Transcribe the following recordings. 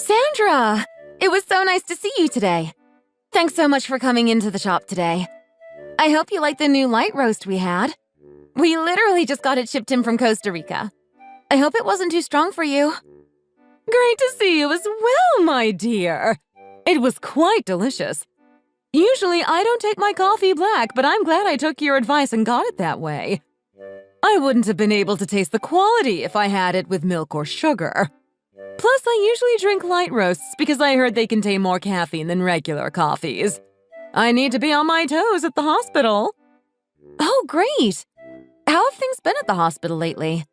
Sandra! It was so nice to see you today. Thanks so much for coming into the shop today. I hope you like the new light roast we had. We literally just got it shipped in from Costa Rica. I hope it wasn't too strong for you. Great to see you as well, my dear. It was quite delicious. Usually, I don't take my coffee black, but I'm glad I took your advice and got it that way. I wouldn't have been able to taste the quality if I had it with milk or sugar. Plus, I usually drink light roasts because I heard they contain more caffeine than regular coffees. I need to be on my toes at the hospital. Oh, great! How have things been at the hospital lately?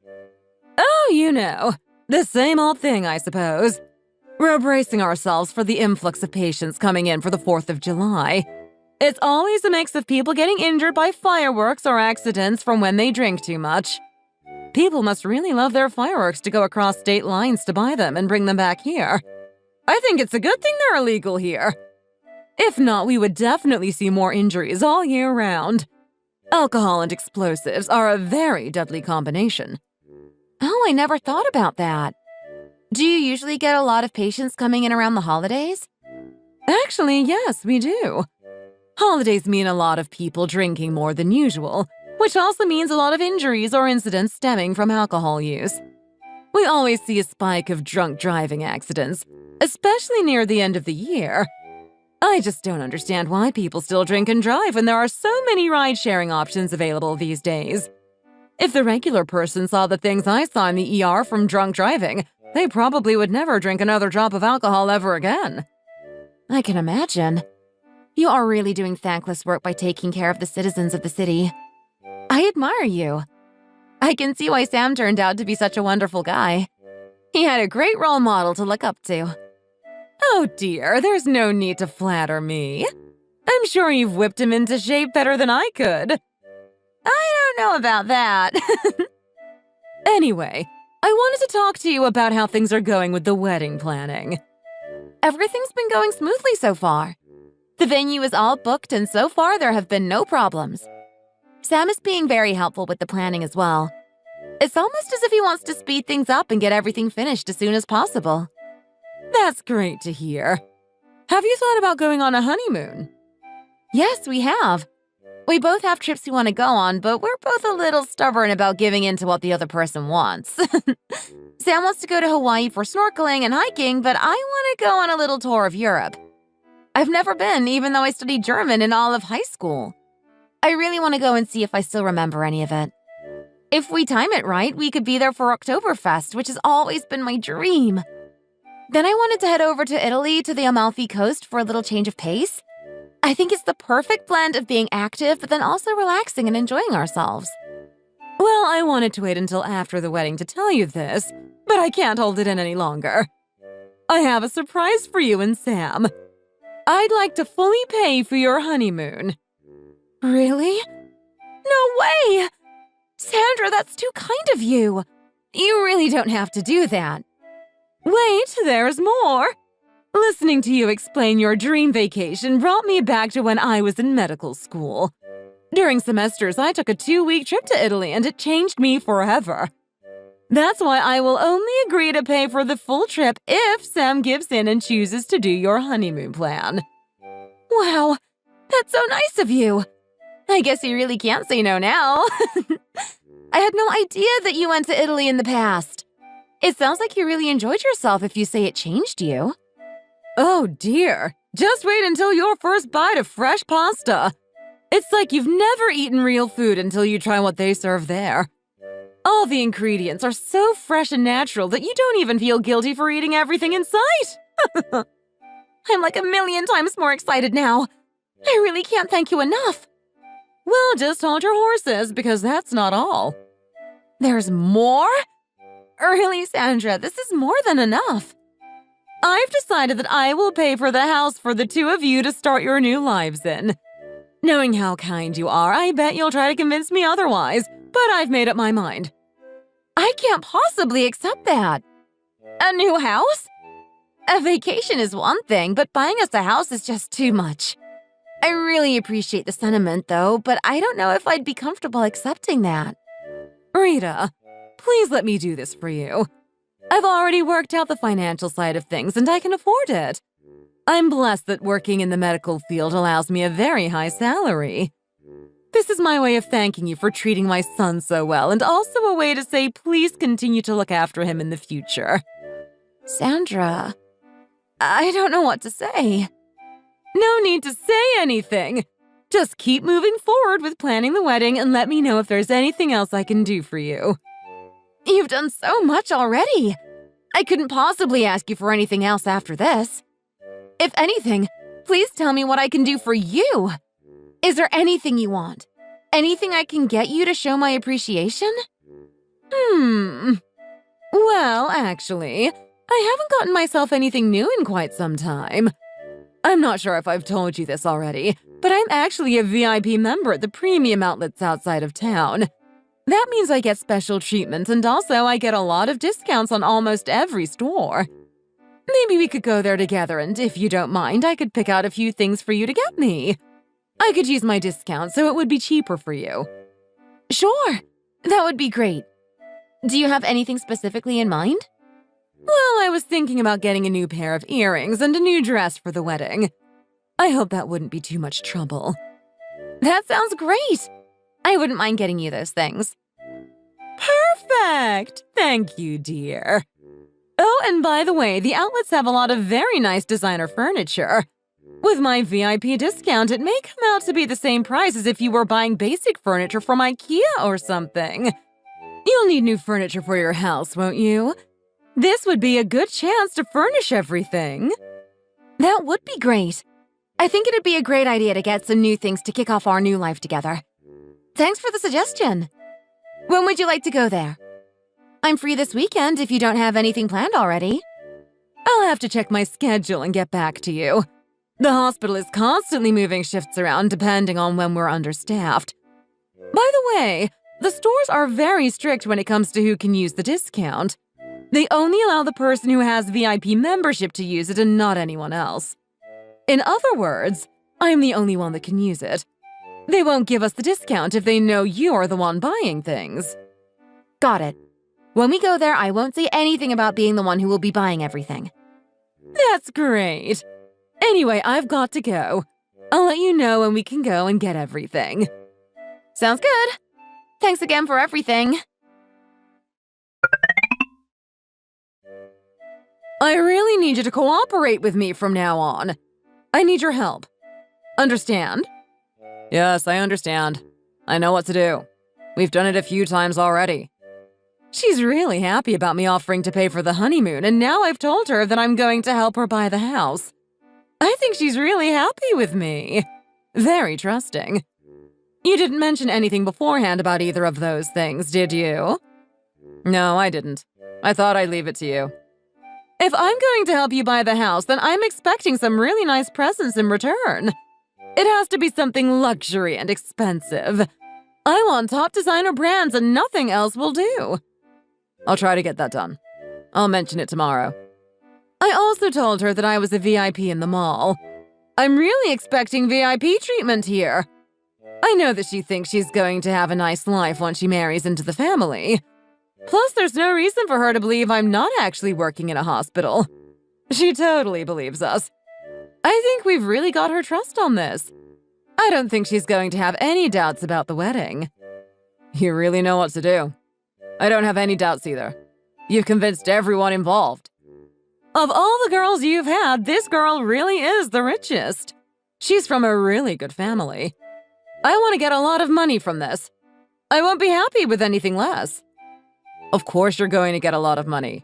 Oh, you know, the same old thing, I suppose. We're bracing ourselves for the influx of patients coming in for the 4th of July. It's always a mix of people getting injured by fireworks or accidents from when they drink too much. People must really love their fireworks to go across state lines to buy them and bring them back here. I think it's a good thing they're illegal here. If not, we would definitely see more injuries all year round. Alcohol and explosives are a very deadly combination. Oh, I never thought about that. Do you usually get a lot of patients coming in around the holidays? Actually, yes, we do. Holidays mean a lot of people drinking more than usual, which also means a lot of injuries or incidents stemming from alcohol use. We always see a spike of drunk driving accidents, especially near the end of the year. I just don't understand why people still drink and drive when there are so many ride-sharing options available these days. If the regular person saw the things I saw in the ER from drunk driving, they probably would never drink another drop of alcohol ever again. I can imagine. You are really doing thankless work by taking care of the citizens of the city. I admire you. I can see why Sam turned out to be such a wonderful guy. He had a great role model to look up to. Oh dear, there's no need to flatter me. I'm sure you've whipped him into shape better than I could. I don't know about that. Anyway, I wanted to talk to you about how things are going with the wedding planning. Everything's been going smoothly so far. The venue is all booked and so far there have been no problems. Sam is being very helpful with the planning as well. It's almost as if he wants to speed things up and get everything finished as soon as possible. That's great to hear. Have you thought about going on a honeymoon? Yes, we have. We both have trips we want to go on, but we're both a little stubborn about giving in to what the other person wants. Sam wants to go to Hawaii for snorkeling and hiking, but I want to go on a little tour of Europe. I've never been, even though I studied German in all of high school. I really want to go and see if I still remember any of it. If we time it right, we could be there for Oktoberfest, which has always been my dream. Then I wanted to head over to Italy to the Amalfi Coast for a little change of pace. I think it's the perfect blend of being active, but then also relaxing and enjoying ourselves. Well, I wanted to wait until after the wedding to tell you this, but I can't hold it in any longer. I have a surprise for you and Sam. I'd like to fully pay for your honeymoon. Really? No way! Sandra, that's too kind of you. You really don't have to do that. Wait, there's more. Listening to you explain your dream vacation brought me back to when I was in medical school. During semesters, I took a 2-week trip to Italy and it changed me forever. That's why I will only agree to pay for the full trip if Sam gives in and chooses to do your honeymoon plan. Wow, that's so nice of you. I guess you really can't say no now. I had no idea that you went to Italy in the past. It sounds like you really enjoyed yourself if you say it changed you. Oh dear, just wait until your first bite of fresh pasta. It's like you've never eaten real food until you try what they serve there. All the ingredients are so fresh and natural that you don't even feel guilty for eating everything in sight. I'm like a million times more excited now. I really can't thank you enough. Well, just hold your horses, because that's not all. There's more? Really, Sandra, this is more than enough. I've decided that I will pay for the house for the two of you to start your new lives in. Knowing how kind you are, I bet you'll try to convince me otherwise, but I've made up my mind. I can't possibly accept that. A new house? A vacation is one thing, but buying us a house is just too much. I really appreciate the sentiment, though, but I don't know if I'd be comfortable accepting that. Rita, please let me do this for you. I've already worked out the financial side of things and I can afford it. I'm blessed that working in the medical field allows me a very high salary. This is my way of thanking you for treating my son so well and also a way to say please continue to look after him in the future. Sandra, I don't know what to say. No need to say anything. Just keep moving forward with planning the wedding and let me know if there's anything else I can do for you. You've done so much already. I couldn't possibly ask you for anything else after this. If anything, please tell me what I can do for you. Is there anything you want? Anything I can get you to show my appreciation? Well, actually, I haven't gotten myself anything new in quite some time. I'm not sure if I've told you this already, but I'm actually a VIP member at the premium outlets outside of town. That means I get special treatment and also I get a lot of discounts on almost every store. Maybe we could go there together and if you don't mind, I could pick out a few things for you to get me. I could use my discount so it would be cheaper for you. Sure, that would be great. Do you have anything specifically in mind? Well, I was thinking about getting a new pair of earrings and a new dress for the wedding. I hope that wouldn't be too much trouble. That sounds great. I wouldn't mind getting you those things. Perfect! Thank you, dear. Oh, and by the way, the outlets have a lot of very nice designer furniture. With my VIP discount, it may come out to be the same price as if you were buying basic furniture from IKEA or something. You'll need new furniture for your house, won't you? This would be a good chance to furnish everything. That would be great. I think it'd be a great idea to get some new things to kick off our new life together. Thanks for the suggestion. When would you like to go there? I'm free this weekend if you don't have anything planned already. I'll have to check my schedule and get back to you. The hospital is constantly moving shifts around depending on when we're understaffed. By the way, the stores are very strict when it comes to who can use the discount. They only allow the person who has VIP membership to use it and not anyone else. In other words, I'm the only one that can use it. They won't give us the discount if they know you're the one buying things. Got it. When we go there, I won't say anything about being the one who will be buying everything. That's great. Anyway, I've got to go. I'll let you know when we can go and get everything. Sounds good. Thanks again for everything. I really need you to cooperate with me from now on. I need your help. Understand? Yes, I understand. I know what to do. We've done it a few times already. She's really happy about me offering to pay for the honeymoon, and now I've told her that I'm going to help her buy the house. I think she's really happy with me. Very trusting. You didn't mention anything beforehand about either of those things, did you? No, I didn't. I thought I'd leave it to you. If I'm going to help you buy the house, then I'm expecting some really nice presents in return. It has to be something luxury and expensive. I want top designer brands and nothing else will do. I'll try to get that done. I'll mention it tomorrow. I also told her that I was a VIP in the mall. I'm really expecting VIP treatment here. I know that she thinks she's going to have a nice life once she marries into the family. Plus, there's no reason for her to believe I'm not actually working in a hospital. She totally believes us. I think we've really got her trust on this. I don't think she's going to have any doubts about the wedding. You really know what to do. I don't have any doubts either. You've convinced everyone involved. Of all the girls you've had, this girl really is the richest. She's from a really good family. I want to get a lot of money from this. I won't be happy with anything less. Of course you're going to get a lot of money.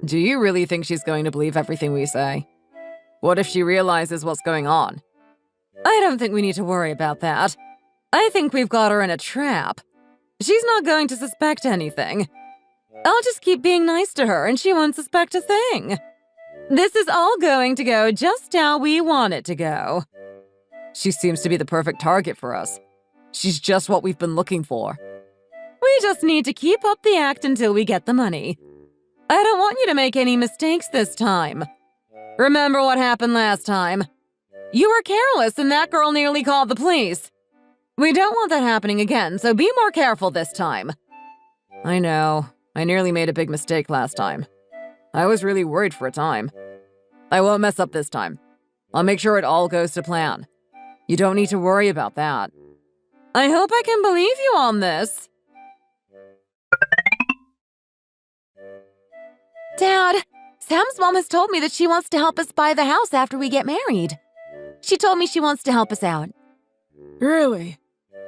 Do you really think she's going to believe everything we say? What if she realizes what's going on? I don't think we need to worry about that. I think we've got her in a trap. She's not going to suspect anything. I'll just keep being nice to her and she won't suspect a thing. This is all going to go just how we want it to go. She seems to be the perfect target for us. She's just what we've been looking for. We just need to keep up the act until we get the money. I don't want you to make any mistakes this time. Remember what happened last time. You were careless and that girl nearly called the police. We don't want that happening again, so be more careful this time. I know. I nearly made a big mistake last time. I was really worried for a time. I won't mess up this time. I'll make sure it all goes to plan. You don't need to worry about that. I hope I can believe you on this. Dad, Sam's mom has told me that she wants to help us buy the house after we get married. She told me she wants to help us out. Really?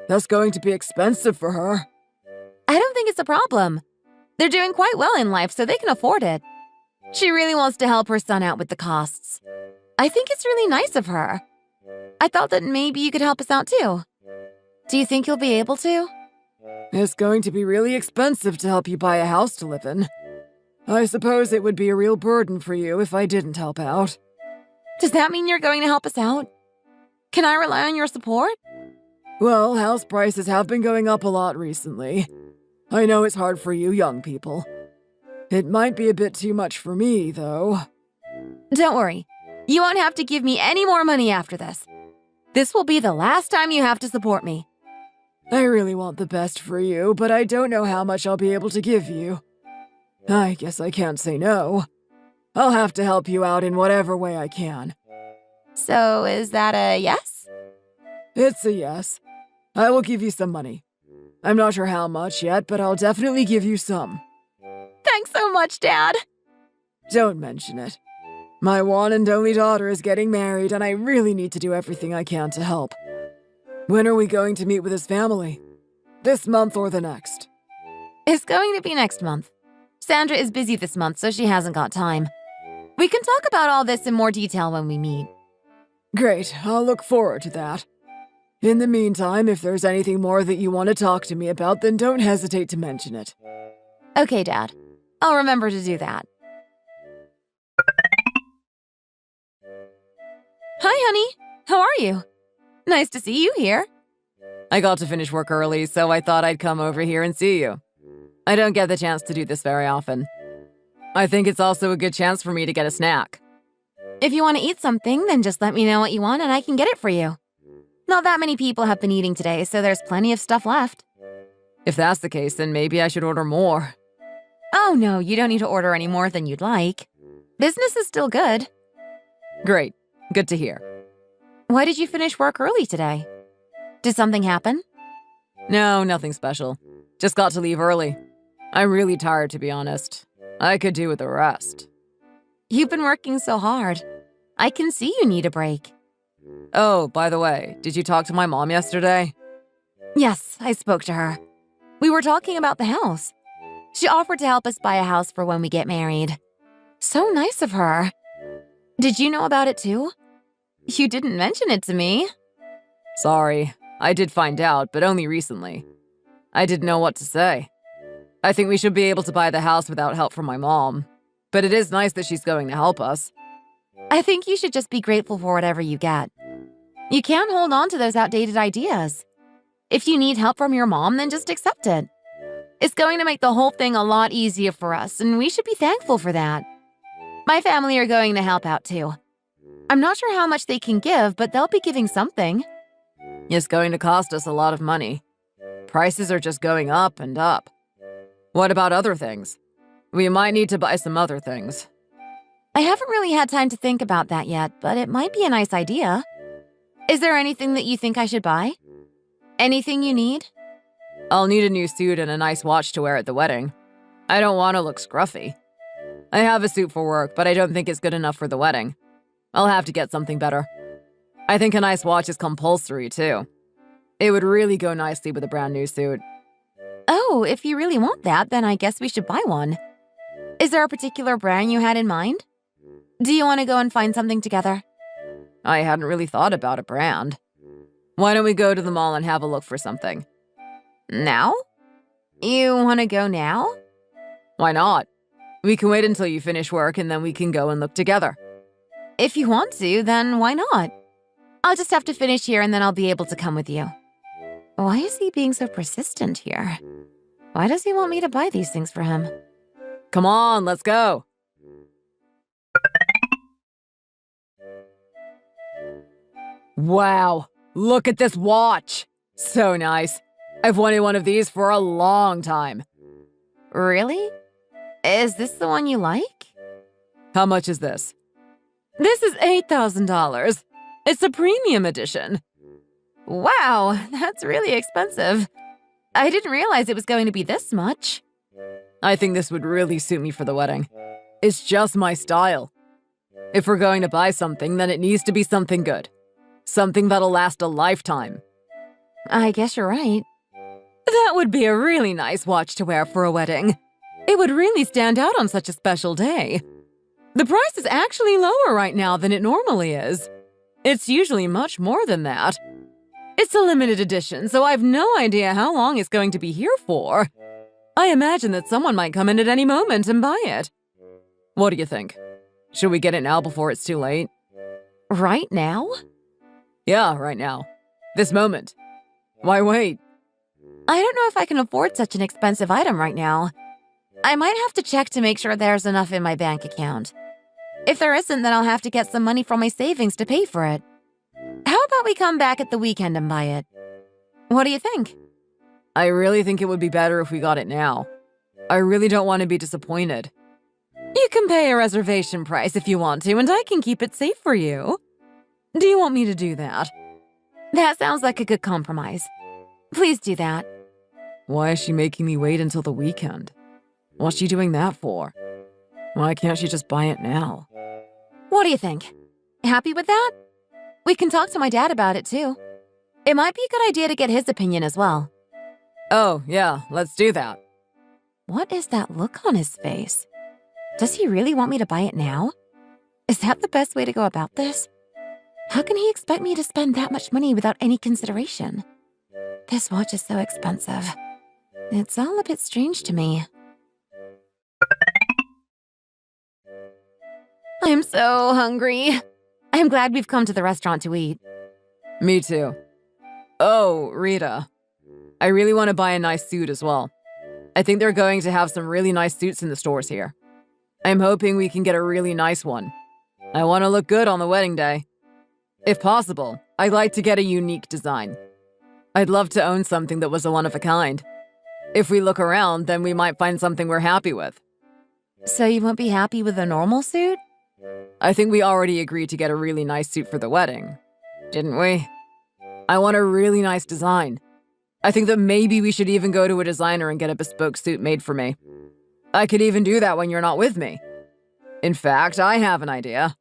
That's going to be expensive for her. I don't think it's a problem. They're doing quite well in life, so they can afford it. She really wants to help her son out with the costs. I think it's really nice of her. I thought that maybe you could help us out too. Do you think you'll be able to? It's going to be really expensive to help you buy a house to live in. I suppose it would be a real burden for you if I didn't help out. Does that mean you're going to help us out? Can I rely on your support? Well, house prices have been going up a lot recently. I know it's hard for you young people. It might be a bit too much for me, though. Don't worry. You won't have to give me any more money after this. This will be the last time you have to support me. I really want the best for you, but I don't know how much I'll be able to give you. I guess I can't say no. I'll have to help you out in whatever way I can. So, is that a yes? It's a yes. I will give you some money. I'm not sure how much yet, but I'll definitely give you some. Thanks so much, Dad. Don't mention it. My one and only daughter is getting married, and I really need to do everything I can to help. When are we going to meet with his family? This month or the next? It's going to be next month. Sandra is busy this month, so she hasn't got time. We can talk about all this in more detail when we meet. Great, I'll look forward to that. In the meantime, if there's anything more that you want to talk to me about, then don't hesitate to mention it. Okay, Dad. I'll remember to do that. Hi, honey. How are you? Nice to see you here. I got to finish work early, so I thought I'd come over here and see you. I don't get the chance to do this very often. I think it's also a good chance for me to get a snack. If you want to eat something, then just let me know what you want and I can get it for you. Not that many people have been eating today, so there's plenty of stuff left. If that's the case, then maybe I should order more. Oh no, you don't need to order any more than you'd like. Business is still good. Great. Good to hear. Why did you finish work early today? Did something happen? No, nothing special. Just got to leave early. I'm really tired, to be honest. I could do with a rest. You've been working so hard. I can see you need a break. Oh, by the way, did you talk to my mom yesterday? Yes, I spoke to her. We were talking about the house. She offered to help us buy a house for when we get married. So nice of her. Did you know about it too? You didn't mention it to me. Sorry, I did find out, but only recently. I didn't know what to say. I think we should be able to buy the house without help from my mom. But it is nice that she's going to help us. I think you should just be grateful for whatever you get. You can't hold on to those outdated ideas. If you need help from your mom, then just accept it. It's going to make the whole thing a lot easier for us, and we should be thankful for that. My family are going to help out too. I'm not sure how much they can give, but they'll be giving something. It's going to cost us a lot of money. Prices are just going up and up. What about other things? We might need to buy some other things. I haven't really had time to think about that yet, but it might be a nice idea. Is there anything that you think I should buy? Anything you need? I'll need a new suit and a nice watch to wear at the wedding. I don't want to look scruffy. I have a suit for work, but I don't think it's good enough for the wedding. I'll have to get something better. I think a nice watch is compulsory, too. It would really go nicely with a brand new suit. Oh, if you really want that, then I guess we should buy one. Is there a particular brand you had in mind? Do you want to go and find something together? I hadn't really thought about a brand. Why don't we go to the mall and have a look for something? Now? You want to go now? Why not? We can wait until you finish work and then we can go and look together. If you want to, then why not? I'll just have to finish here and then I'll be able to come with you. Why is he being so persistent here? Why does he want me to buy these things for him? Come on, let's go. Wow, look at this watch. So nice. I've wanted one of these for a long time. Really? Is this the one you like? How much is this? This is $8,000. It's a premium edition. Wow, that's really expensive. I didn't realize it was going to be this much. I think this would really suit me for the wedding. It's just my style. If we're going to buy something, then it needs to be something good. Something that'll last a lifetime. I guess you're right. That would be a really nice watch to wear for a wedding. It would really stand out on such a special day. The price is actually lower right now than it normally is. It's usually much more than that. It's a limited edition, so I've no idea how long it's going to be here for. I imagine that someone might come in at any moment and buy it. What do you think? Should we get it now before it's too late? Right now? Yeah, right now. This moment. Why wait? I don't know if I can afford such an expensive item right now. I might have to check to make sure there's enough in my bank account. If there isn't, then I'll have to get some money from my savings to pay for it. How about we come back at the weekend and buy it? What do you think? I really think it would be better if we got it now. I really don't want to be disappointed. You can pay a reservation price if you want to, and I can keep it safe for you. Do you want me to do that? That sounds like a good compromise. Please do that. Why is she making me wait until the weekend? What's she doing that for? Why can't she just buy it now? What do you think? Happy with that? We can talk to my dad about it too. It might be a good idea to get his opinion as well. Oh, yeah, let's do that. What is that look on his face? Does he really want me to buy it now? Is that the best way to go about this? How can he expect me to spend that much money without any consideration? This watch is so expensive. It's all a bit strange to me. I'm so hungry. I'm glad we've come to the restaurant to eat. Me too. Oh, Rita. I really want to buy a nice suit as well. I think they're going to have some really nice suits in the stores here. I'm hoping we can get a really nice one. I want to look good on the wedding day. If possible, I'd like to get a unique design. I'd love to own something that was a one-of-a-kind. If we look around, then we might find something we're happy with. So you won't be happy with a normal suit? I think we already agreed to get a really nice suit for the wedding, didn't we? I want a really nice design. I think that maybe we should even go to a designer and get a bespoke suit made for me. I could even do that when you're not with me. In fact, I have an idea.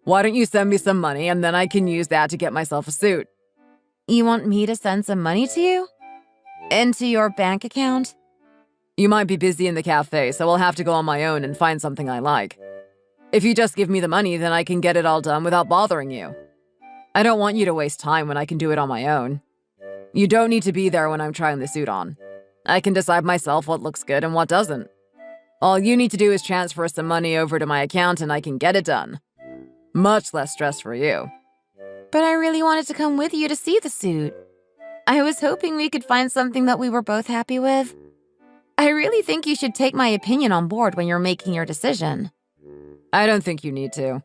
Why don't you send me some money and then I can use that to get myself a suit? You want me to send some money to you? Into your bank account? You might be busy in the cafe, so I'll have to go on my own and find something I like. If you just give me the money, then I can get it all done without bothering you. I don't want you to waste time when I can do it on my own. You don't need to be there when I'm trying the suit on. I can decide myself what looks good and what doesn't. All you need to do is transfer some money over to my account and I can get it done. Much less stress for you. But I really wanted to come with you to see the suit. I was hoping we could find something that we were both happy with. I really think you should take my opinion on board when you're making your decision. I don't think you need to.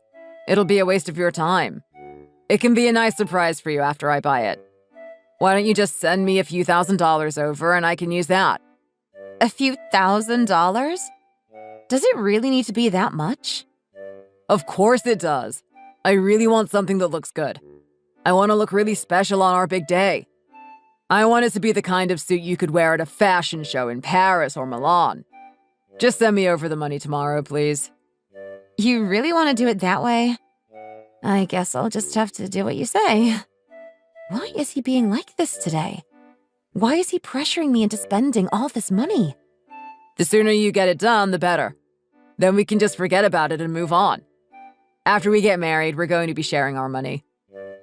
It'll be a waste of your time. It can be a nice surprise for you after I buy it. Why don't you just send me a few $1,000s over and I can use that? A few $1,000s? Does it really need to be that much? Of course it does. I really want something that looks good. I want to look really special on our big day. I want it to be the kind of suit you could wear at a fashion show in Paris or Milan. Just send me over the money tomorrow, please. You really want to do it that way? I guess I'll just have to do what you say. Why is he being like this today? Why is he pressuring me into spending all this money? The sooner you get it done, the better. Then we can just forget about it and move on. After we get married, we're going to be sharing our money.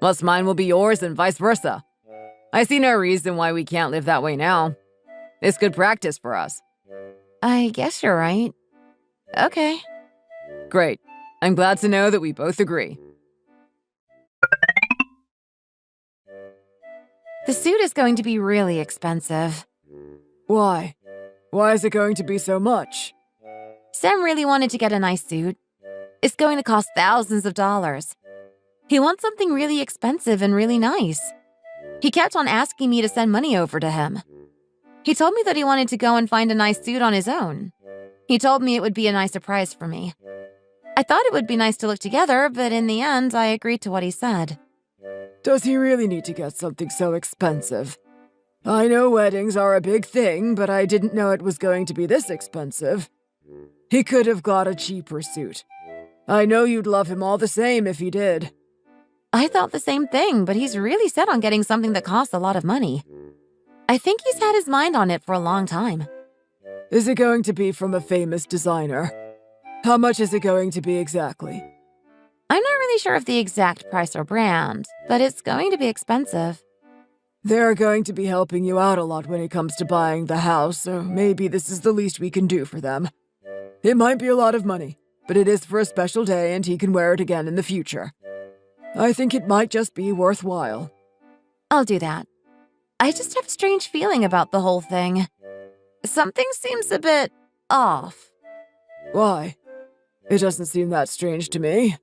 What's mine will be yours and vice versa. I see no reason why we can't live that way now. It's good practice for us. I guess you're right. Okay. Great. I'm glad to know that we both agree. The suit is going to be really expensive. Why? Why is it going to be so much? Sam really wanted to get a nice suit. It's going to cost thousands of dollars. He wants something really expensive and really nice. He kept on asking me to send money over to him. He told me that he wanted to go and find a nice suit on his own. He told me it would be a nice surprise for me. I thought it would be nice to look together, but in the end, I agreed to what he said. Does he really need to get something so expensive? I know weddings are a big thing, but I didn't know it was going to be this expensive. He could have got a cheaper suit. I know you'd love him all the same if he did. I thought the same thing, but he's really set on getting something that costs a lot of money. I think he's had his mind on it for a long time. Is it going to be from a famous designer? How much is it going to be exactly? I'm not really sure of the exact price or brand, but it's going to be expensive. They're going to be helping you out a lot when it comes to buying the house, so maybe this is the least we can do for them. It might be a lot of money, but it is for a special day and he can wear it again in the future. I think it might just be worthwhile. I'll do that. I just have a strange feeling about the whole thing. Something seems a bit off. Why? It doesn't seem that strange to me.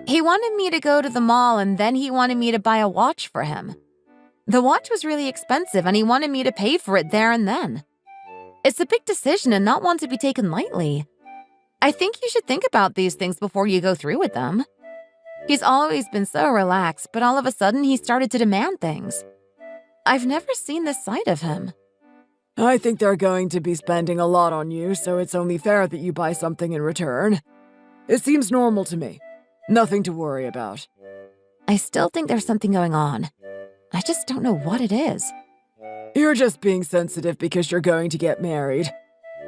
He wanted me to go to the mall and then he wanted me to buy a watch for him. The watch was really expensive and he wanted me to pay for it there and then. It's a big decision and not one to be taken lightly. I think you should think about these things before you go through with them. He's always been so relaxed, but all of a sudden he started to demand things. I've never seen this side of him. I think they're going to be spending a lot on you, so it's only fair that you buy something in return. It seems normal to me. Nothing to worry about. I still think there's something going on. I just don't know what it is. You're just being sensitive because you're going to get married.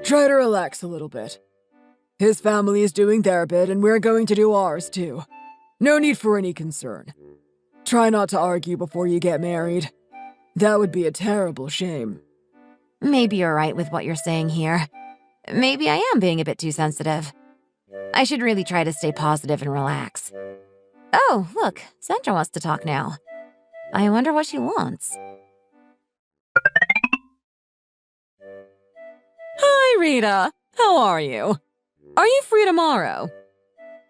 Try to relax a little bit. His family is doing their bit and we're going to do ours too. No need for any concern. Try not to argue before you get married. That would be a terrible shame. Maybe you're right with what you're saying here. Maybe I am being a bit too sensitive. I should really try to stay positive and relax. Oh, look, Sandra wants to talk now. I wonder what she wants. Hi, Rita. How are you? Are you free tomorrow?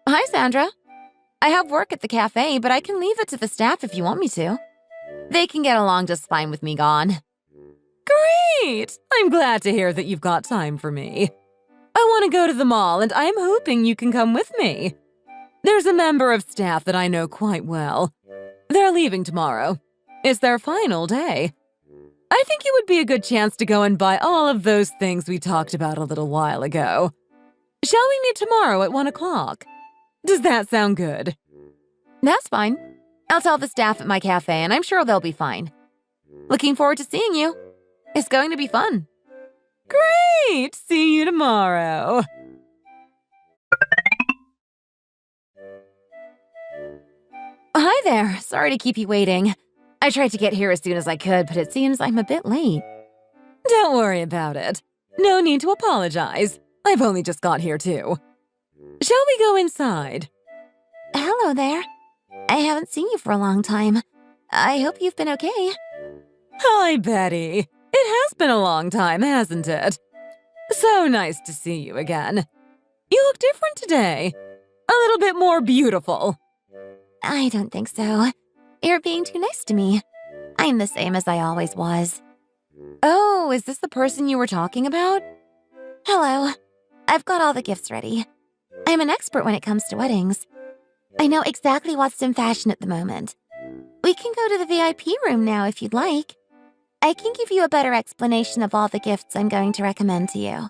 Hi, Sandra. I have work at the cafe, but I can leave it to the staff if you want me to. They can get along just fine with me gone. Great! I'm glad to hear that you've got time for me. I want to go to the mall, and I'm hoping you can come with me. There's a member of staff that I know quite well. They're leaving tomorrow. It's their final day. I think it would be a good chance to go and buy all of those things we talked about a little while ago. Shall we meet tomorrow at 1 o'clock? Does that sound good? That's fine. I'll tell the staff at my cafe, and I'm sure they'll be fine. Looking forward to seeing you. It's going to be fun. Great! See you tomorrow. Hi there. Sorry to keep you waiting. I tried to get here as soon as I could, but it seems I'm a bit late. Don't worry about it. No need to apologize. I've only just got here too. Shall we go inside? Hello there. I haven't seen you for a long time. I hope you've been okay. Hi, Betty. It has been a long time, hasn't it? So nice to see you again. You look different today. A little bit more beautiful. I don't think so. You're being too nice to me. I'm the same as I always was. Oh, is this the person you were talking about? Hello. I've got all the gifts ready. I'm an expert when it comes to weddings. I know exactly what's in fashion at the moment. We can go to the VIP room now if you'd like. I can give you a better explanation of all the gifts I'm going to recommend to you.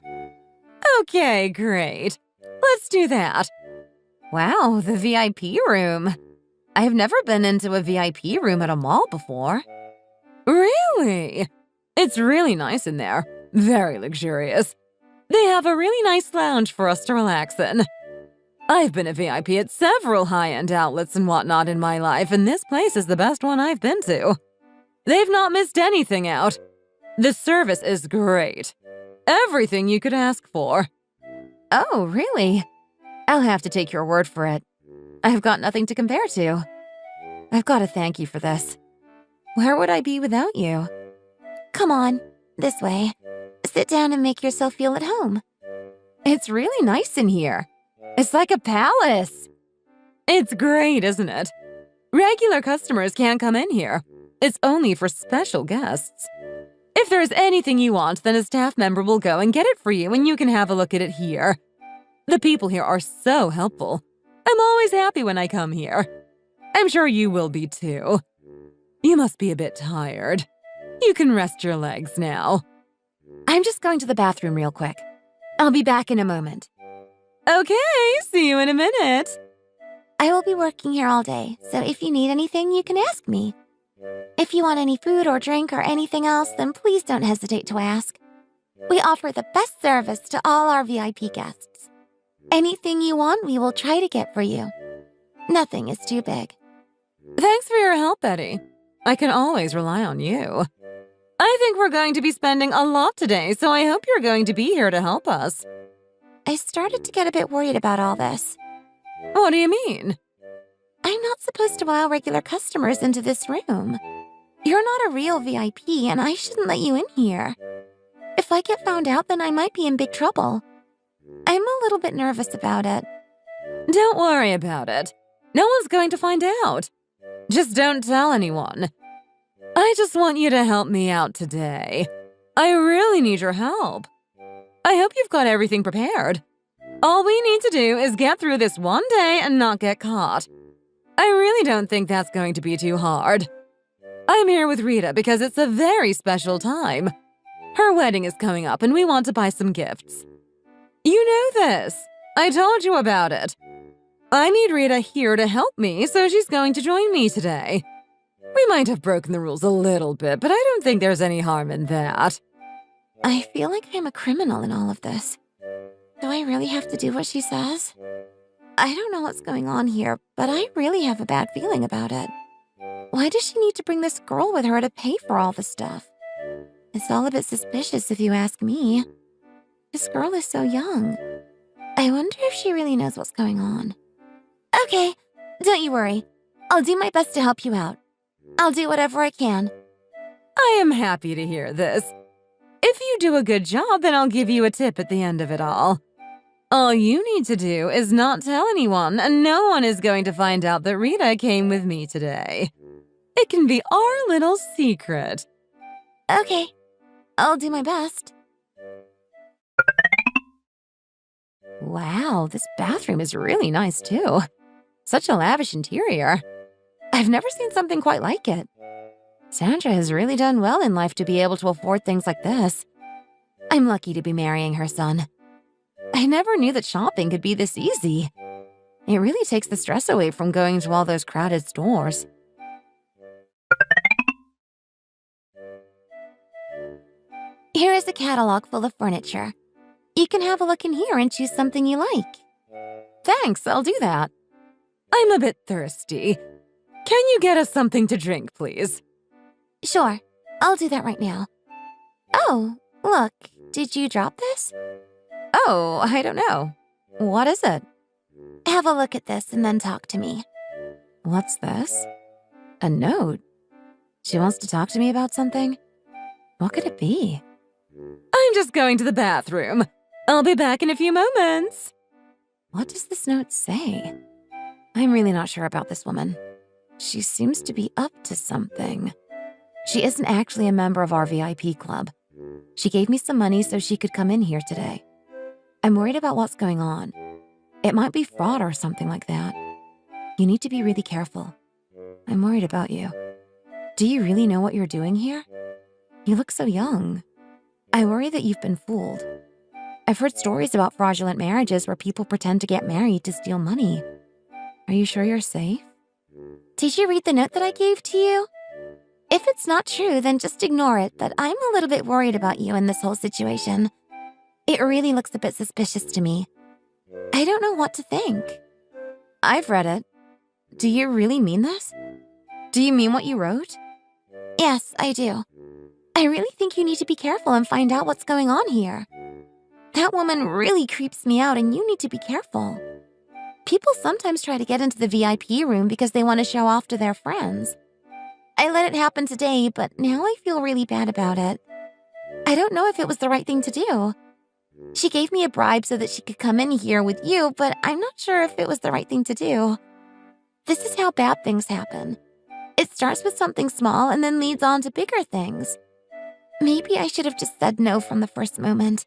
Okay, great. Let's do that. Wow, the VIP room. I've never been into a VIP room at a mall before. Really? It's really nice in there. Very luxurious. They have a really nice lounge for us to relax in. I've been a VIP at several high-end outlets and whatnot in my life, and this place is the best one I've been to. They've not missed anything out. The service is great. Everything you could ask for. Oh, really? I'll have to take your word for it. I've got nothing to compare to. I've got to thank you for this. Where would I be without you? Come on, this way. Sit down and make yourself feel at home. It's really nice in here. It's like a palace. It's great, isn't it? Regular customers can't come in here. It's only for special guests. If there's anything you want, then a staff member will go and get it for you and you can have a look at it here. The people here are so helpful. I'm always happy when I come here. I'm sure you will be too. You must be a bit tired. You can rest your legs now. I'm just going to the bathroom real quick. I'll be back in a moment. Okay, see you in a minute. I will be working here all day, so if you need anything, you can ask me. If you want any food or drink or anything else, then please don't hesitate to ask. We offer the best service to all our VIP guests. Anything you want, we will try to get for you. Nothing is too big. Thanks for your help, Betty. I can always rely on you. I think we're going to be spending a lot today, so I hope you're going to be here to help us. I started to get a bit worried about all this. What do you mean? I'm not supposed to allow regular customers into this room. You're not a real VIP, and I shouldn't let you in here. If I get found out, then I might be in big trouble. I'm a little bit nervous about it. Don't worry about it. No one's going to find out. Just don't tell anyone. I just want you to help me out today. I really need your help. I hope you've got everything prepared. All we need to do is get through this one day and not get caught. I really don't think that's going to be too hard. I'm here with Rita because it's a very special time. Her wedding is coming up and we want to buy some gifts. You know this. I told you about it. I need Rita here to help me, so she's going to join me today. We might have broken the rules a little bit, but I don't think there's any harm in that. I feel like I'm a criminal in all of this. Do I really have to do what she says? I don't know what's going on here, but I really have a bad feeling about it. Why does she need to bring this girl with her to pay for all the stuff? It's all a bit suspicious if you ask me. This girl is so young. I wonder if she really knows what's going on. Okay, don't you worry. I'll do my best to help you out. I'll do whatever I can. I am happy to hear this. If you do a good job, then I'll give you a tip at the end of it all. All you need to do is not tell anyone, and no one is going to find out that Rita came with me today. It can be our little secret. Okay, I'll do my best. Wow, this bathroom is really nice too. Such a lavish interior. I've never seen something quite like it. Sandra has really done well in life to be able to afford things like this. I'm lucky to be marrying her son. I never knew that shopping could be this easy. It really takes the stress away from going to all those crowded stores. Here is a catalog full of furniture. You can have a look in here and choose something you like. Thanks, I'll do that. I'm a bit thirsty. Can you get us something to drink, please? Sure, I'll do that right now. Oh, look, did you drop this? Oh, I don't know. What is it? Have a look at this and then talk to me. What's this? A note? She wants to talk to me about something? What could it be? I'm just going to the bathroom. I'll be back in a few moments. What does this note say? I'm really not sure about this woman. She seems to be up to something. She isn't actually a member of our VIP club. She gave me some money so she could come in here today. I'm worried about what's going on. It might be fraud or something like that. You need to be really careful. I'm worried about you. Do you really know what you're doing here? You look so young. I worry that you've been fooled. I've heard stories about fraudulent marriages where people pretend to get married to steal money. Are you sure you're safe? Did you read the note that I gave to you? If it's not true, then just ignore it, but I'm a little bit worried about you in this whole situation. It really looks a bit suspicious to me. I don't know what to think. I've read it. Do you really mean this? Do you mean what you wrote? Yes, I do. I really think you need to be careful and find out what's going on here. That woman really creeps me out and you need to be careful. People sometimes try to get into the VIP room because they want to show off to their friends. I let it happen today, but now I feel really bad about it. I don't know if it was the right thing to do. She gave me a bribe so that she could come in here with you, but I'm not sure if it was the right thing to do. This is how bad things happen. It starts with something small and then leads on to bigger things. Maybe I should have just said no from the first moment.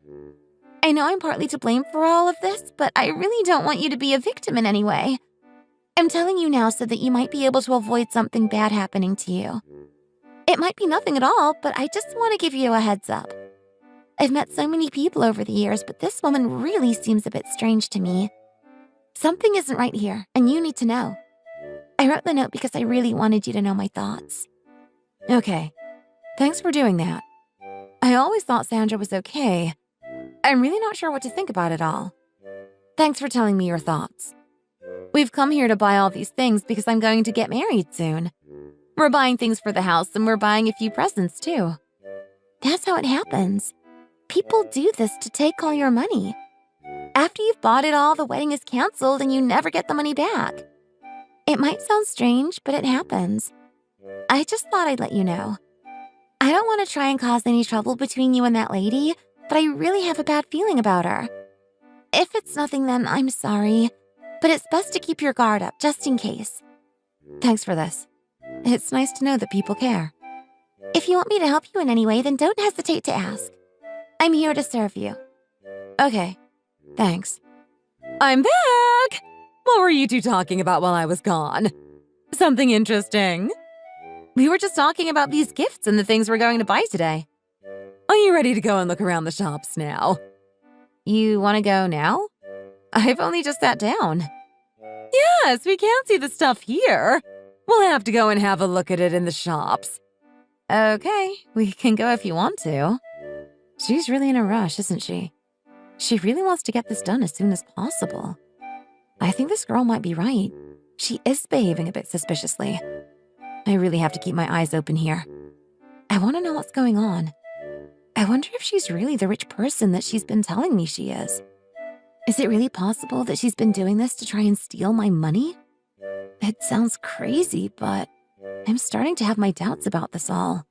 I know I'm partly to blame for all of this, but I really don't want you to be a victim in any way. I'm telling you now so that you might be able to avoid something bad happening to you. It might be nothing at all, but I just want to give you a heads up. I've met so many people over the years, but this woman really seems a bit strange to me. Something isn't right here, and you need to know. I wrote the note because I really wanted you to know my thoughts. Okay. Thanks for doing that. I always thought Sandra was okay. I'm really not sure what to think about it all. Thanks for telling me your thoughts. We've come here to buy all these things because I'm going to get married soon. We're buying things for the house and we're buying a few presents too. That's how it happens. People do this to take all your money. After you've bought it all, the wedding is canceled and you never get the money back. It might sound strange, but it happens. I just thought I'd let you know. I don't want to try and cause any trouble between you and that lady, but I really have a bad feeling about her. If it's nothing, then I'm sorry, but it's best to keep your guard up just in case. Thanks for this. It's nice to know that people care. If you want me to help you in any way, then don't hesitate to ask. I'm here to serve you. Okay, thanks. I'm back! What were you two talking about while I was gone? Something interesting? We were just talking about these gifts and the things we're going to buy today. Are you ready to go and look around the shops now? You want to go now? I've only just sat down. Yes, we can't see the stuff here. We'll have to go and have a look at it in the shops. Okay, we can go if you want to. She's really in a rush, isn't she? She really wants to get this done as soon as possible. I think this girl might be right. She is behaving a bit suspiciously. I really have to keep my eyes open here. I want to know what's going on. I wonder if she's really the rich person that she's been telling me she is. Is it really possible that she's been doing this to try and steal my money? It sounds crazy, but I'm starting to have my doubts about this all.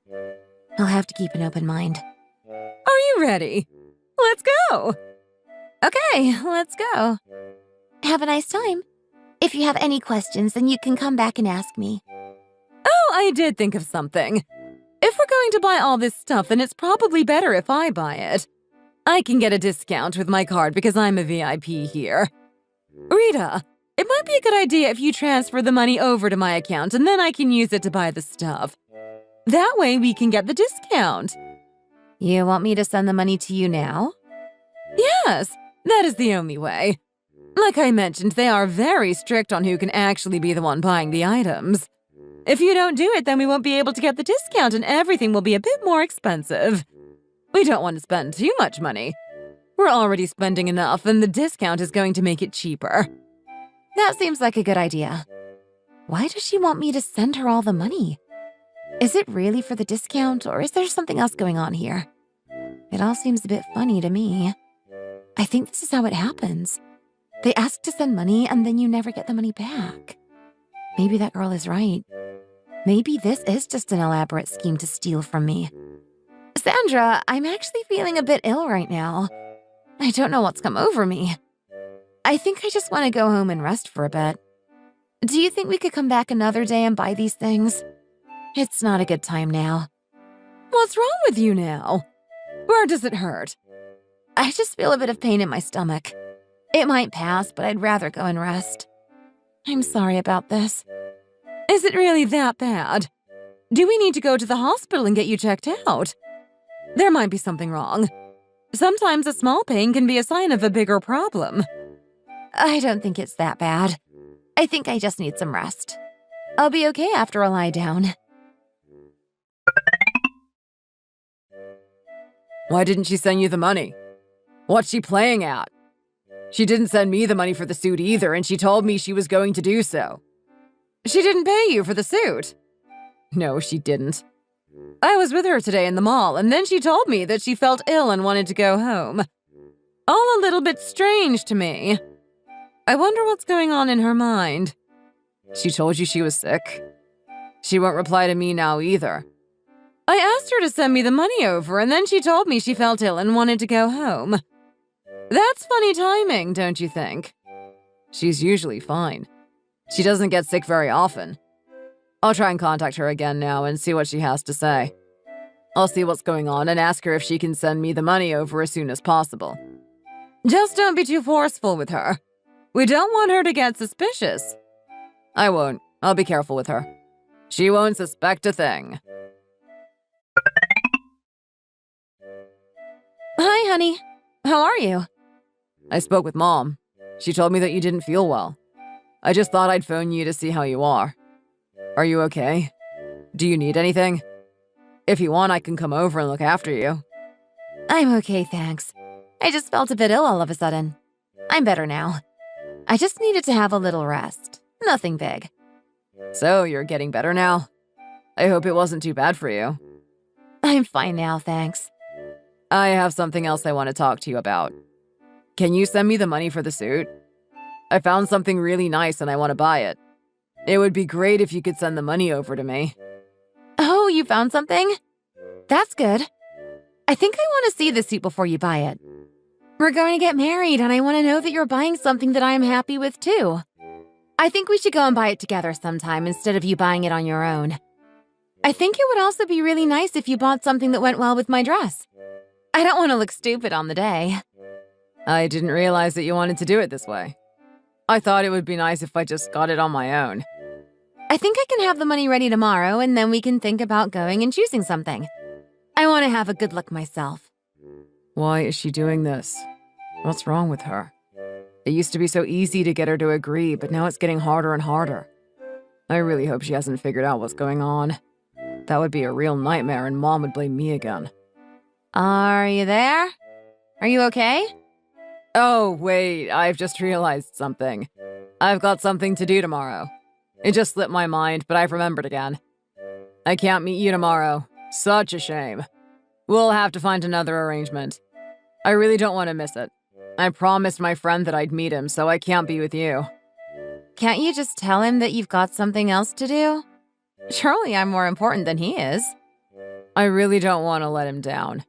I'll have to keep an open mind. Are you ready? Let's go! Okay, let's go. Have a nice time. If you have any questions, then you can come back and ask me. Oh, I did think of something. If we're going to buy all this stuff, then it's probably better if I buy it. I can get a discount with my card because I'm a VIP here. Rita, it might be a good idea if you transfer the money over to my account and then I can use it to buy the stuff. That way we can get the discount. You want me to send the money to you now? Yes, that is the only way. Like I mentioned, they are very strict on who can actually be the one buying the items. If you don't do it, then we won't be able to get the discount and everything will be a bit more expensive. We don't want to spend too much money. We're already spending enough and the discount is going to make it cheaper. That seems like a good idea. Why does she want me to send her all the money? Is it really for the discount or is there something else going on here? It all seems a bit funny to me. I think this is how it happens. They ask to send money and then you never get the money back. Maybe that girl is right. Maybe this is just an elaborate scheme to steal from me. Sandra, I'm actually feeling a bit ill right now. I don't know what's come over me. I think I just want to go home and rest for a bit. Do you think we could come back another day and buy these things? It's not a good time now. What's wrong with you now? Where does it hurt? I just feel a bit of pain in my stomach. It might pass, but I'd rather go and rest. I'm sorry about this. Is it really that bad? Do we need to go to the hospital and get you checked out? There might be something wrong. Sometimes a small pain can be a sign of a bigger problem. I don't think it's that bad. I think I just need some rest. I'll be okay after I lie down. Why didn't she send you the money? What's she playing at? She didn't send me the money for the suit either, and she told me she was going to do so. She didn't pay you for the suit. No, she didn't. I was with her today in the mall, and then she told me that she felt ill and wanted to go home. All a little bit strange to me. I wonder what's going on in her mind. She told you she was sick? She won't reply to me now either. I asked her to send me the money over, and then she told me she felt ill and wanted to go home. That's funny timing, don't you think? She's usually fine. She doesn't get sick very often. I'll try and contact her again now and see what she has to say. I'll see what's going on and ask her if she can send me the money over as soon as possible. Just don't be too forceful with her. We don't want her to get suspicious. I won't. I'll be careful with her. She won't suspect a thing. Hi, honey. How are you? I spoke with Mom. She told me that you didn't feel well. I just thought I'd phone you to see how you are. Are you okay? Do you need anything? If you want, I can come over and look after you. I'm okay, thanks. I just felt a bit ill all of a sudden. I'm better now. I just needed to have a little rest. Nothing big. So, you're getting better now? I hope it wasn't too bad for you. I'm fine now, thanks. I have something else I want to talk to you about. Can you send me the money for the suit? I found something really nice and I want to buy it. It would be great if you could send the money over to me. Oh, you found something? That's good. I think I want to see the suit before you buy it. We're going to get married and I want to know that you're buying something that I'm happy with too. I think we should go and buy it together sometime instead of you buying it on your own. I think it would also be really nice if you bought something that went well with my dress. I don't want to look stupid on the day. I didn't realize that you wanted to do it this way. I thought it would be nice if I just got it on my own. I think I can have the money ready tomorrow and then we can think about going and choosing something. I want to have a good look myself. Why is she doing this? What's wrong with her? It used to be so easy to get her to agree, but now it's getting harder and harder. I really hope she hasn't figured out what's going on. That would be a real nightmare and Mom would blame me again. Are you there? Are you okay? Oh, wait, I've just realized something. I've got something to do tomorrow. It just slipped my mind, but I've remembered again. I can't meet you tomorrow. Such a shame. We'll have to find another arrangement. I really don't want to miss it. I promised my friend that I'd meet him, so I can't be with you. Can't you just tell him that you've got something else to do? Surely I'm more important than he is. I really don't want to let him down.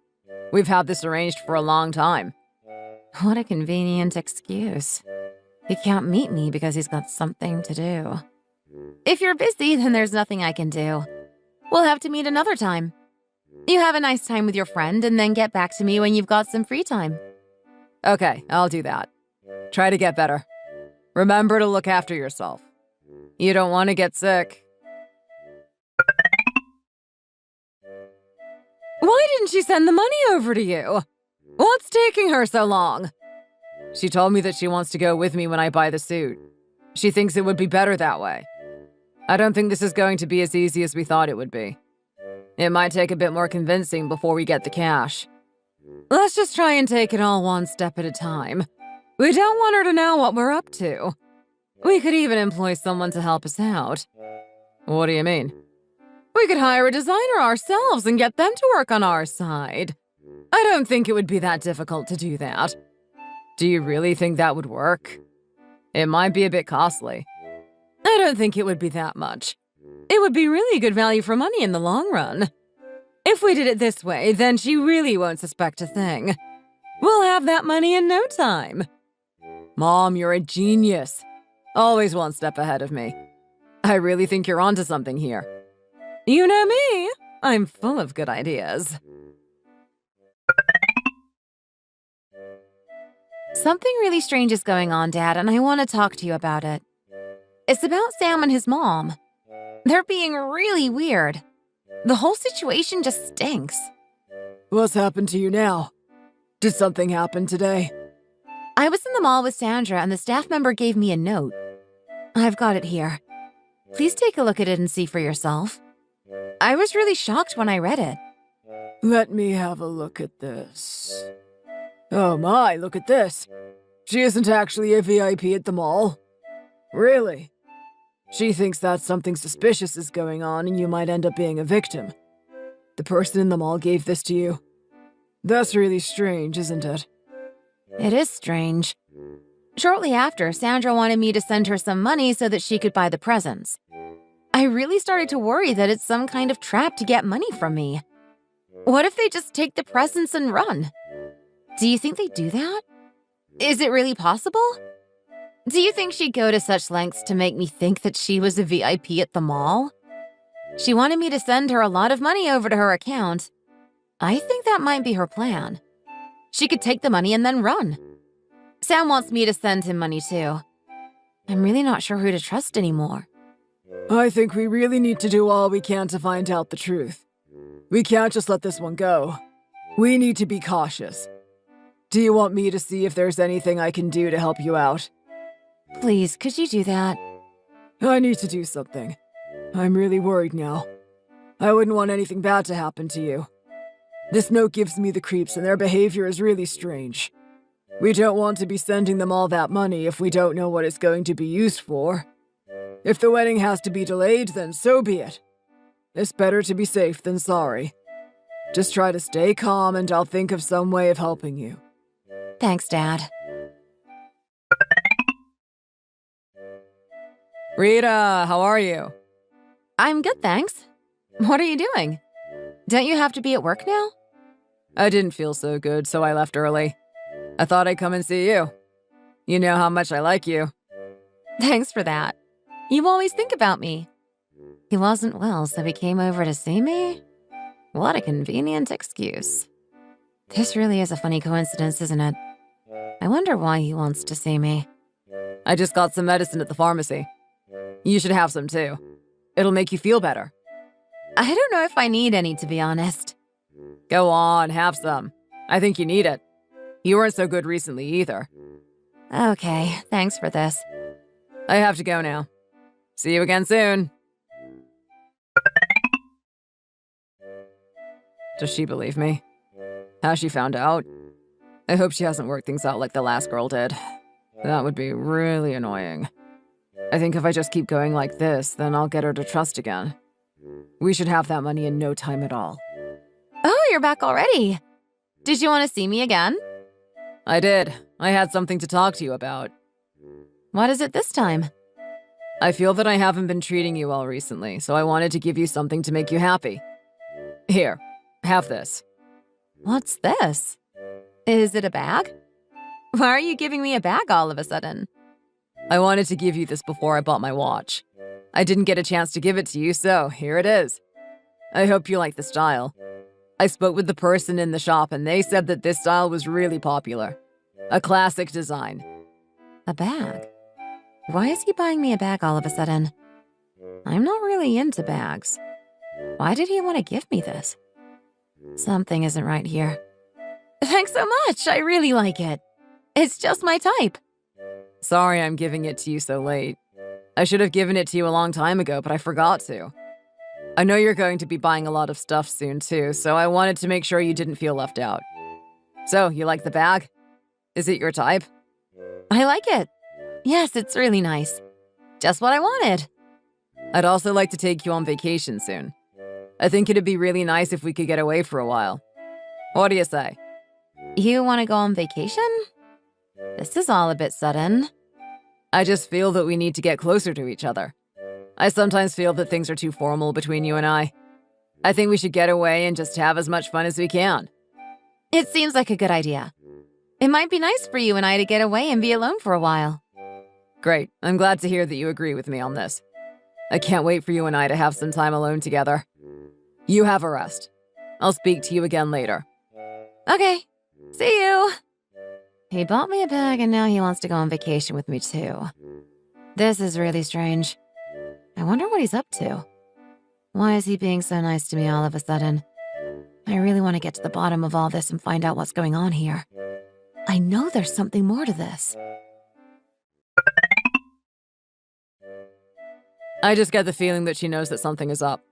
We've had this arranged for a long time. What a convenient excuse. He can't meet me because he's got something to do. If you're busy, then there's nothing I can do. We'll have to meet another time. You have a nice time with your friend and then get back to me when you've got some free time. Okay, I'll do that. Try to get better. Remember to look after yourself. You don't want to get sick. Why didn't she send the money over to you? What's taking her so long? She told me that she wants to go with me when I buy the suit. She thinks it would be better that way. I don't think this is going to be as easy as we thought it would be. It might take a bit more convincing before we get the cash. Let's just try and take it all one step at a time. We don't want her to know what we're up to. We could even employ someone to help us out. What do you mean? We could hire a designer ourselves and get them to work on our side. I don't think it would be that difficult to do that. Do you really think that would work? It might be a bit costly. I don't think it would be that much. It would be really good value for money in the long run. If we did it this way, then she really won't suspect a thing. We'll have that money in no time. Mom, you're a genius. Always one step ahead of me. I really think you're onto something here. You know me. I'm full of good ideas. Something really strange is going on, Dad, and I want to talk to you about it. It's about Sam and his mom. They're being really weird. The whole situation just stinks. What's happened to you now? Did something happen today? I was in the mall with Sandra and the staff member gave me a note. I've got it here. Please take a look at it and see for yourself. I was really shocked when I read it. Let me have a look at this. Oh my, look at this. She isn't actually a VIP at the mall. Really? She thinks that something suspicious is going on and you might end up being a victim. The person in the mall gave this to you. That's really strange, isn't it? It is strange. Shortly after, Sandra wanted me to send her some money so that she could buy the presents. I really started to worry that it's some kind of trap to get money from me. What if they just take the presents and run? Do you think they do that? Is it really possible? Do you think she'd go to such lengths to make me think that she was a VIP at the mall? She wanted me to send her a lot of money over to her account, I think that might be her plan. She could take the money and then run. Sam wants me to send him money too. I'm really not sure who to trust anymore. I think we really need to do all we can to find out the truth. We can't just let this one go. We need to be cautious. Do you want me to see if there's anything I can do to help you out? Please, could you do that? I need to do something. I'm really worried now. I wouldn't want anything bad to happen to you. This note gives me the creeps and their behavior is really strange. We don't want to be sending them all that money if we don't know what it's going to be used for. If the wedding has to be delayed, then so be it. It's better to be safe than sorry. Just try to stay calm and I'll think of some way of helping you. Thanks, Dad. Rita, how are you? I'm good, thanks. What are you doing? Don't you have to be at work now? I didn't feel so good, so I left early. I thought I'd come and see you. You know how much I like you. Thanks for that. You always think about me. He wasn't well, so he came over to see me? What a convenient excuse. This really is a funny coincidence, isn't it? I wonder why he wants to see me. I just got some medicine at the pharmacy. You should have some too. It'll make you feel better. I don't know if I need any, to be honest. Go on, have some. I think you need it. You weren't so good recently either. Okay, thanks for this. I have to go now. See you again soon. Does she believe me? Has she found out? I hope she hasn't worked things out like the last girl did. That would be really annoying. I think if I just keep going like this, then I'll get her to trust again. We should have that money in no time at all. Oh, you're back already. Did you want to see me again? I did. I had something to talk to you about. What is it this time? I feel that I haven't been treating you well recently, so I wanted to give you something to make you happy. Here, have this. What's this? Is it a bag? Why are you giving me a bag all of a sudden? I wanted to give you this before I bought my watch. I didn't get a chance to give it to you, so here it is. I hope you like the style. I spoke with the person in the shop and they said that this style was really popular. A classic design. A bag? Why is he buying me a bag all of a sudden? I'm not really into bags. Why did he want to give me this? Something isn't right here. Thanks so much. I really like it. It's just my type. Sorry I'm giving it to you so late. I should have given it to you a long time ago, but I forgot to. I know you're going to be buying a lot of stuff soon too, so I wanted to make sure you didn't feel left out. So, you like the bag? Is it your type? I like it. Yes, it's really nice. Just what I wanted. I'd also like to take you on vacation soon. I think it'd be really nice if we could get away for a while. What do you say? You want to go on vacation? This is all a bit sudden. I just feel that we need to get closer to each other. I sometimes feel that things are too formal between you and I. I think we should get away and just have as much fun as we can. It seems like a good idea. It might be nice for you and I to get away and be alone for a while. Great. I'm glad to hear that you agree with me on this. I can't wait for you and I to have some time alone together. You have a rest. I'll speak to you again later. Okay. See you. He bought me a bag and now he wants to go on vacation with me too. This is really strange. I wonder what he's up to. Why is he being so nice to me all of a sudden? I really want to get to the bottom of all this and find out what's going on here. I know there's something more to this. I just get the feeling that she knows that something is up.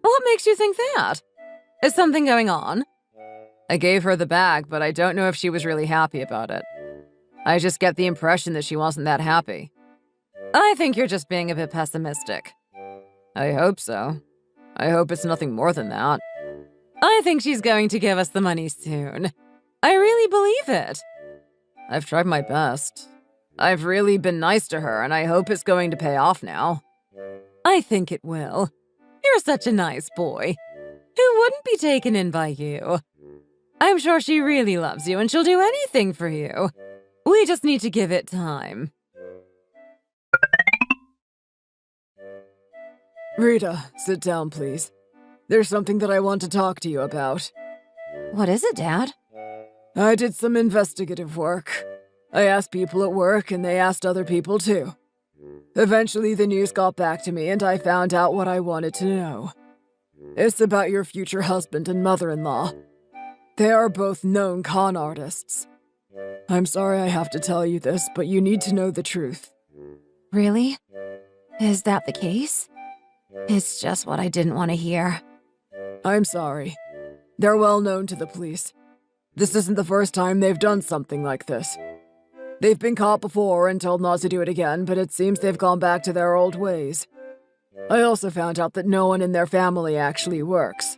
What makes you think that? Is something going on? I gave her the bag, but I don't know if she was really happy about it. I just get the impression that she wasn't that happy. I think you're just being a bit pessimistic. I hope so. I hope it's nothing more than that. I think she's going to give us the money soon. I really believe it. I've tried my best. I've really been nice to her, and I hope it's going to pay off now. I think it will. You're such a nice boy. Who wouldn't be taken in by you? I'm sure she really loves you and she'll do anything for you. We just need to give it time. Rita, sit down, please. There's something that I want to talk to you about. What is it, Dad? I did some investigative work. I asked people at work, and they asked other people too. Eventually, the news got back to me, and I found out what I wanted to know. It's about your future husband and mother-in-law. They are both known con artists. I'm sorry I have to tell you this, but you need to know the truth. Really? Is that the case? It's just what I didn't want to hear. I'm sorry. They're well known to the police. This isn't the first time they've done something like this. They've been caught before and told not to do it again, but it seems they've gone back to their old ways. I also found out that no one in their family actually works.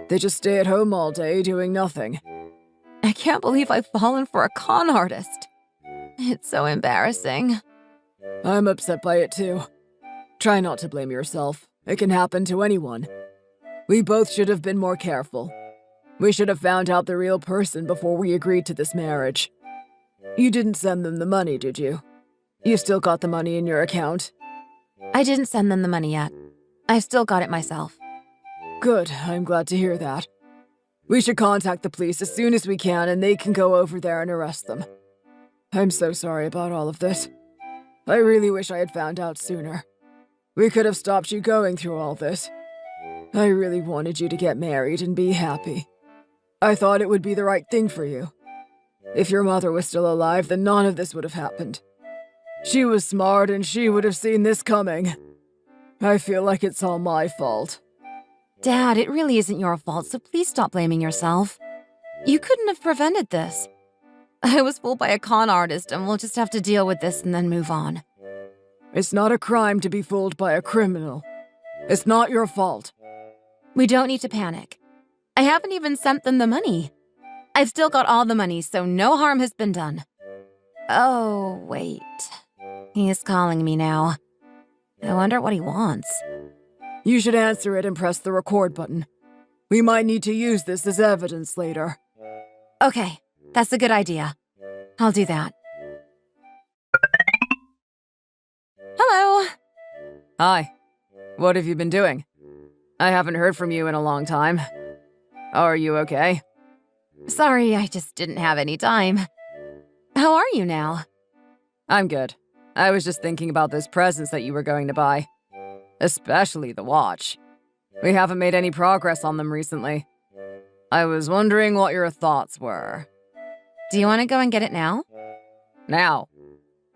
They just stay at home all day doing nothing. I can't believe I've fallen for a con artist. It's so embarrassing. I'm upset by it too. Try not to blame yourself. It can happen to anyone. We both should have been more careful. We should have found out the real person before we agreed to this marriage. You didn't send them the money, did you? You still got the money in your account? I didn't send them the money yet. I've still got it myself. Good, I'm glad to hear that. We should contact the police as soon as we can, and they can go over there and arrest them. I'm so sorry about all of this. I really wish I had found out sooner. We could have stopped you going through all this. I really wanted you to get married and be happy. I thought it would be the right thing for you. If your mother was still alive, then none of this would have happened. She was smart and she would have seen this coming. I feel like it's all my fault. Dad, it really isn't your fault, so please stop blaming yourself. You couldn't have prevented this. I was fooled by a con artist, and we'll just have to deal with this and then move on. It's not a crime to be fooled by a criminal. It's not your fault. We don't need to panic. I haven't even sent them the money. I've still got all the money, so no harm has been done. Oh, wait. He's calling me now. I wonder what he wants. You should answer it and press the record button. We might need to use this as evidence later. Okay, that's a good idea. I'll do that. Hello. Hi. What have you been doing? I haven't heard from you in a long time. Are you okay? Sorry, I just didn't have any time. How are you now? I'm good. I was just thinking about those presents that you were going to buy. Especially the watch. We haven't made any progress on them recently. I was wondering what your thoughts were. Do you want to go and get it now? Now?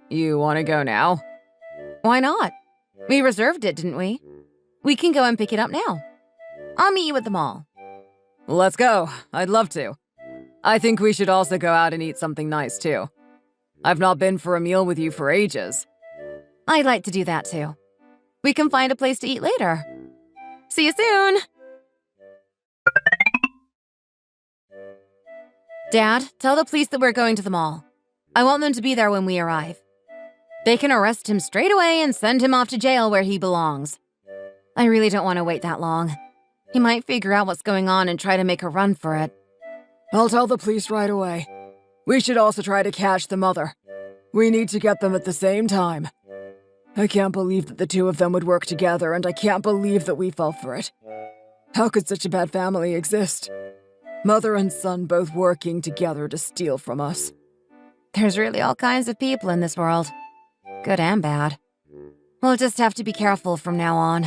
You want to go now? Why not? We reserved it, didn't we? We can go and pick it up now. I'll meet you at the mall. Let's go. I'd love to. I think we should also go out and eat something nice, too. I've not been for a meal with you for ages. I'd like to do that, too. We can find a place to eat later. See you soon! Dad, tell the police that we're going to the mall. I want them to be there when we arrive. They can arrest him straight away and send him off to jail where he belongs. I really don't want to wait that long. He might figure out what's going on and try to make a run for it. I'll tell the police right away. We should also try to catch the mother. We need to get them at the same time. I can't believe that the two of them would work together, and I can't believe that we fell for it. How could such a bad family exist? Mother and son both working together to steal from us. There's really all kinds of people in this world. Good and bad. We'll just have to be careful from now on.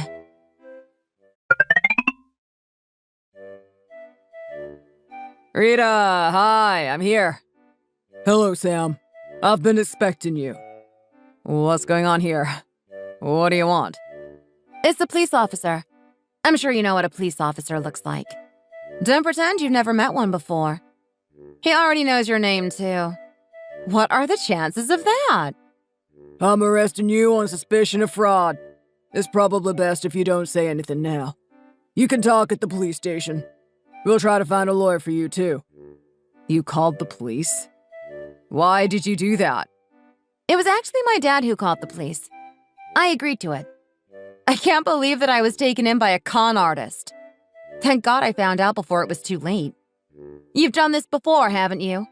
Rita, hi, I'm here. Hello, Sam. I've been expecting you. What's going on here? What do you want? It's the police officer. I'm sure you know what a police officer looks like. Don't pretend you've never met one before. He already knows your name, too. What are the chances of that? I'm arresting you on suspicion of fraud. It's probably best if you don't say anything now. You can talk at the police station. We'll try to find a lawyer for you, too. You called the police? Why did you do that? It was actually my dad who called the police. I agreed to it. I can't believe that I was taken in by a con artist. Thank God I found out before it was too late. You've done this before, haven't you?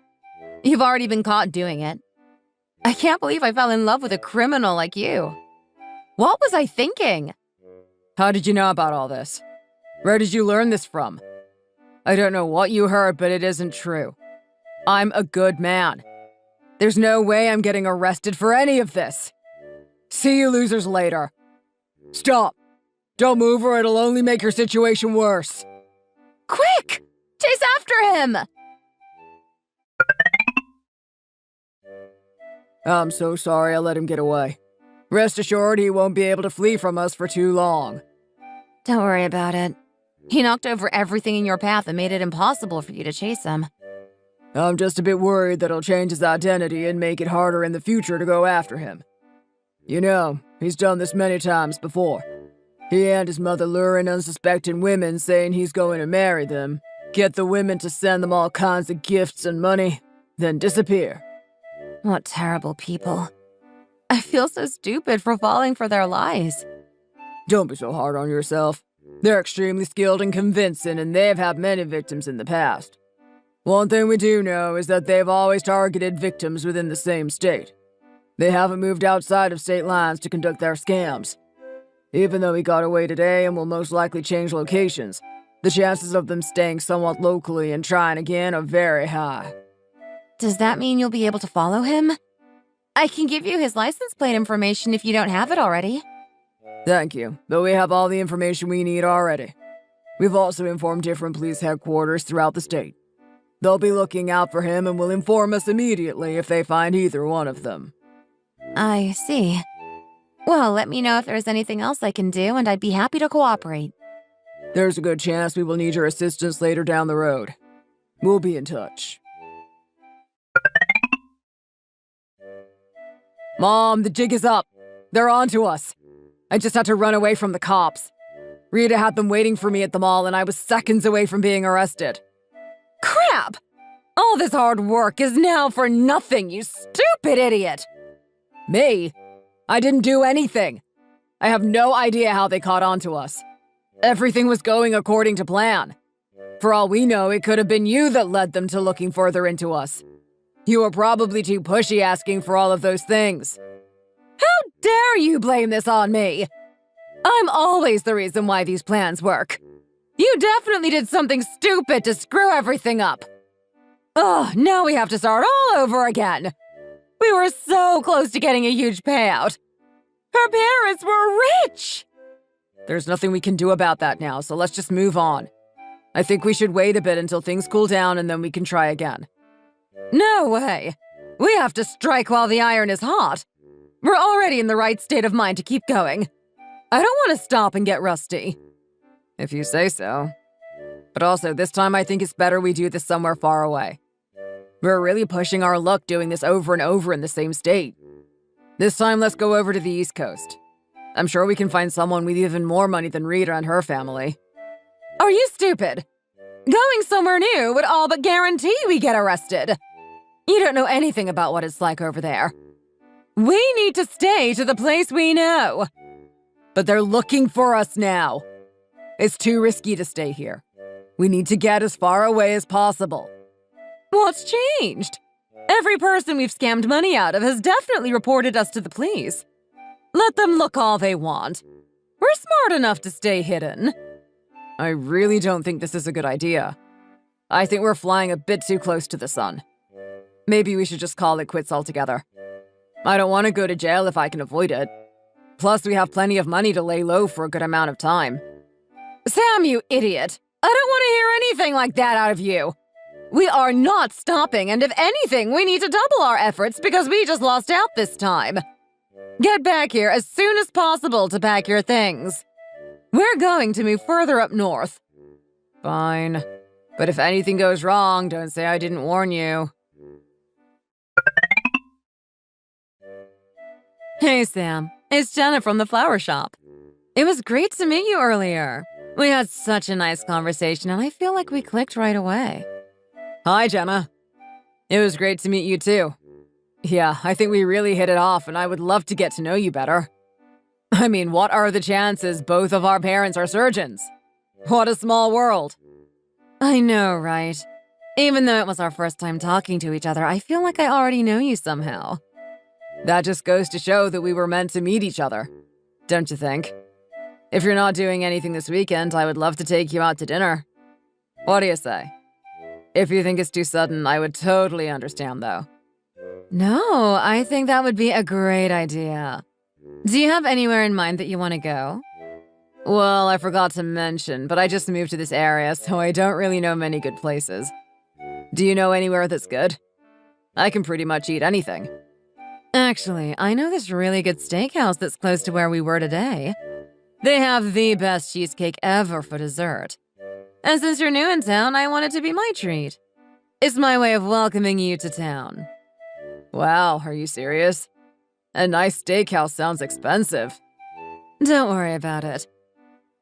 You've already been caught doing it. I can't believe I fell in love with a criminal like you. What was I thinking? How did you know about all this? Where did you learn this from? I don't know what you heard, but it isn't true. I'm a good man. There's no way I'm getting arrested for any of this. See you losers later. Stop! Don't move or it'll only make your situation worse. Quick! Chase after him! I'm so sorry I let him get away. Rest assured he won't be able to flee from us for too long. Don't worry about it. He knocked over everything in your path and made it impossible for you to chase him. I'm just a bit worried that he'll change his identity and make it harder in the future to go after him. You know, he's done this many times before. He and his mother lure in unsuspecting women saying he's going to marry them, get the women to send them all kinds of gifts and money, then disappear. What terrible people. I feel so stupid for falling for their lies. Don't be so hard on yourself. They're extremely skilled and convincing, and they've had many victims in the past. One thing we do know is that they've always targeted victims within the same state. They haven't moved outside of state lines to conduct their scams. Even though he got away today and will most likely change locations, the chances of them staying somewhat locally and trying again are very high. Does that mean you'll be able to follow him? I can give you his license plate information if you don't have it already. Thank you, but we have all the information we need already. We've also informed different police headquarters throughout the state. They'll be looking out for him and will inform us immediately if they find either one of them. I see. Well, let me know if there's anything else I can do, and I'd be happy to cooperate. There's a good chance we will need your assistance later down the road. We'll be in touch. Mom, the jig is up. They're on to us. I just had to run away from the cops. Rita had them waiting for me at the mall, and I was seconds away from being arrested. Crap! All this hard work is now for nothing, you stupid idiot! Me? I didn't do anything. I have no idea how they caught on to us. Everything was going according to plan. For all we know, it could have been you that led them to looking further into us. You were probably too pushy asking for all of those things. How dare you blame this on me? I'm always the reason why these plans work. You definitely did something stupid to screw everything up. Ugh, now we have to start all over again. We were so close to getting a huge payout. Her parents were rich! There's nothing we can do about that now, so let's just move on. I think we should wait a bit until things cool down and then we can try again. No way! We have to strike while the iron is hot. We're already in the right state of mind to keep going. I don't want to stop and get rusty. If you say so. But also, this time I think it's better we do this somewhere far away. We're really pushing our luck doing this over and over in the same state. This time, let's go over to the East Coast. I'm sure we can find someone with even more money than Rita and her family. Are you stupid? Going somewhere new would all but guarantee we get arrested. You don't know anything about what it's like over there. We need to stay to the place we know. But they're looking for us now. It's too risky to stay here. We need to get as far away as possible. What's changed? Every person we've scammed money out of has definitely reported us to the police. Let them look all they want. We're smart enough to stay hidden. I really don't think this is a good idea. I think we're flying a bit too close to the sun. Maybe we should just call it quits altogether. I don't want to go to jail if I can avoid it. Plus, we have plenty of money to lay low for a good amount of time. Sam, you idiot! I don't want to hear anything like that out of you. We are not stopping, and if anything, we need to double our efforts because we just lost out this time. Get back here as soon as possible to pack your things. We're going to move further up north. Fine. But if anything goes wrong, don't say I didn't warn you. Hey, Sam. It's Jenna from the flower shop. It was great to meet you earlier. We had such a nice conversation, and I feel like we clicked right away. Hi, Jenna. It was great to meet you, too. Yeah, I think we really hit it off, and I would love to get to know you better. I mean, what are the chances both of our parents are surgeons? What a small world. I know, right? Even though it was our first time talking to each other, I feel like I already know you somehow. That just goes to show that we were meant to meet each other, don't you think? If you're not doing anything this weekend, I would love to take you out to dinner. What do you say? If you think it's too sudden, I would totally understand, though. No, I think that would be a great idea. Do you have anywhere in mind that you want to go? Well, I forgot to mention, but I just moved to this area, so I don't really know many good places. Do you know anywhere that's good? I can pretty much eat anything. Actually, I know this really good steakhouse that's close to where we were today. They have the best cheesecake ever for dessert. And since you're new in town, I want it to be my treat. It's my way of welcoming you to town. Wow, are you serious? A nice steakhouse sounds expensive. Don't worry about it.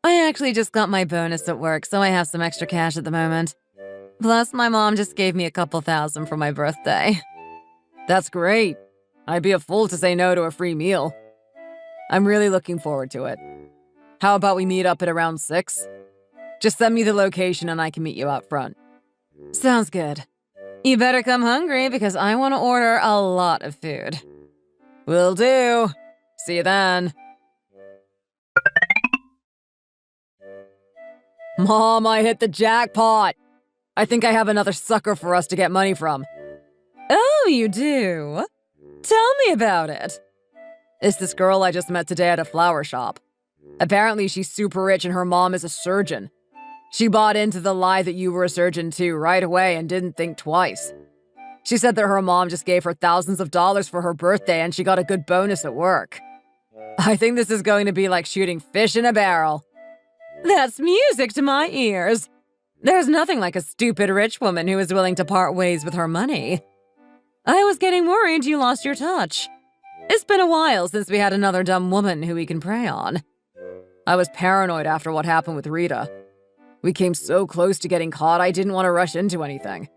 I actually just got my bonus at work, so I have some extra cash at the moment. Plus, my mom just gave me a couple $1,000 for my birthday. That's great. I'd be a fool to say no to a free meal. I'm really looking forward to it. How about we meet up at around 6? Just send me the location and I can meet you out front. Sounds good. You better come hungry because I want to order a lot of food. Will do. See you then. Mom, I hit the jackpot. I think I have another sucker for us to get money from. Oh, you do? Tell me about it. It's this girl I just met today at a flower shop. Apparently she's super rich and her mom is a surgeon. She bought into the lie that you were a surgeon too right away and didn't think twice. She said that her mom just gave her thousands of dollars for her birthday and she got a good bonus at work. I think this is going to be like shooting fish in a barrel. That's music to my ears. There's nothing like a stupid rich woman who is willing to part ways with her money. I was getting worried you lost your touch. It's been a while since we had another dumb woman who we can prey on. I was paranoid after what happened with Rita. We came so close to getting caught, I didn't want to rush into anything.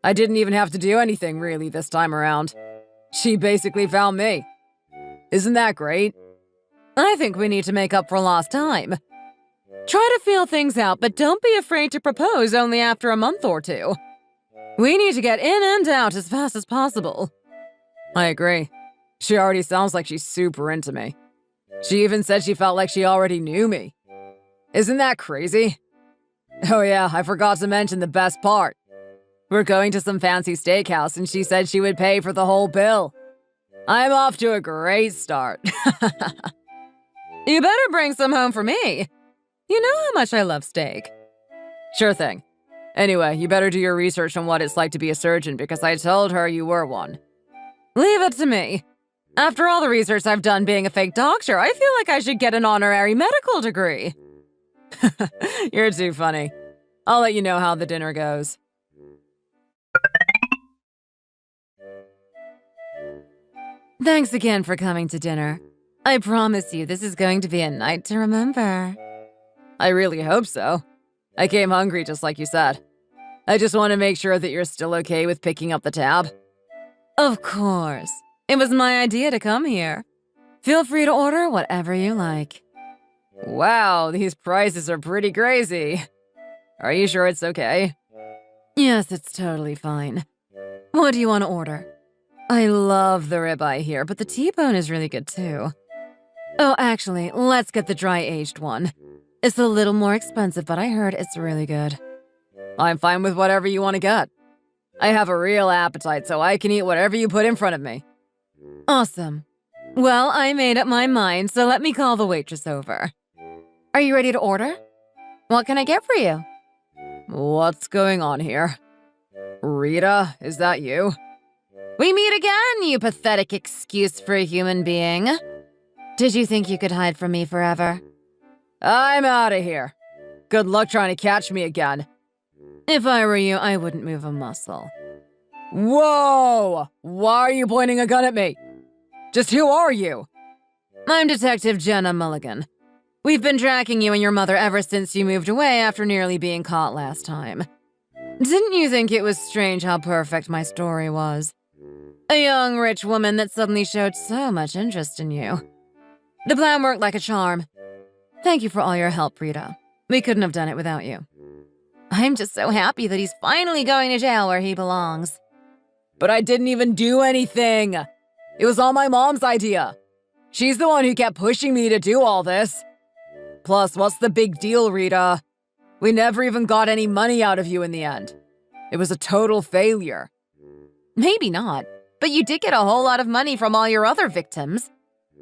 I didn't even have to do anything, really, this time around. She basically found me. Isn't that great? I think we need to make up for lost time. Try to feel things out, but don't be afraid to propose only after a month or two. We need to get in and out as fast as possible. I agree. She already sounds like she's super into me. She even said she felt like she already knew me. Isn't that crazy? Oh yeah, I forgot to mention the best part. We're going to some fancy steakhouse and she said she would pay for the whole bill. I'm off to a great start. You better bring some home for me. You know how much I love steak. Sure thing. Anyway, you better do your research on what it's like to be a surgeon because I told her you were one. Leave it to me. After all the research I've done being a fake doctor, I feel like I should get an honorary medical degree. You're too funny. I'll let you know how the dinner goes. Thanks again for coming to dinner. I promise you this is going to be a night to remember. I really hope so. I came hungry just like you said. I just want to make sure that you're still okay with picking up the tab. Of course. It was my idea to come here. Feel free to order whatever you like. Wow, these prices are pretty crazy. Are you sure it's okay? Yes, it's totally fine. What do you want to order? I love the ribeye here, but the T-bone is really good too. Oh, actually, let's get the dry-aged one. It's a little more expensive, but I heard it's really good. I'm fine with whatever you want to get. I have a real appetite, so I can eat whatever you put in front of me. Awesome. Well, I made up my mind, so let me call the waitress over. Are you ready to order? What can I get for you? What's going on here? Rita, is that you? We meet again, you pathetic excuse for a human being. Did you think you could hide from me forever? I'm out of here. Good luck trying to catch me again. If I were you, I wouldn't move a muscle. Whoa! Why are you pointing a gun at me? Just who are you? I'm Detective Jenna Mulligan. We've been tracking you and your mother ever since you moved away after nearly being caught last time. Didn't you think it was strange how perfect my story was? A young, rich woman that suddenly showed so much interest in you. The plan worked like a charm. Thank you for all your help, Rita. We couldn't have done it without you. I'm just so happy that he's finally going to jail where he belongs. But I didn't even do anything. It was all my mom's idea. She's the one who kept pushing me to do all this. Plus, what's the big deal, Rita? We never even got any money out of you in the end. It was a total failure. Maybe not, but you did get a whole lot of money from all your other victims.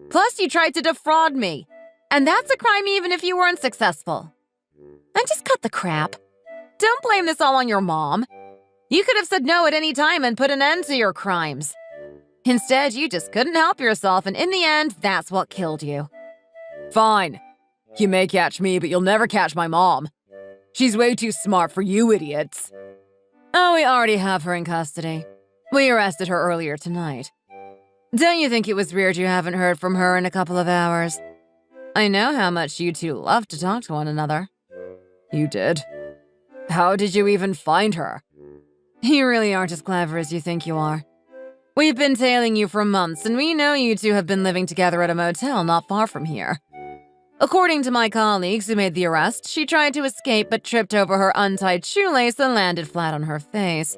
Plus, you tried to defraud me. And that's a crime even if you weren't successful. And just cut the crap. Don't blame this all on your mom. You could have said no at any time and put an end to your crimes. Instead, you just couldn't help yourself, and in the end, that's what killed you. Fine. You may catch me, but you'll never catch my mom. She's way too smart for you idiots. Oh, we already have her in custody. We arrested her earlier tonight. Don't you think it was weird you haven't heard from her in a couple of hours? I know how much you two love to talk to one another. You did? How did you even find her? You really aren't as clever as you think you are. We've been tailing you for months, and we know you two have been living together at a motel not far from here. According to my colleagues who made the arrest, she tried to escape but tripped over her untied shoelace and landed flat on her face.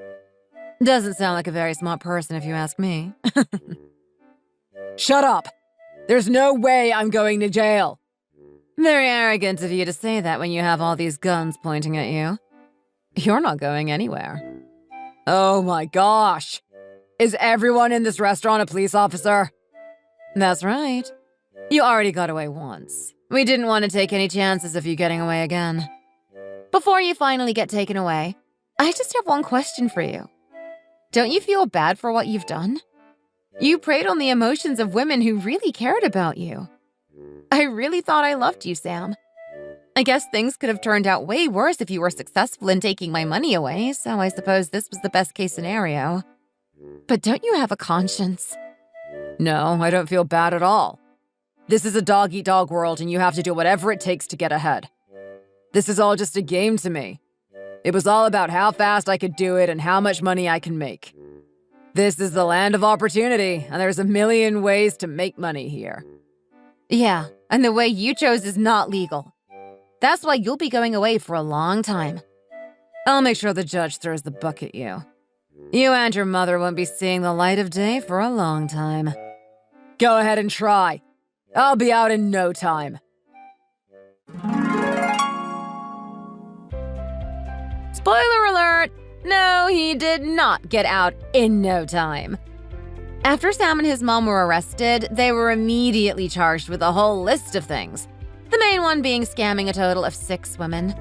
Doesn't sound like a very smart person if you ask me. Shut up! There's no way I'm going to jail! Very arrogant of you to say that when you have all these guns pointing at you. You're not going anywhere. Oh my gosh! Is everyone in this restaurant a police officer? That's right. You already got away once. We didn't want to take any chances of you getting away again. Before you finally get taken away, I just have one question for you. Don't you feel bad for what you've done? You preyed on the emotions of women who really cared about you. I really thought I loved you, Sam. I guess things could have turned out way worse if you were successful in taking my money away, so I suppose this was the best-case scenario. But don't you have a conscience? No, I don't feel bad at all. This is a dog-eat-dog world, and you have to do whatever it takes to get ahead. This is all just a game to me. It was all about how fast I could do it and how much money I can make. This is the land of opportunity, and there's a million ways to make money here. Yeah, and the way you chose is not legal. That's why you'll be going away for a long time. I'll make sure the judge throws the book at you. You and your mother won't be seeing the light of day for a long time. Go ahead and try. I'll be out in no time. Spoiler alert! No, he did not get out in no time. After Sam and his mom were arrested, they were immediately charged with a whole list of things. The main one being scamming a total of 6 women.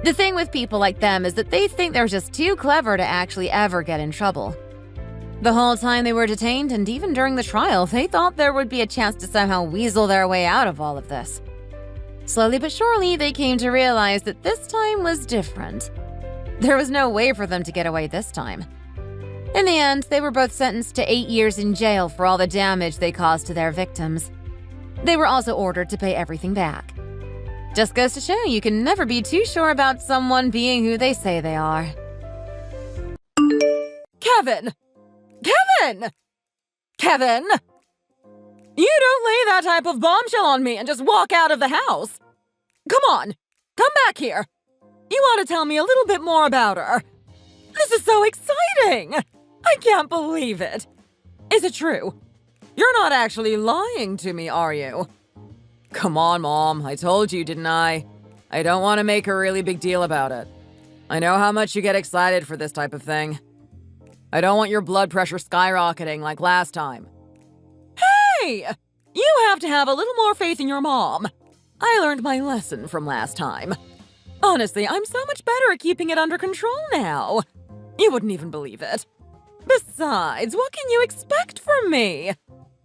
The thing with people like them is that they think they're just too clever to actually ever get in trouble. The whole time they were detained, and even during the trial, they thought there would be a chance to somehow weasel their way out of all of this. Slowly but surely, they came to realize that this time was different. There was no way for them to get away this time. In the end, they were both sentenced to 8 years in jail for all the damage they caused to their victims. They were also ordered to pay everything back. Just goes to show you can never be too sure about someone being who they say they are. Kevin! Kevin! Kevin! You don't lay that type of bombshell on me and just walk out of the house. Come on, come back here. You ought to tell me a little bit more about her. This is so exciting! I can't believe it. Is it true? You're not actually lying to me, are you? Come on, Mom. I told you, didn't I? I don't want to make a really big deal about it. I know how much you get excited for this type of thing. I don't want your blood pressure skyrocketing like last time. Hey! You have to have a little more faith in your mom. I learned my lesson from last time. Honestly, I'm so much better at keeping it under control now. You wouldn't even believe it. Besides, what can you expect from me?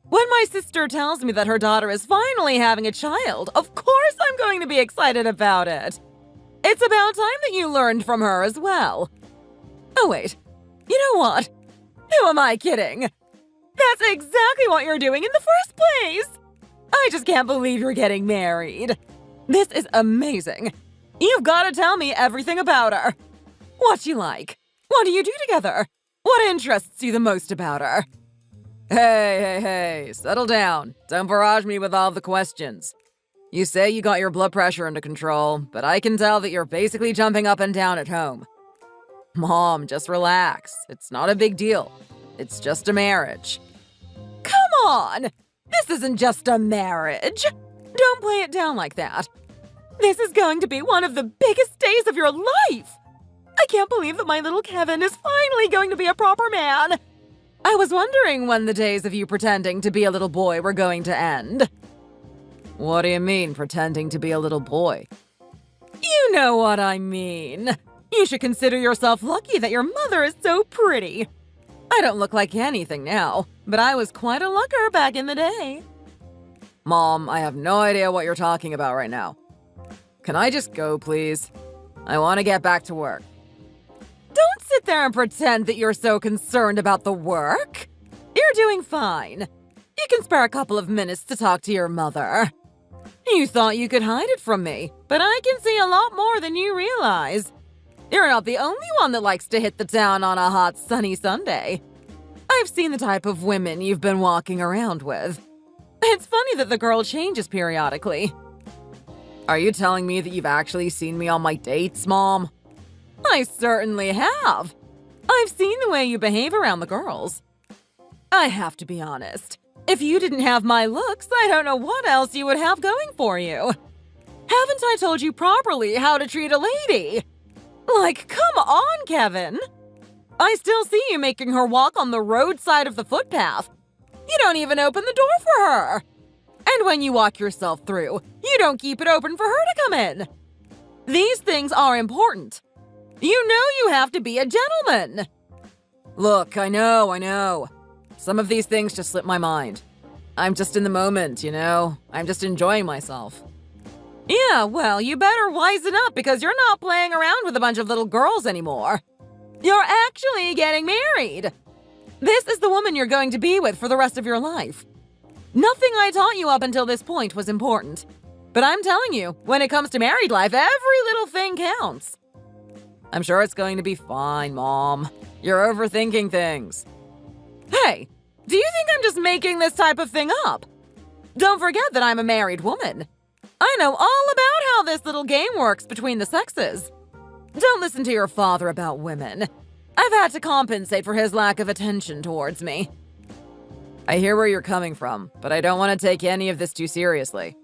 When my sister tells me that her daughter is finally having a child, of course I'm going to be excited about it. It's about time that you learned from her as well. Oh wait, you know what? Who am I kidding? That's exactly what you're doing in the first place! I just can't believe you're getting married. This is amazing. You've got to tell me everything about her. What's she like? What do you do together? What interests you the most about her? Hey, settle down. Don't barrage me with all the questions. You say you got your blood pressure under control, but I can tell that you're basically jumping up and down at home. Mom, just relax. It's not a big deal. It's just a marriage. Come on! This isn't just a marriage. Don't play it down like that. This is going to be one of the biggest days of your life! I can't believe that my little Kevin is finally going to be a proper man! I was wondering when the days of you pretending to be a little boy were going to end. What do you mean, pretending to be a little boy? You know what I mean. You should consider yourself lucky that your mother is so pretty. I don't look like anything now, but I was quite a looker back in the day. Mom, I have no idea what you're talking about right now. Can I just go, please? I want to get back to work. Don't sit there and pretend that you're so concerned about the work. You're doing fine. You can spare a couple of minutes to talk to your mother. You thought you could hide it from me, but I can see a lot more than you realize. You're not the only one that likes to hit the town on a hot, sunny Sunday. I've seen the type of women you've been walking around with. It's funny that the girl changes periodically. Are you telling me that you've actually seen me on my dates, Mom? I certainly have. I've seen the way you behave around the girls. I have to be honest. If you didn't have my looks, I don't know what else you would have going for you. Haven't I told you properly how to treat a lady? Like, come on, Kevin. I still see you making her walk on the roadside of the footpath. You don't even open the door for her. And when you walk yourself through, you don't keep it open for her to come in. These things are important. You know you have to be a gentleman. Look, I know. Some of these things just slip my mind. I'm just in the moment, you know? I'm just enjoying myself. Yeah, well, you better wisen up because you're not playing around with a bunch of little girls anymore. You're actually getting married. This is the woman you're going to be with for the rest of your life. Nothing I taught you up until this point was important. But I'm telling you, when it comes to married life, every little thing counts. I'm sure it's going to be fine, Mom. You're overthinking things. Hey, do you think I'm just making this type of thing up? Don't forget that I'm a married woman. I know all about how this little game works between the sexes. Don't listen to your father about women. I've had to compensate for his lack of attention towards me. I hear where you're coming from, but I don't want to take any of this too seriously.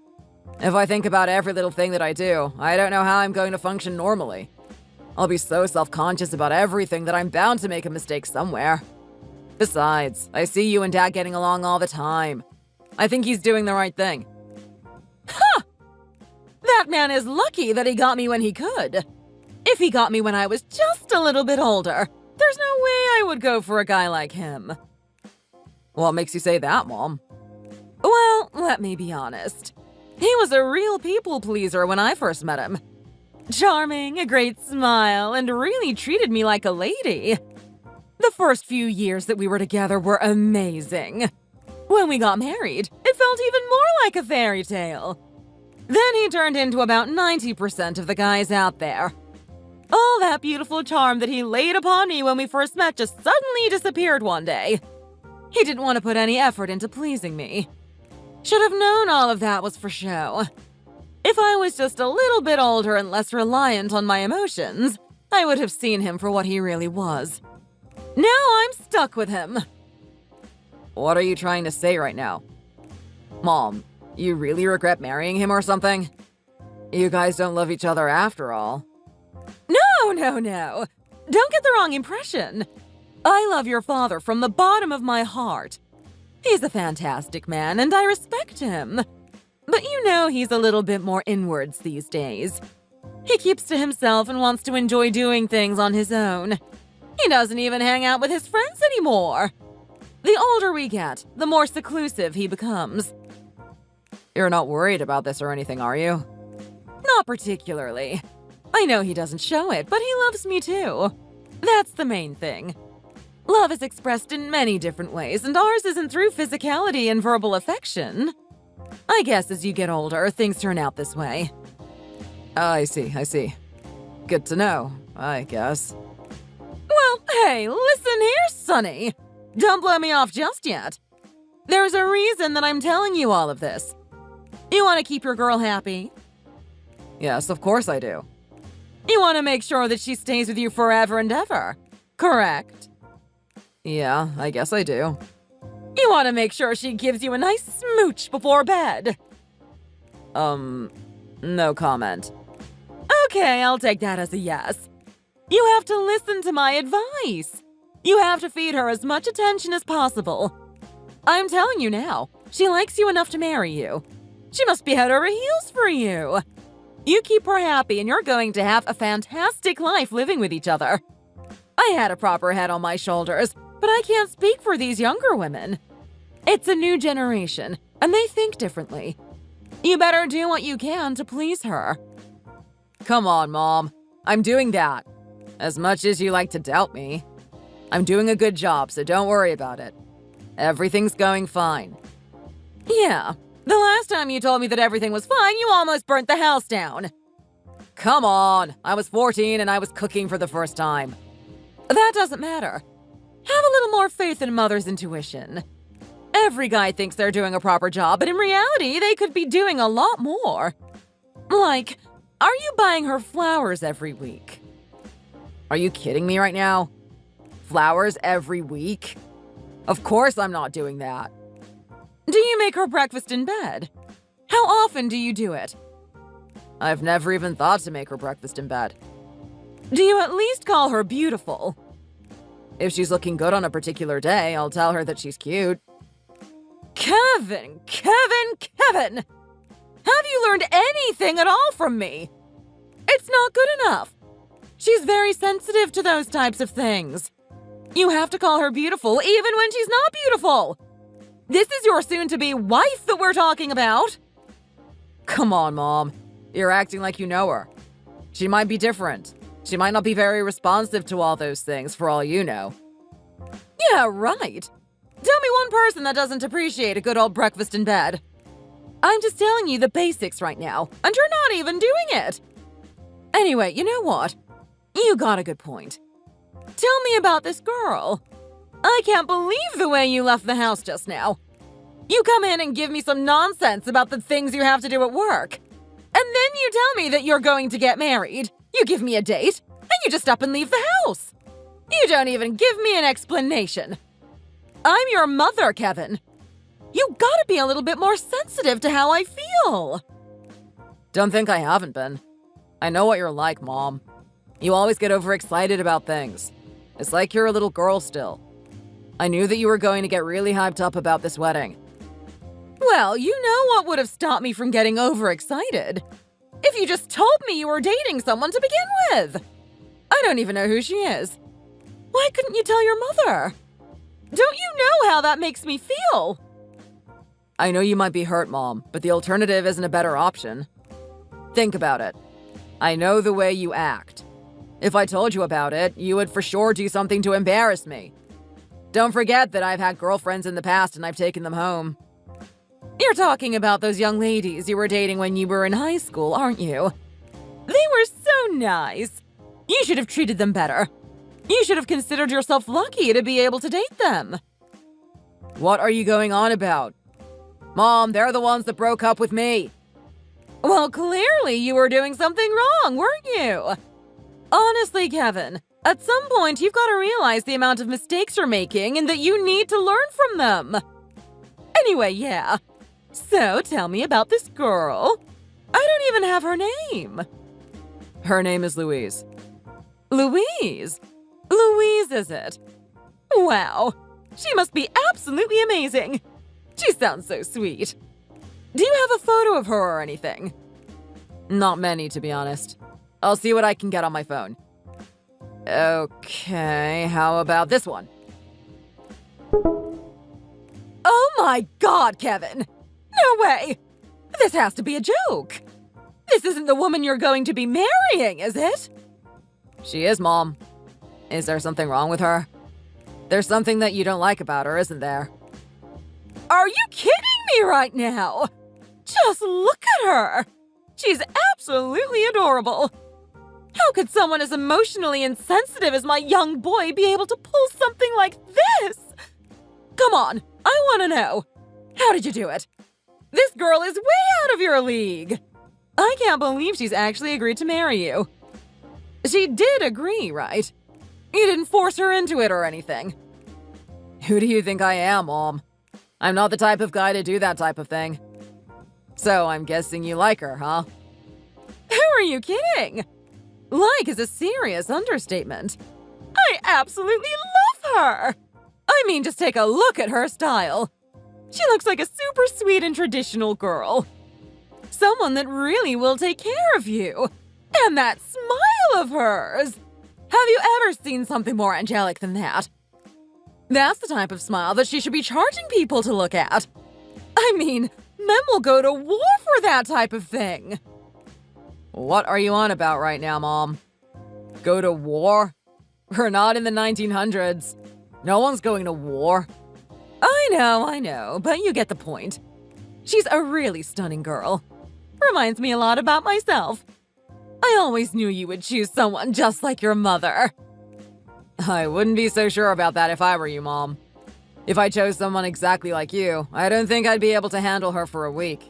If I think about every little thing that I do, I don't know how I'm going to function normally. I'll be so self-conscious about everything that I'm bound to make a mistake somewhere. Besides, I see you and Dad getting along all the time. I think he's doing the right thing. Ha! That man is lucky that he got me when he could. If he got me when I was just a little bit older, there's no way I would go for a guy like him. What makes you say that, Mom? Well, let me be honest. He was a real people pleaser when I first met him. Charming, a great smile, and really treated me like a lady. The first few years that we were together were amazing. When we got married, it felt even more like a fairy tale. Then he turned into about 90% of the guys out there. All that beautiful charm that he laid upon me when we first met just suddenly disappeared one day. He didn't want to put any effort into pleasing me. Should have known all of that was for show. If I was just a little bit older and less reliant on my emotions, I would have seen him for what he really was. Now I'm stuck with him. What are you trying to say right now? Mom, you really regret marrying him or something? You guys don't love each other after all. No. Don't get the wrong impression. I love your father from the bottom of my heart. He's a fantastic man and I respect him. But you know he's a little bit more inwards these days. He keeps to himself and wants to enjoy doing things on his own. He doesn't even hang out with his friends anymore. The older we get, the more seclusive he becomes. You're not worried about this or anything, are you? Not particularly. I know he doesn't show it, but he loves me too. That's the main thing. Love is expressed in many different ways, and ours isn't through physicality and verbal affection. I guess as you get older, things turn out this way. I see. Good to know, I guess. Well, hey, listen here, Sonny. Don't blow me off just yet. There's a reason that I'm telling you all of this. You want to keep your girl happy? Yes, of course I do. You want to make sure that she stays with you forever and ever, correct? Yeah, I guess I do. You want to make sure she gives you a nice smooch before bed. No comment. Okay, I'll take that as a yes. You have to listen to my advice. You have to feed her as much attention as possible. I'm telling you now, she likes you enough to marry you. She must be head over heels for you. You keep her happy and you're going to have a fantastic life living with each other. I had a proper head on my shoulders, but I can't speak for these younger women. It's a new generation, and they think differently. You better do what you can to please her. Come on, Mom. I'm doing that. As much as you like to doubt me. I'm doing a good job, so don't worry about it. Everything's going fine. Yeah, the last time you told me that everything was fine, you almost burnt the house down. Come on. I was 14 and I was cooking for the first time. That doesn't matter. Have a little more faith in mother's intuition. Every guy thinks they're doing a proper job, but in reality, they could be doing a lot more. Like, are you buying her flowers every week? Are you kidding me right now? Flowers every week? Of course I'm not doing that. Do you make her breakfast in bed? How often do you do it? I've never even thought to make her breakfast in bed. Do you at least call her beautiful? If she's looking good on a particular day, I'll tell her that she's cute. Kevin! Have you learned anything at all from me? It's not good enough. She's very sensitive to those types of things. You have to call her beautiful even when she's not beautiful. This is your soon-to-be wife that we're talking about. Come on, Mom. You're acting like you know her. She might be different. She might not be very responsive to all those things, for all you know. Yeah, right. Tell me one person that doesn't appreciate a good old breakfast in bed. I'm just telling you the basics right now, and you're not even doing it. Anyway, you know what? You got a good point. Tell me about this girl. I can't believe the way you left the house just now. You come in and give me some nonsense about the things you have to do at work. And then you tell me that you're going to get married. You give me a date, and you just up and leave the house. You don't even give me an explanation. I'm your mother, Kevin. You gotta be a little bit more sensitive to how I feel. Don't think I haven't been. I know what you're like, Mom. You always get overexcited about things. It's like you're a little girl still. I knew that you were going to get really hyped up about this wedding. Well, you know what would have stopped me from getting overexcited? If you just told me you were dating someone to begin with. I don't even know who she is. Why couldn't you tell your mother? Don't you know how that makes me feel? I know you might be hurt, Mom, but the alternative isn't a better option. Think about it. I know the way you act. If I told you about it, you would for sure do something to embarrass me. Don't forget that I've had girlfriends in the past and I've taken them home. You're talking about those young ladies you were dating when you were in high school, aren't you? They were so nice. You should have treated them better. You should have considered yourself lucky to be able to date them. What are you going on about? Mom, they're the ones that broke up with me. Well, clearly you were doing something wrong, weren't you? Honestly, Kevin, at some point you've got to realize the amount of mistakes you're making and that you need to learn from them. Anyway, yeah. So tell me about this girl. I don't even have her name. Her name is Louise. Louise? Louise, is it? Wow. She must be absolutely amazing. She sounds so sweet. Do you have a photo of her or anything? Not many, to be honest. I'll see what I can get on my phone. Okay, how about this one? Oh my God, Kevin! No way! This has to be a joke. This isn't the woman you're going to be marrying, is it? She is, Mom. Is there something wrong with her? There's something that you don't like about her, isn't there? Are you kidding me right now? Just look at her! She's absolutely adorable. How could someone as emotionally insensitive as my young boy be able to pull something like this? Come on, I want to know. How did you do it? This girl is way out of your league. I can't believe she's actually agreed to marry you. She did agree, right? You didn't force her into it or anything. Who do you think I am, Mom? I'm not the type of guy to do that type of thing. So I'm guessing you like her, huh? are you kidding? Like is a serious understatement. I absolutely love her! I mean, just take a look at her style. She looks like a super sweet and traditional girl. Someone that really will take care of you. And that smile of hers! Have you ever seen something more angelic than that? That's the type of smile that she should be charging people to look at. I mean, men will go to war for that type of thing. What are you on about right now, Mom? Go to war? We're not in the 1900s. No one's going to war. I know, but you get the point. She's a really stunning girl. Reminds me a lot about myself. I always knew you would choose someone just like your mother. I wouldn't be so sure about that if I were you, Mom. If I chose someone exactly like you, I don't think I'd be able to handle her for a week.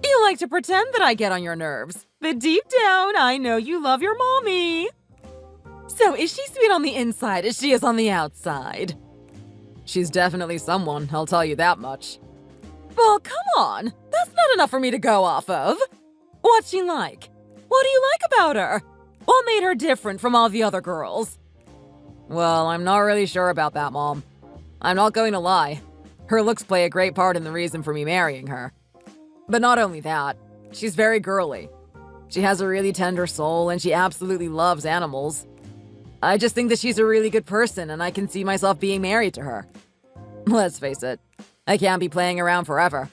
You like to pretend that I get on your nerves, but deep down, I know you love your mommy. So is she sweet on the inside as she is on the outside? She's definitely someone, I'll tell you that much. Well, come on. That's not enough for me to go off of. What's she like? What do you like about her? What made her different from all the other girls? Well, I'm not really sure about that, Mom. I'm not going to lie. Her looks play a great part in the reason for me marrying her. But not only that, she's very girly. She has a really tender soul and she absolutely loves animals. I just think that she's a really good person and I can see myself being married to her. Let's face it, I can't be playing around forever.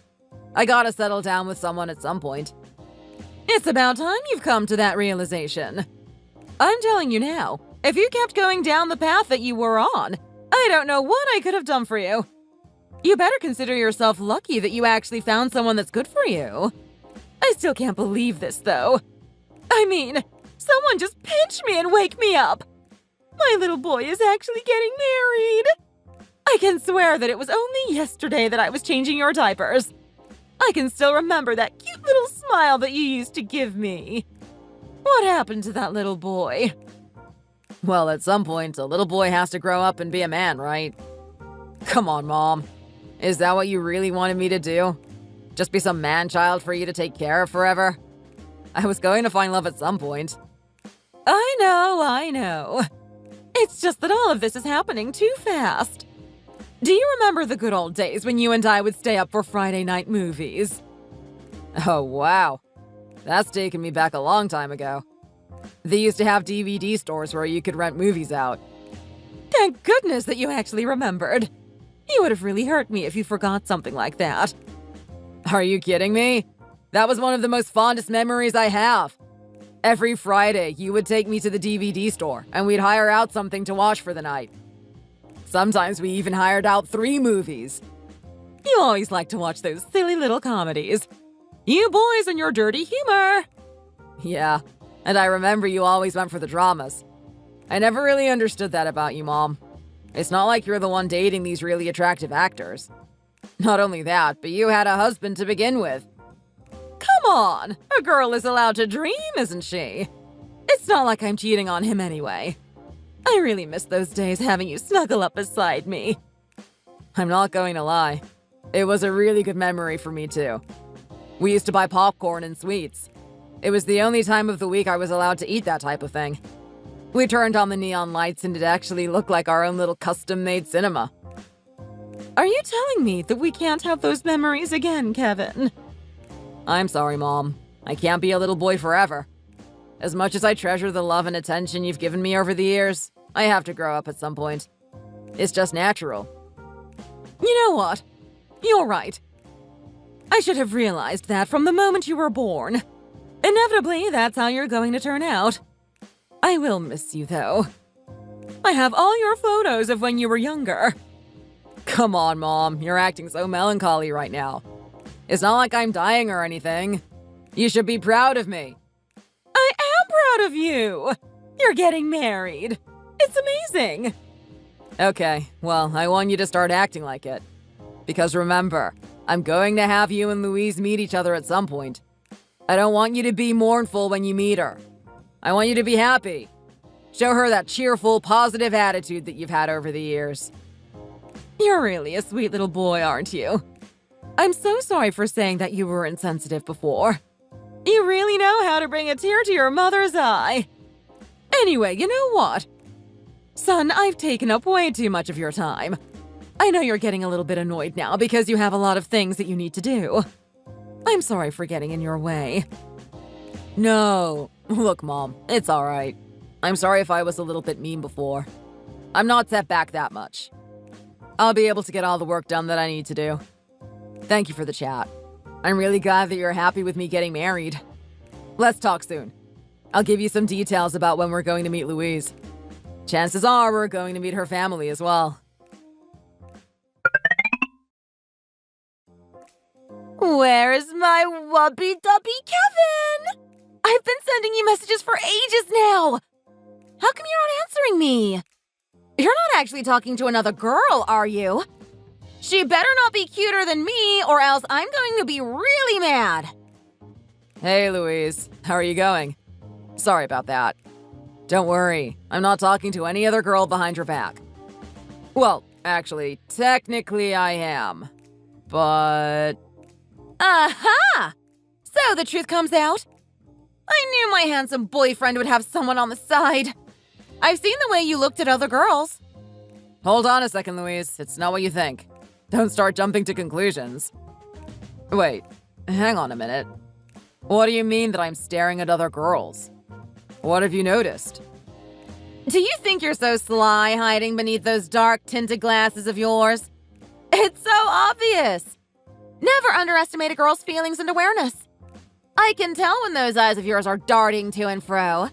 I gotta settle down with someone at some point. It's about time you've come to that realization. I'm telling you now, if you kept going down the path that you were on, I don't know what I could have done for you. You better consider yourself lucky that you actually found someone that's good for you. I still can't believe this, though. I mean, someone just pinch me and wake me up. My little boy is actually getting married. I can swear that it was only yesterday that I was changing your diapers. I can still remember that cute little smile that you used to give me. What happened to that little boy? Well, at some point, a little boy has to grow up and be a man, right? Come on, Mom. Is that what you really wanted me to do? Just be some man-child for you to take care of forever? I was going to find love at some point. I know. It's just that all of this is happening too fast. Do you remember the good old days when you and I would stay up for Friday night movies? Oh, wow. That's taken me back a long time ago. They used to have DVD stores where you could rent movies out. Thank goodness that you actually remembered. You would have really hurt me if you forgot something like that. Are you kidding me? That was one of the most fondest memories I have. Every Friday, you would take me to the DVD store, and we'd hire out something to watch for the night. Sometimes we even hired out 3 movies. You always like to watch those silly little comedies. You boys and your dirty humor. Yeah, and I remember you always went for the dramas. I never really understood that about you, Mom. It's not like you're the one dating these really attractive actors. Not only that, but you had a husband to begin with. Come on! A girl is allowed to dream, isn't she? It's not like I'm cheating on him anyway. I really miss those days having you snuggle up beside me. I'm not going to lie. It was a really good memory for me, too. We used to buy popcorn and sweets. It was the only time of the week I was allowed to eat that type of thing. We turned on the neon lights and it actually looked like our own little custom-made cinema. Are you telling me that we can't have those memories again, Kevin? I'm sorry, Mom. I can't be a little boy forever. As much as I treasure the love and attention you've given me over the years, I have to grow up at some point. It's just natural. You know what? You're right. I should have realized that from the moment you were born. Inevitably, that's how you're going to turn out. I will miss you, though. I have all your photos of when you were younger. Come on, Mom. You're acting so melancholy right now. It's not like I'm dying or anything. You should be proud of me. I am proud of you. You're getting married. It's amazing. Okay, well, I want you to start acting like it. Because remember, I'm going to have you and Louise meet each other at some point. I don't want you to be mournful when you meet her. I want you to be happy. Show her that cheerful, positive attitude that you've had over the years. You're really a sweet little boy, aren't you? I'm so sorry for saying that you were insensitive before. You really know how to bring a tear to your mother's eye. Anyway, you know what? Son, I've taken up way too much of your time. I know you're getting a little bit annoyed now because you have a lot of things that you need to do. I'm sorry for getting in your way. No. Look, Mom, it's all right. I'm sorry if I was a little bit mean before. I'm not set back that much. I'll be able to get all the work done that I need to do. Thank you for the chat. I'm really glad that you're happy with me getting married. Let's talk soon. I'll give you some details about when we're going to meet Louise. Chances are we're going to meet her family as well. Where's my wubby-dubby Kevin? I've been sending you messages for ages now. How come you're not answering me? You're not actually talking to another girl, are you? She better not be cuter than me, or else I'm going to be really mad. Hey, Louise. How are you going? Sorry about that. Don't worry. I'm not talking to any other girl behind your back. Well, actually, technically I am. But... Aha! So the truth comes out? I knew my handsome boyfriend would have someone on the side. I've seen the way you looked at other girls. Hold on a second, Louise. It's not what you think. Don't start jumping to conclusions. Wait, hang on a minute. What do you mean that I'm staring at other girls? What have you noticed? Do you think you're so sly hiding beneath those dark tinted glasses of yours? It's so obvious. Never underestimate a girl's feelings and awareness. I can tell when those eyes of yours are darting to and fro.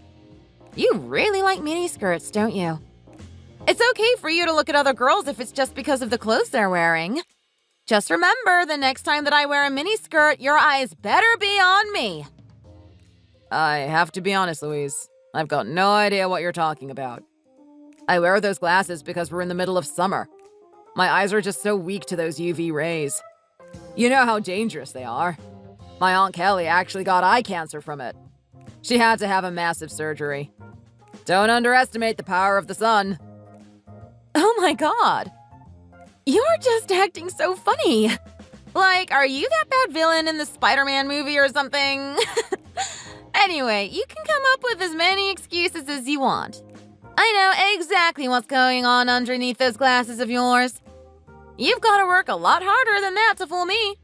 You really like miniskirts, don't you? It's okay for you to look at other girls if it's just because of the clothes they're wearing. Just remember, the next time that I wear a miniskirt, your eyes better be on me. I have to be honest, Louise. I've got no idea what you're talking about. I wear those glasses because we're in the middle of summer. My eyes are just so weak to those UV rays. You know how dangerous they are. My Aunt Kelly actually got eye cancer from it. She had to have a massive surgery. Don't underestimate the power of the sun. Oh my god. You're just acting so funny. Like, are you that bad villain in the Spider-Man movie or something? Anyway, you can come up with as many excuses as you want. I know exactly what's going on underneath those glasses of yours. You've got to work a lot harder than that to fool me.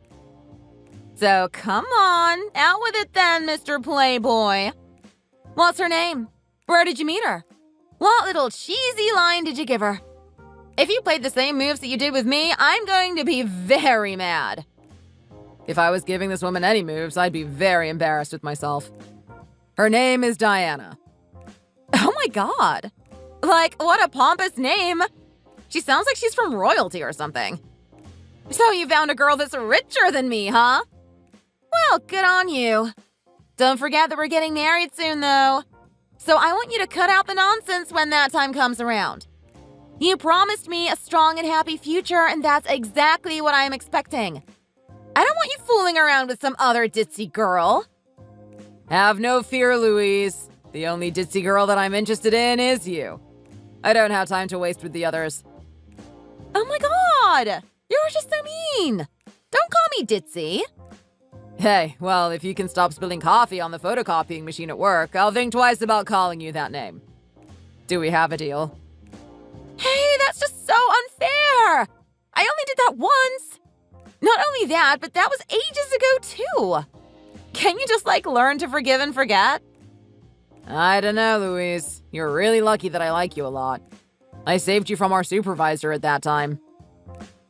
So come on, out with it then, Mr. Playboy. What's her name? Where did you meet her? What little cheesy line did you give her? If you played the same moves that you did with me, I'm going to be very mad. If I was giving this woman any moves, I'd be very embarrassed with myself. Her name is Diana. Oh my god. Like, what a pompous name. She sounds like she's from royalty or something. So you found a girl that's richer than me, huh? Well, good on you. Don't forget that we're getting married soon, though. So I want you to cut out the nonsense when that time comes around. You promised me a strong and happy future, and that's exactly what I'm expecting. I don't want you fooling around with some other ditzy girl. Have no fear, Louise. The only ditzy girl that I'm interested in is you. I don't have time to waste with the others. Oh my god! You're just so mean! Don't call me ditzy. Hey, well, if you can stop spilling coffee on the photocopying machine at work, I'll think twice about calling you that name. Do we have a deal? Hey, that's just so unfair! I only did that once! Not only that, but that was ages ago, too! Can you just, learn to forgive and forget? I don't know, Louise. You're really lucky that I like you a lot. I saved you from our supervisor at that time.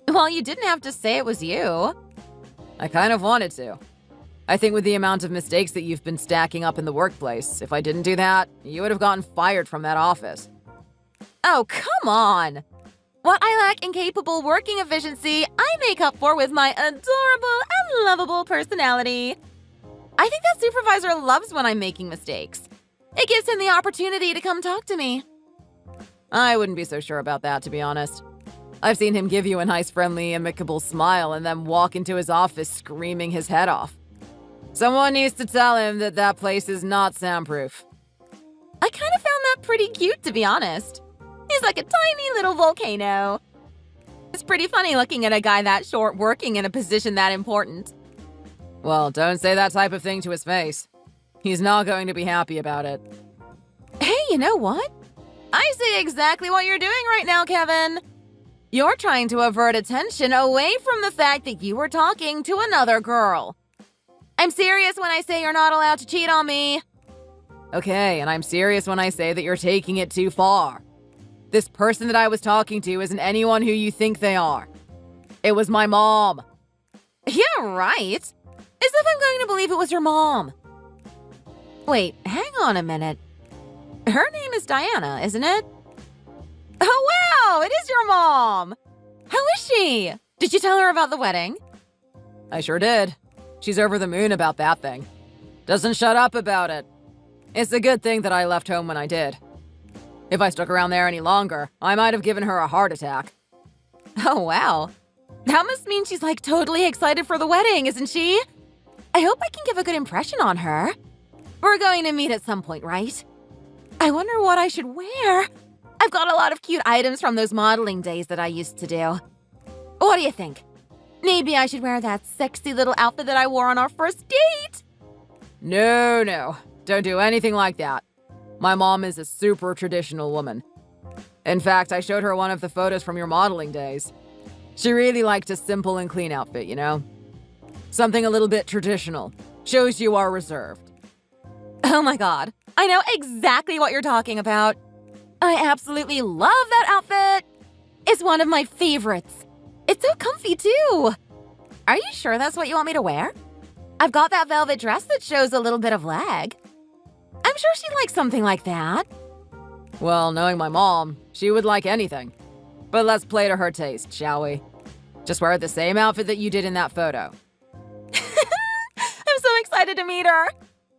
Well, you didn't have to say it was you. I kind of wanted to. I think with the amount of mistakes that you've been stacking up in the workplace, if I didn't do that, you would have gotten fired from that office. Oh, come on! What I lack in capable working efficiency, I make up for with my adorable and lovable personality. I think that supervisor loves when I'm making mistakes. It gives him the opportunity to come talk to me. I wouldn't be so sure about that, to be honest. I've seen him give you a nice, friendly, amicable smile and then walk into his office screaming his head off. Someone needs to tell him that that place is not soundproof. I kind of found that pretty cute, to be honest. He's like a tiny little volcano. It's pretty funny looking at a guy that short working in a position that important. Well, don't say that type of thing to his face. He's not going to be happy about it. Hey, you know what? I see exactly what you're doing right now, Kevin. You're trying to avert attention away from the fact that you were talking to another girl. I'm serious when I say you're not allowed to cheat on me. Okay, and I'm serious when I say that you're taking it too far. This person that I was talking to isn't anyone who you think they are. It was my mom. Yeah, right. As if I'm going to believe it was your mom. Wait, hang on a minute. Her name is Diana, isn't it? Oh, wow, it is your mom. How is she? Did you tell her about the wedding? I sure did. She's over the moon about that thing. Doesn't shut up about it. It's a good thing that I left home when I did. If I stuck around there any longer, I might have given her a heart attack. Oh, wow. That must mean she's like totally excited for the wedding, isn't she? I hope I can give a good impression on her. We're going to meet at some point, right? I wonder what I should wear. I've got a lot of cute items from those modeling days that I used to do. What do you think? Maybe I should wear that sexy little outfit that I wore on our first date? No. Don't do anything like that. My mom is a super traditional woman. In fact, I showed her one of the photos from your modeling days. She really liked a simple and clean outfit, you know? Something a little bit traditional. Shows you are reserved. Oh my god, I know exactly what you're talking about. I absolutely love that outfit. It's one of my favorites. It's so comfy too. Are you sure that's what you want me to wear? I've got that velvet dress that shows a little bit of leg. I'm sure she'd like something like that. Well, knowing my mom, she would like anything. But let's play to her taste, shall we? Just wear the same outfit that you did in that photo. I'm so excited to meet her.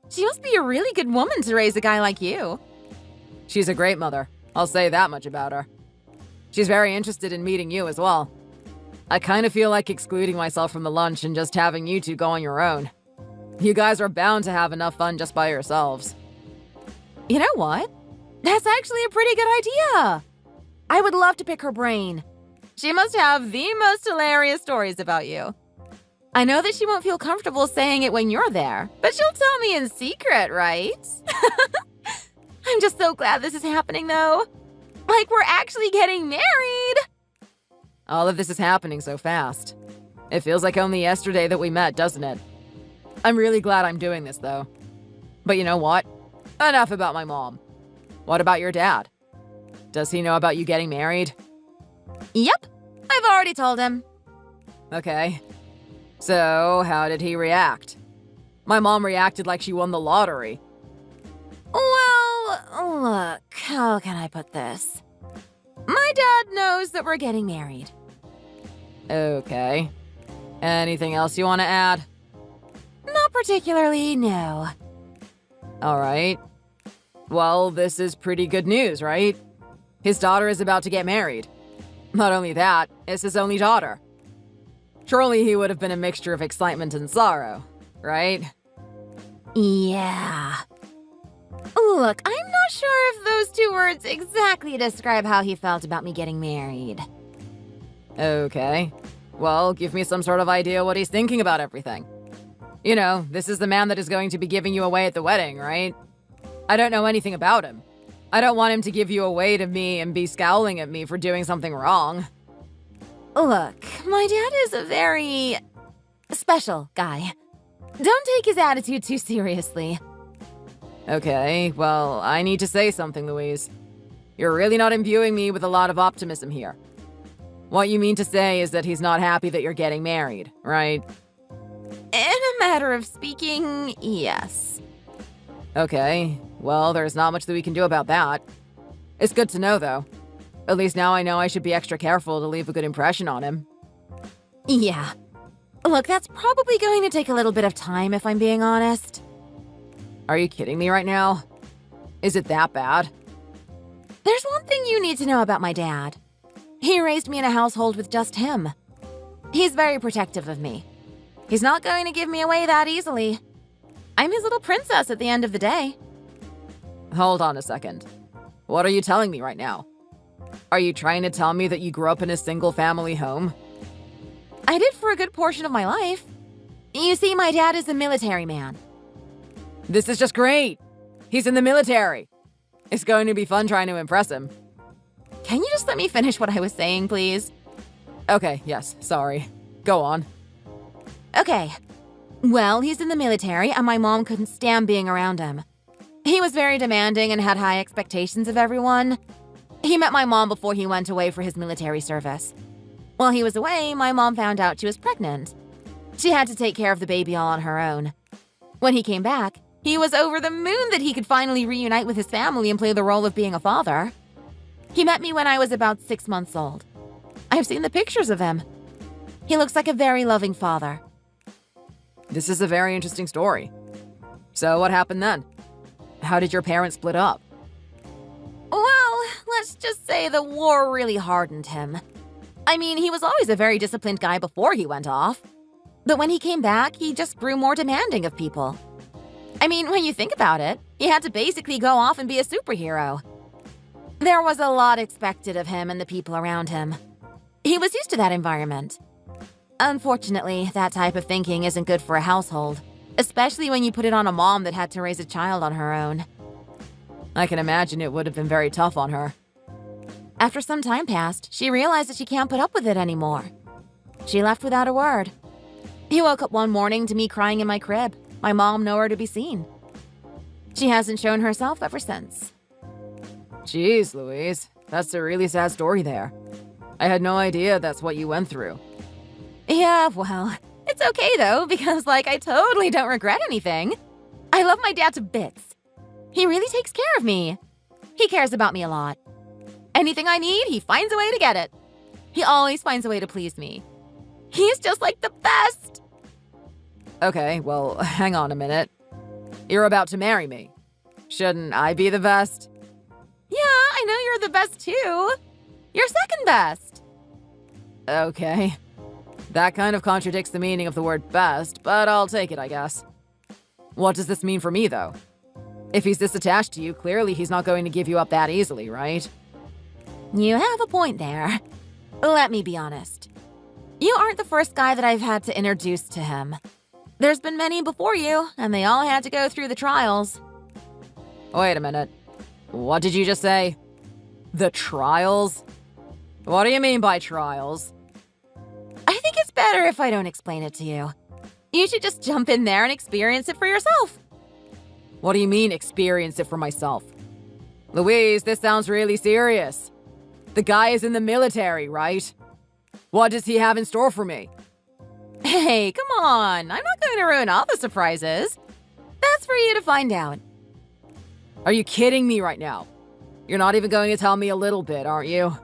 She must be a really good woman to raise a guy like you. She's a great mother. I'll say that much about her. She's very interested in meeting you as well. I kind of feel like excluding myself from the lunch and just having you two go on your own. You guys are bound to have enough fun just by yourselves. You know what? That's actually a pretty good idea. I would love to pick her brain. She must have the most hilarious stories about you. I know that she won't feel comfortable saying it when you're there, but she'll tell me in secret, right? I'm just so glad this is happening, though. Like we're actually getting married. All of this is happening so fast. It feels like only yesterday that we met, doesn't it? I'm really glad I'm doing this, though. But you know what? Enough about my mom. What about your dad? Does he know about you getting married? Yep, I've already told him. Okay. So, how did he react? My mom reacted like she won the lottery. Well, look, how can I put this? My dad knows that we're getting married. Okay. Anything else you want to add? Not particularly, no. All right. Well, this is pretty good news, right? His daughter is about to get married. Not only that, it's his only daughter. Surely he would have been a mixture of excitement and sorrow, right? Yeah. Look, I'm not sure if those two words exactly describe how he felt about me getting married. Okay. Well, give me some sort of idea what he's thinking about everything. You know, this is the man that is going to be giving you away at the wedding, right? I don't know anything about him. I don't want him to give you away to me and be scowling at me for doing something wrong. Look, my dad is a very special guy. Don't take his attitude too seriously. Okay, well, I need to say something, Louise. You're really not imbuing me with a lot of optimism here. What you mean to say is that he's not happy that you're getting married, right? In a matter of speaking, yes. Okay, well, there's not much that we can do about that. It's good to know, though. At least now I know I should be extra careful to leave a good impression on him. Yeah. Look, that's probably going to take a little bit of time if I'm being honest. Are you kidding me right now? Is it that bad? There's one thing you need to know about my dad. He raised me in a household with just him. He's very protective of me. He's not going to give me away that easily. I'm his little princess at the end of the day. Hold on a second. What are you telling me right now? Are you trying to tell me that you grew up in a single-family home? I did for a good portion of my life. You see, my dad is a military man. This is just great. He's in the military. It's going to be fun trying to impress him. Can you just let me finish what I was saying, please? Okay, yes, sorry. Go on. Okay. Well, he's in the military, and my mom couldn't stand being around him. He was very demanding and had high expectations of everyone. He met my mom before he went away for his military service. While he was away, my mom found out she was pregnant. She had to take care of the baby all on her own. When he came back, he was over the moon that he could finally reunite with his family and play the role of being a father. He met me when I was about 6 months old. I've seen the pictures of him. He looks like a very loving father. This is a very interesting story. So what happened then? How did your parents split up? Well, let's just say the war really hardened him. I mean, he was always a very disciplined guy before he went off. But when he came back, he just grew more demanding of people. I mean, when you think about it, he had to basically go off and be a superhero. There was a lot expected of him and the people around him. He was used to that environment. Unfortunately, that type of thinking isn't good for a household, especially when you put it on a mom that had to raise a child on her own. I can imagine it would have been very tough on her. After some time passed, she realized that she can't put up with it anymore. She left without a word. He woke up one morning to me crying in my crib, my mom nowhere to be seen. She hasn't shown herself ever since. Jeez, Louise, that's a really sad story there. I had no idea that's what you went through. Yeah, well, it's okay though, because I totally don't regret anything. I love my dad to bits. He really takes care of me. He cares about me a lot. Anything I need, he finds a way to get it. He always finds a way to please me. He's just the best. Okay, well, hang on a minute. You're about to marry me. Shouldn't I be the best? Yeah, I know you're the best too. You're second best. Okay. That kind of contradicts the meaning of the word best, but I'll take it, I guess. What does this mean for me, though? If he's this attached to you, clearly he's not going to give you up that easily, right? You have a point there. Let me be honest. You aren't the first guy that I've had to introduce to him. There's been many before you, and they all had to go through the trials. Wait a minute. What did you just say? The trials? What do you mean by trials? I think it's better if I don't explain it to you. You should just jump in there and experience it for yourself. What do you mean, experience it for myself? Louise, this sounds really serious. The guy is in the military, right? What does he have in store for me? Hey, come on. I'm not going to ruin all the surprises. That's for you to find out. Are you kidding me right now? You're not even going to tell me a little bit, aren't you?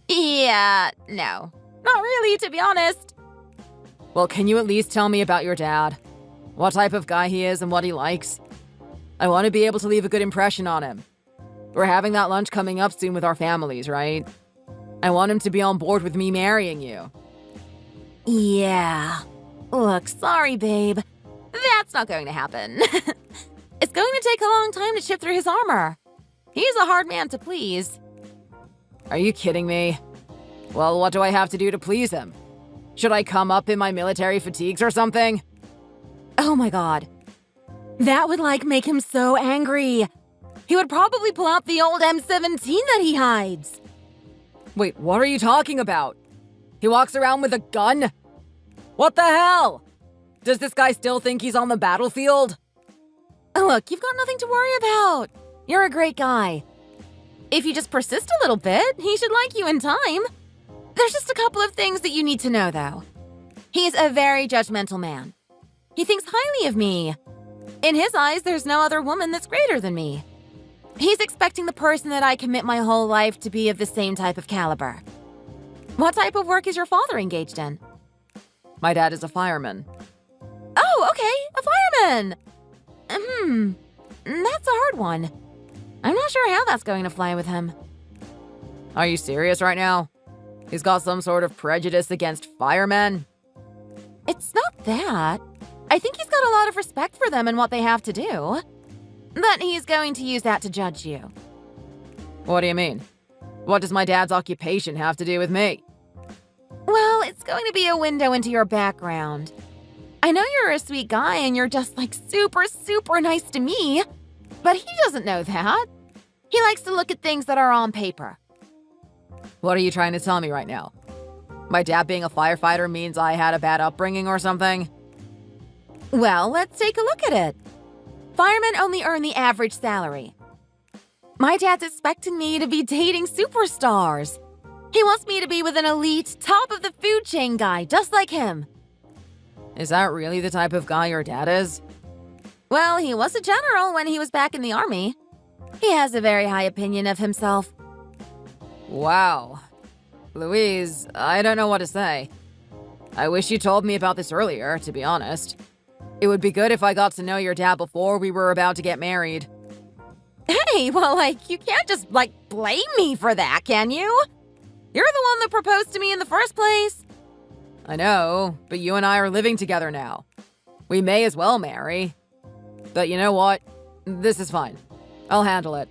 Yeah, no. Not really, to be honest. Well, can you at least tell me about your dad? What type of guy he is and what he likes? I want to be able to leave a good impression on him. We're having that lunch coming up soon with our families, right? I want him to be on board with me marrying you. Yeah. Look, sorry, babe. That's not going to happen. It's going to take a long time to chip through his armor. He's a hard man to please. Are you kidding me? Well, what do I have to do to please him? Should I come up in my military fatigues or something? Oh my god. That would make him so angry. He would probably pull out the old M17 that he hides. Wait, what are you talking about? He walks around with a gun? What the hell? Does this guy still think he's on the battlefield? Look, you've got nothing to worry about. You're a great guy. If you just persist a little bit, he should like you in time. There's just a couple of things that you need to know, though. He's a very judgmental man. He thinks highly of me. In his eyes, there's no other woman that's greater than me. He's expecting the person that I commit my whole life to be of the same type of caliber. What type of work is your father engaged in? My dad is a fireman. Oh, okay, a fireman. That's a hard one. I'm not sure how that's going to fly with him. Are you serious right now? He's got some sort of prejudice against firemen? It's not that. I think he's got a lot of respect for them and what they have to do. But he's going to use that to judge you. What do you mean? What does my dad's occupation have to do with me? Well, it's going to be a window into your background. I know you're a sweet guy and you're just like super, super nice to me, but he doesn't know that. He likes to look at things that are on paper. What are you trying to tell me right now? My dad being a firefighter means I had a bad upbringing or something? Well, let's take a look at it. Firemen only earn the average salary. My dad's expecting me to be dating superstars. He wants me to be with an elite, top of the food chain guy, just like him. Is that really the type of guy your dad is? Well, he was a general when he was back in the army. He has a very high opinion of himself. Wow. Louise, I don't know what to say. I wish you told me about this earlier, to be honest. It would be good if I got to know your dad before we were about to get married. Hey, well, you can't just, blame me for that, can you? You're the one that proposed to me in the first place. I know, but you and I are living together now. We may as well marry. But you know what? This is fine. I'll handle it.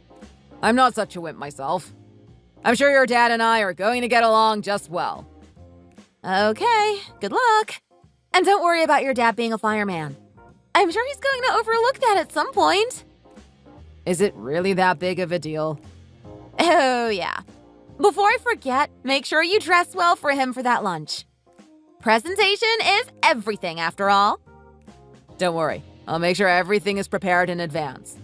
I'm not such a wimp myself. I'm sure your dad and I are going to get along just well. Okay, good luck. And don't worry about your dad being a fireman. I'm sure he's going to overlook that at some point. Is it really that big of a deal? Oh, yeah. Before I forget, make sure you dress well for him for that lunch. Presentation is everything, after all. Don't worry. I'll make sure everything is prepared in advance.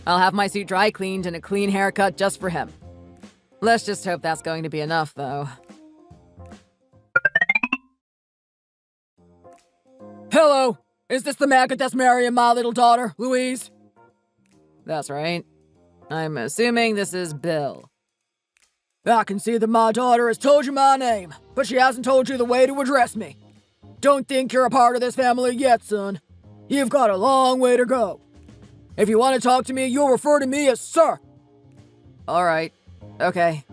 I'll have my suit dry cleaned and a clean haircut just for him. Let's just hope that's going to be enough, though. Hello! Is this the maggot that's marrying my little daughter, Louise? That's right. I'm assuming this is Bill. I can see that my daughter has told you my name, but she hasn't told you the way to address me. Don't think you're a part of this family yet, son. You've got a long way to go. If you want to talk to me, you'll refer to me as sir. All right. Okay.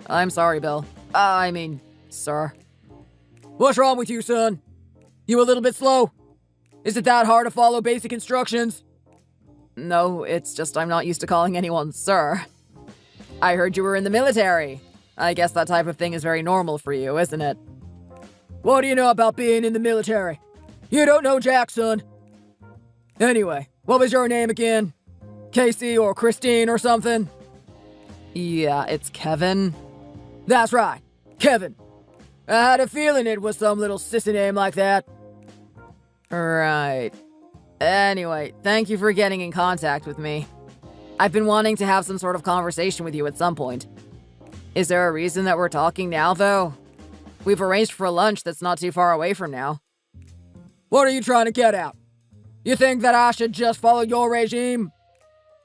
I'm sorry, Bill. I mean, sir. What's wrong with you, son? You a little bit slow? Is it that hard to follow basic instructions? No, it's just I'm not used to calling anyone sir. I heard you were in the military. I guess that type of thing is very normal for you, isn't it? What do you know about being in the military? You don't know jack, son. Anyway, what was your name again? Casey or Christine or something? Yeah, it's Kevin. That's right, Kevin. I had a feeling it was some little sissy name like that. Right. Anyway, thank you for getting in contact with me. I've been wanting to have some sort of conversation with you at some point. Is there a reason that we're talking now, though? We've arranged for a lunch that's not too far away from now. What are you trying to get at? You think that I should just follow your regime?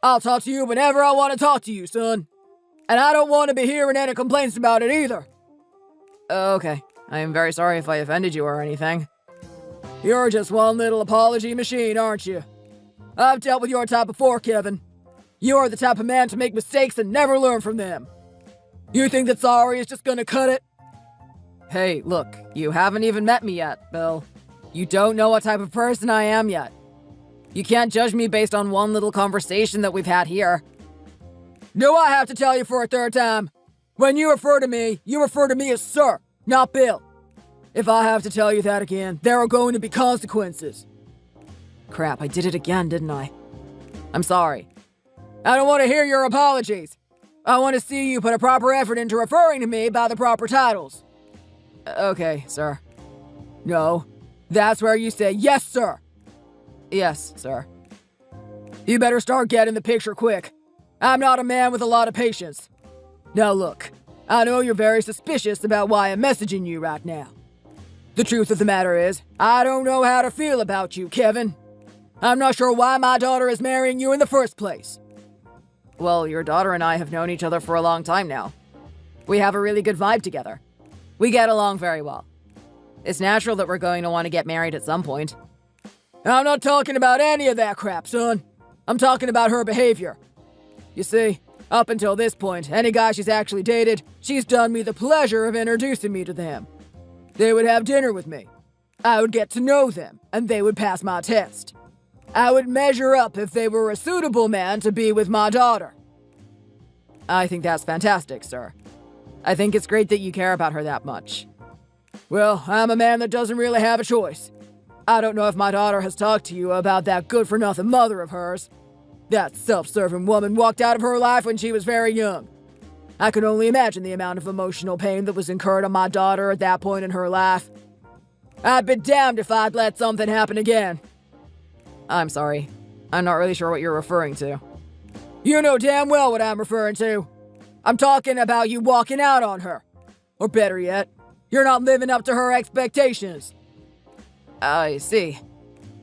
I'll talk to you whenever I want to talk to you, son. And I don't want to be hearing any complaints about it either. Okay. I am very sorry if I offended you or anything. You're just one little apology machine, aren't you? I've dealt with your type before, Kevin. You are the type of man to make mistakes and never learn from them. You think that sorry is just gonna cut it? Hey, look, you haven't even met me yet, Bill. You don't know what type of person I am yet. You can't judge me based on one little conversation that we've had here. Do I have to tell you for a third time? When you refer to me as sir, not Bill. If I have to tell you that again, there are going to be consequences. Crap, I did it again, didn't I? I'm sorry. I don't want to hear your apologies. I want to see you put a proper effort into referring to me by the proper titles. Okay, sir. No, that's where you say yes, sir. Yes, sir. You better start getting the picture quick. I'm not a man with a lot of patience. Now look, I know you're very suspicious about why I'm messaging you right now. The truth of the matter is, I don't know how to feel about you, Kevin. I'm not sure why my daughter is marrying you in the first place. Well, your daughter and I have known each other for a long time now. We have a really good vibe together. We get along very well. It's natural that we're going to want to get married at some point. I'm not talking about any of that crap, son. I'm talking about her behavior. You see, up until this point, any guy she's actually dated, she's done me the pleasure of introducing me to them. They would have dinner with me. I would get to know them, and they would pass my test. I would measure up if they were a suitable man to be with my daughter. I think that's fantastic, sir. I think it's great that you care about her that much. Well, I'm a man that doesn't really have a choice. I don't know if my daughter has talked to you about that good-for-nothing mother of hers. That self-serving woman walked out of her life when she was very young. I can only imagine the amount of emotional pain that was incurred on my daughter at that point in her life. I'd be damned if I'd let something happen again. I'm sorry. I'm not really sure what you're referring to. You know damn well what I'm referring to. I'm talking about you walking out on her. Or better yet, you're not living up to her expectations. I see.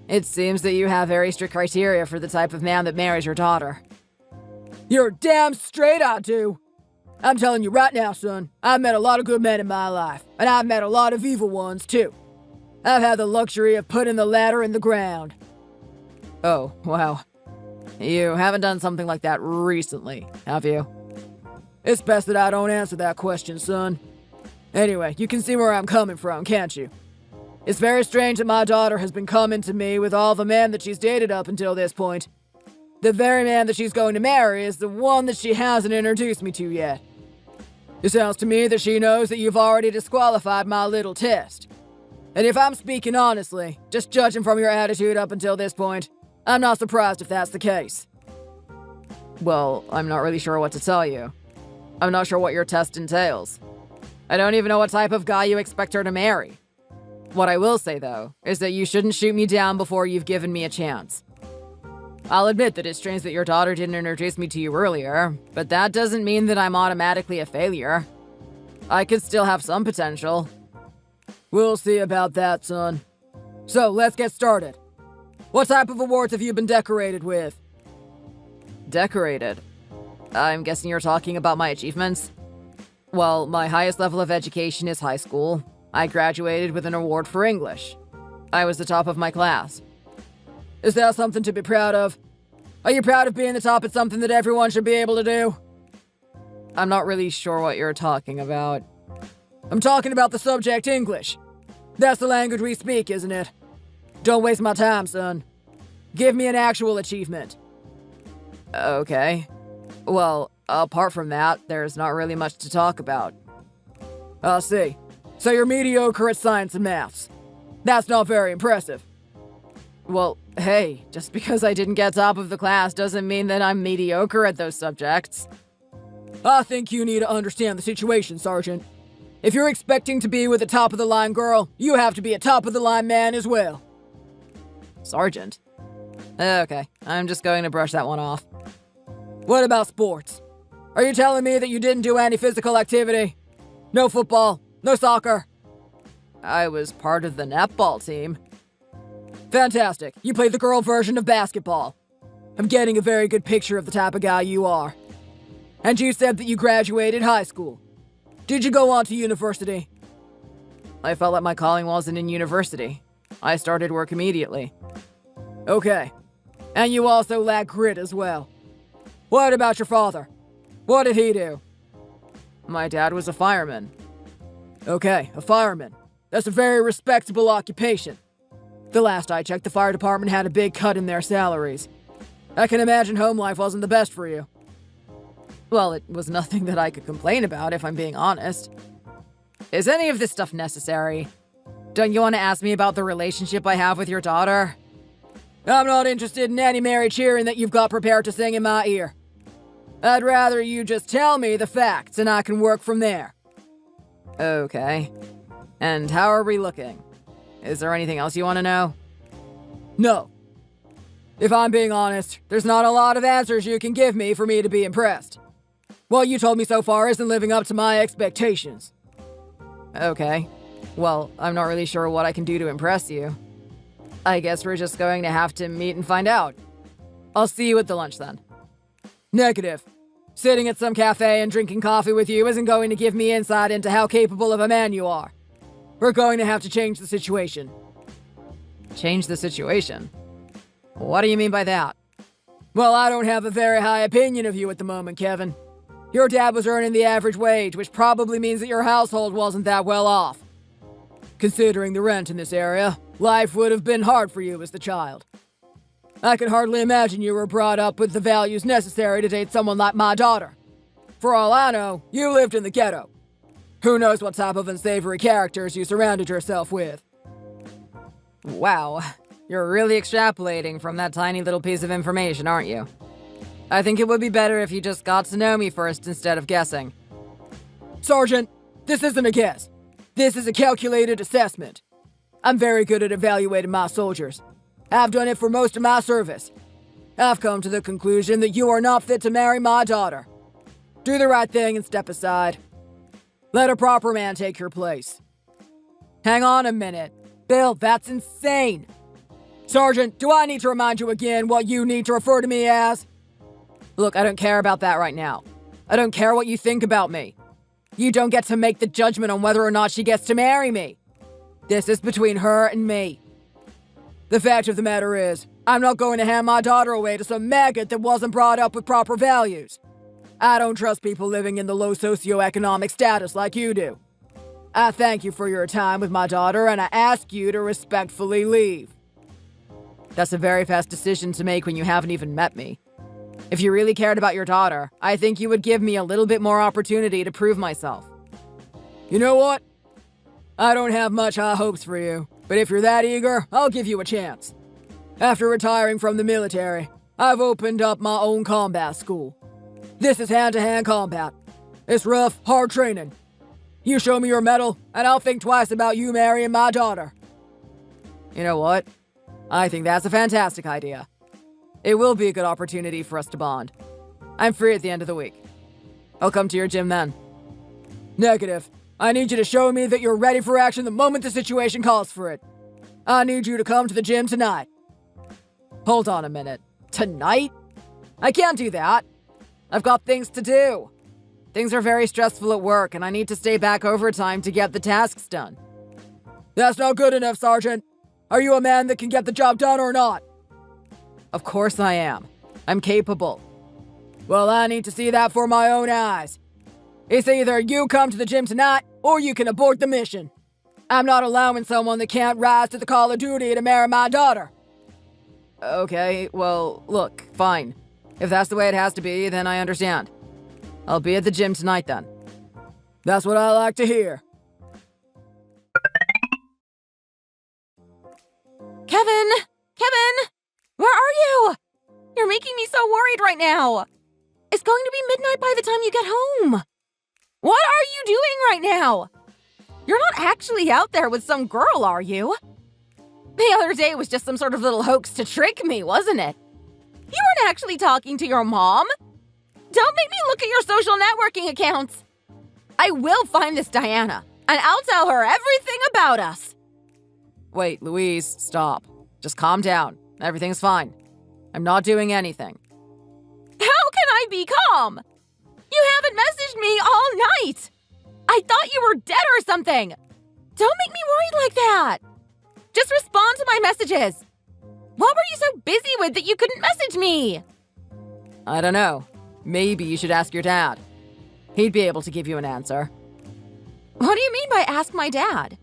It seems that you have very strict criteria for the type of man that marries your daughter. You're damn straight I do. I'm telling you right now, son, I've met a lot of good men in my life, and I've met a lot of evil ones, too. I've had the luxury of putting the ladder in the ground. Oh, wow. You haven't done something like that recently, have you? It's best that I don't answer that question, son. Anyway, you can see where I'm coming from, can't you? It's very strange that my daughter has been coming to me with all the men that she's dated up until this point. The very man that she's going to marry is the one that she hasn't introduced me to yet. It sounds to me that she knows that you've already disqualified my little test. And if I'm speaking honestly, just judging from your attitude up until this point, I'm not surprised if that's the case. Well, I'm not really sure what to tell you. I'm not sure what your test entails. I don't even know what type of guy you expect her to marry. What I will say, though, is that you shouldn't shoot me down before you've given me a chance. I'll admit that it's strange that your daughter didn't introduce me to you earlier, but that doesn't mean that I'm automatically a failure. I could still have some potential. We'll see about that, son. So, let's get started. What type of awards have you been decorated with? Decorated? I'm guessing you're talking about my achievements? Well, my highest level of education is high school. I graduated with an award for English. I was the top of my class. Is that something to be proud of? Are you proud of being the top at something that everyone should be able to do? I'm not really sure what you're talking about. I'm talking about the subject English. That's the language we speak, isn't it? Don't waste my time, son. Give me an actual achievement. Okay. Well, apart from that, there's not really much to talk about. I see. So you're mediocre at science and maths. That's not very impressive. Well, hey, just because I didn't get top of the class doesn't mean that I'm mediocre at those subjects. I think you need to understand the situation, Sergeant. If you're expecting to be with a top-of-the-line girl, you have to be a top-of-the-line man as well. Sergeant? Okay, I'm just going to brush that one off. What about sports? Are you telling me that you didn't do any physical activity? No football? No soccer? I was part of the netball team. Fantastic. You played the girl version of basketball. I'm getting a very good picture of the type of guy you are. And you said that you graduated high school. Did you go on to university? I felt like my calling wasn't in university. I started work immediately. Okay. And you also lack grit as well. What about your father? What did he do? My dad was a fireman. Okay, a fireman. That's a very respectable occupation. The last I checked, the fire department had a big cut in their salaries. I can imagine home life wasn't the best for you. Well, it was nothing that I could complain about, if I'm being honest. Is any of this stuff necessary? Don't you want to ask me about the relationship I have with your daughter? I'm not interested in any merry cheering that you've got prepared to sing in my ear. I'd rather you just tell me the facts and I can work from there. Okay. And how are we looking? Is there anything else you want to know? No. If I'm being honest, there's not a lot of answers you can give me for me to be impressed. What you told me so far isn't living up to my expectations. Okay. Well, I'm not really sure what I can do to impress you. I guess we're just going to have to meet and find out. I'll see you at the lunch then. Negative. Sitting at some cafe and drinking coffee with you isn't going to give me insight into how capable of a man you are. We're going to have to change the situation. Change the situation? What do you mean by that? Well, I don't have a very high opinion of you at the moment, Kevin. Your dad was earning the average wage, which probably means that your household wasn't that well off. Considering the rent in this area, life would have been hard for you as the child. I can hardly imagine you were brought up with the values necessary to date someone like my daughter. For all I know, you lived in the ghetto. Who knows what type of unsavory characters you surrounded yourself with. Wow, you're really extrapolating from that tiny little piece of information, aren't you? I think it would be better if you just got to know me first instead of guessing. Sergeant, this isn't a guess. This is a calculated assessment. I'm very good at evaluating my soldiers. I've done it for most of my service. I've come to the conclusion that you are not fit to marry my daughter. Do the right thing and step aside. Let a proper man take your place. Hang on a minute. Bill, that's insane. Sergeant, do I need to remind you again what you need to refer to me as? Look, I don't care about that right now. I don't care what you think about me. You don't get to make the judgment on whether or not she gets to marry me. This is between her and me. The fact of the matter is, I'm not going to hand my daughter away to some maggot that wasn't brought up with proper values. I don't trust people living in the low socioeconomic status like you do. I thank you for your time with my daughter, and I ask you to respectfully leave. That's a very fast decision to make when you haven't even met me. If you really cared about your daughter, I think you would give me a little bit more opportunity to prove myself. You know what? I don't have much high hopes for you, but if you're that eager, I'll give you a chance. After retiring from the military, I've opened up my own combat school. This is hand-to-hand combat. It's rough, hard training. You show me your medal, and I'll think twice about you marrying my daughter. You know what? I think that's a fantastic idea. It will be a good opportunity for us to bond. I'm free at the end of the week. I'll come to your gym then. Negative. I need you to show me that you're ready for action the moment the situation calls for it. I need you to come to the gym tonight. Hold on a minute. Tonight? I can't do that. I've got things to do. Things are very stressful at work, and I need to stay back overtime to get the tasks done. That's not good enough, Sergeant. Are you a man that can get the job done or not? Of course I am. I'm capable. Well, I need to see that for my own eyes. It's either you come to the gym tonight, or you can abort the mission. I'm not allowing someone that can't rise to the call of duty to marry my daughter. Okay, well, look, fine. If that's the way it has to be, then I understand. I'll be at the gym tonight then. That's what I like to hear. Kevin! Kevin! Where are you? You're making me so worried right now. It's going to be midnight by the time you get home. What are you doing right now? You're not actually out there with some girl, are you? The other day was just some sort of little hoax to trick me, wasn't it? You weren't actually talking to your mom. Don't make me look at your social networking accounts. I will find this Diana, and I'll tell her everything about us. Wait, Louise, stop. Just calm down. Everything's fine. I'm not doing anything. How can I be calm? You haven't messaged me all night. I thought you were dead or something. Don't make me worried like that. Just respond to my messages. What were you so busy with that you couldn't message me? I don't know. Maybe you should ask your dad. He'd be able to give you an answer. What do you mean by ask my dad?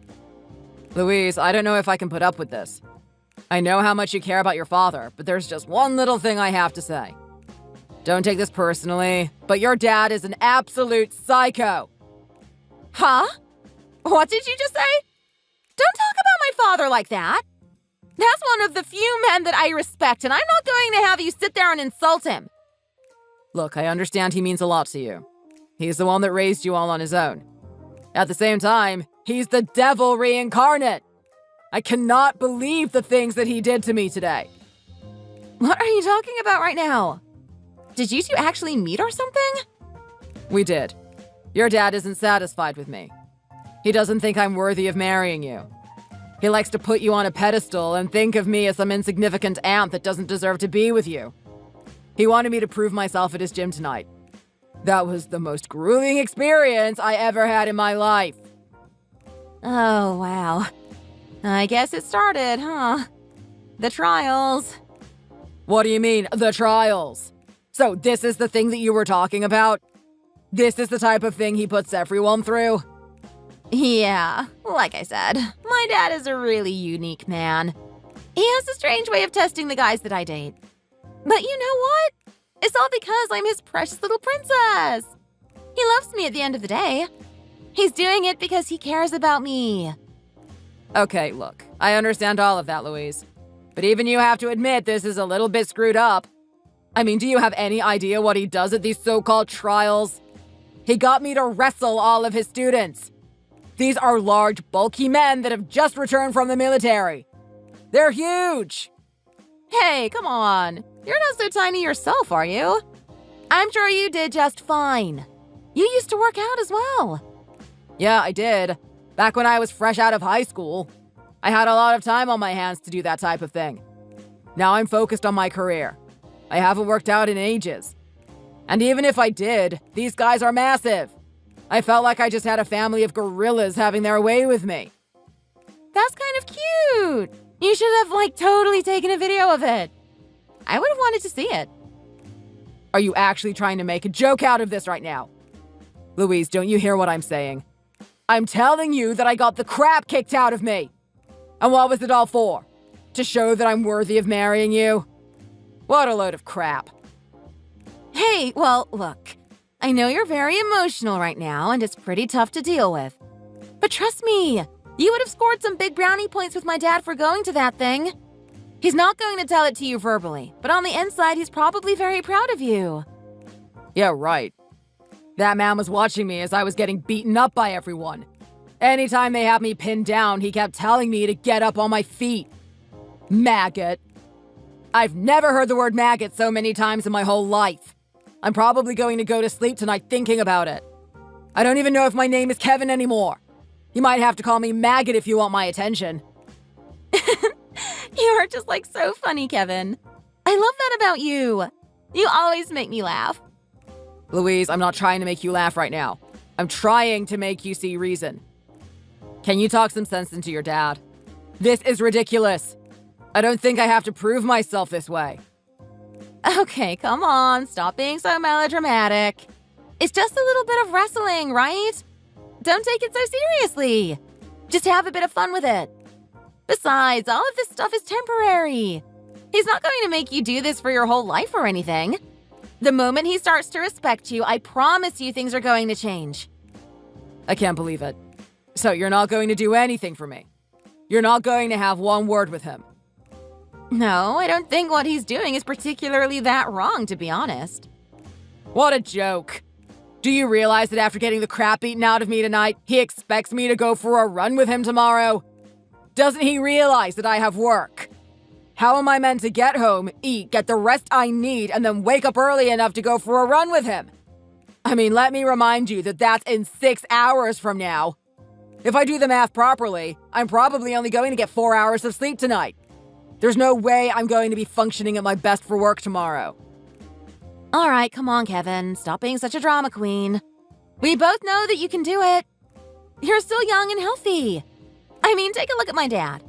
Louise, I don't know if I can put up with this. I know how much you care about your father, but there's just one little thing I have to say. Don't take this personally, but your dad is an absolute psycho. Huh? What did you just say? Don't talk about my father like that. That's one of the few men that I respect, and I'm not going to have you sit there and insult him. Look, I understand he means a lot to you. He's the one that raised you all on his own. At the same time, he's the devil reincarnate. I cannot believe the things that he did to me today. What are you talking about right now? Did you two actually meet or something? We did. Your dad isn't satisfied with me. He doesn't think I'm worthy of marrying you. He likes to put you on a pedestal and think of me as some insignificant ant that doesn't deserve to be with you. He wanted me to prove myself at his gym tonight. That was the most grueling experience I ever had in my life. Oh, wow. I guess it started, huh? The trials. What do you mean, the trials? So this is the thing that you were talking about? This is the type of thing he puts everyone through? Yeah, like I said, my dad is a really unique man. He has a strange way of testing the guys that I date. But you know what? It's all because I'm his precious little princess. He loves me at the end of the day. He's doing it because he cares about me. Okay, look. I understand all of that, Louise. But even you have to admit this is a little bit screwed up. I mean, do you have any idea what he does at these so-called trials? He got me to wrestle all of his students. These are large, bulky men that have just returned from the military. They're huge. Hey, come on. You're not so tiny yourself, are you? I'm sure you did just fine. You used to work out as well. Yeah, I did. Back when I was fresh out of high school. I had a lot of time on my hands to do that type of thing. Now I'm focused on my career. I haven't worked out in ages. And even if I did, these guys are massive. I felt like I just had a family of gorillas having their way with me. That's kind of cute. You should have, totally taken a video of it. I would have wanted to see it. Are you actually trying to make a joke out of this right now? Louise, don't you hear what I'm saying? I'm telling you that I got the crap kicked out of me. And what was it all for? To show that I'm worthy of marrying you? What a load of crap. Hey, well, look. I know you're very emotional right now, and it's pretty tough to deal with. But trust me, you would have scored some big brownie points with my dad for going to that thing. He's not going to tell it to you verbally, but on the inside, he's probably very proud of you. Yeah, right. That man was watching me as I was getting beaten up by everyone. Anytime they had me pinned down, he kept telling me to get up on my feet. Maggot. I've never heard the word maggot so many times in my whole life. I'm probably going to go to sleep tonight thinking about it. I don't even know if my name is Kevin anymore. You might have to call me Maggot if you want my attention. You are just so funny, Kevin. I love that about you. You always make me laugh. Louise, I'm not trying to make you laugh right now. I'm trying to make you see reason. Can you talk some sense into your dad? This is ridiculous. I don't think I have to prove myself this way. Okay, come on. Stop being so melodramatic. It's just a little bit of wrestling, right? Don't take it so seriously. Just have a bit of fun with it. Besides, all of this stuff is temporary. He's not going to make you do this for your whole life or anything. The moment he starts to respect you, I promise you things are going to change. I can't believe it. So you're not going to do anything for me? You're not going to have one word with him? No, I don't think what he's doing is particularly that wrong, to be honest. What a joke. Do you realize that after getting the crap beaten out of me tonight, he expects me to go for a run with him tomorrow? Doesn't he realize that I have work? How am I meant to get home, eat, get the rest I need, and then wake up early enough to go for a run with him? I mean, let me remind you that that's in 6 hours from now. If I do the math properly, I'm probably only going to get 4 hours of sleep tonight. There's no way I'm going to be functioning at my best for work tomorrow. All right, come on, Kevin. Stop being such a drama queen. We both know that you can do it. You're still young and healthy. I mean, take a look at my dad.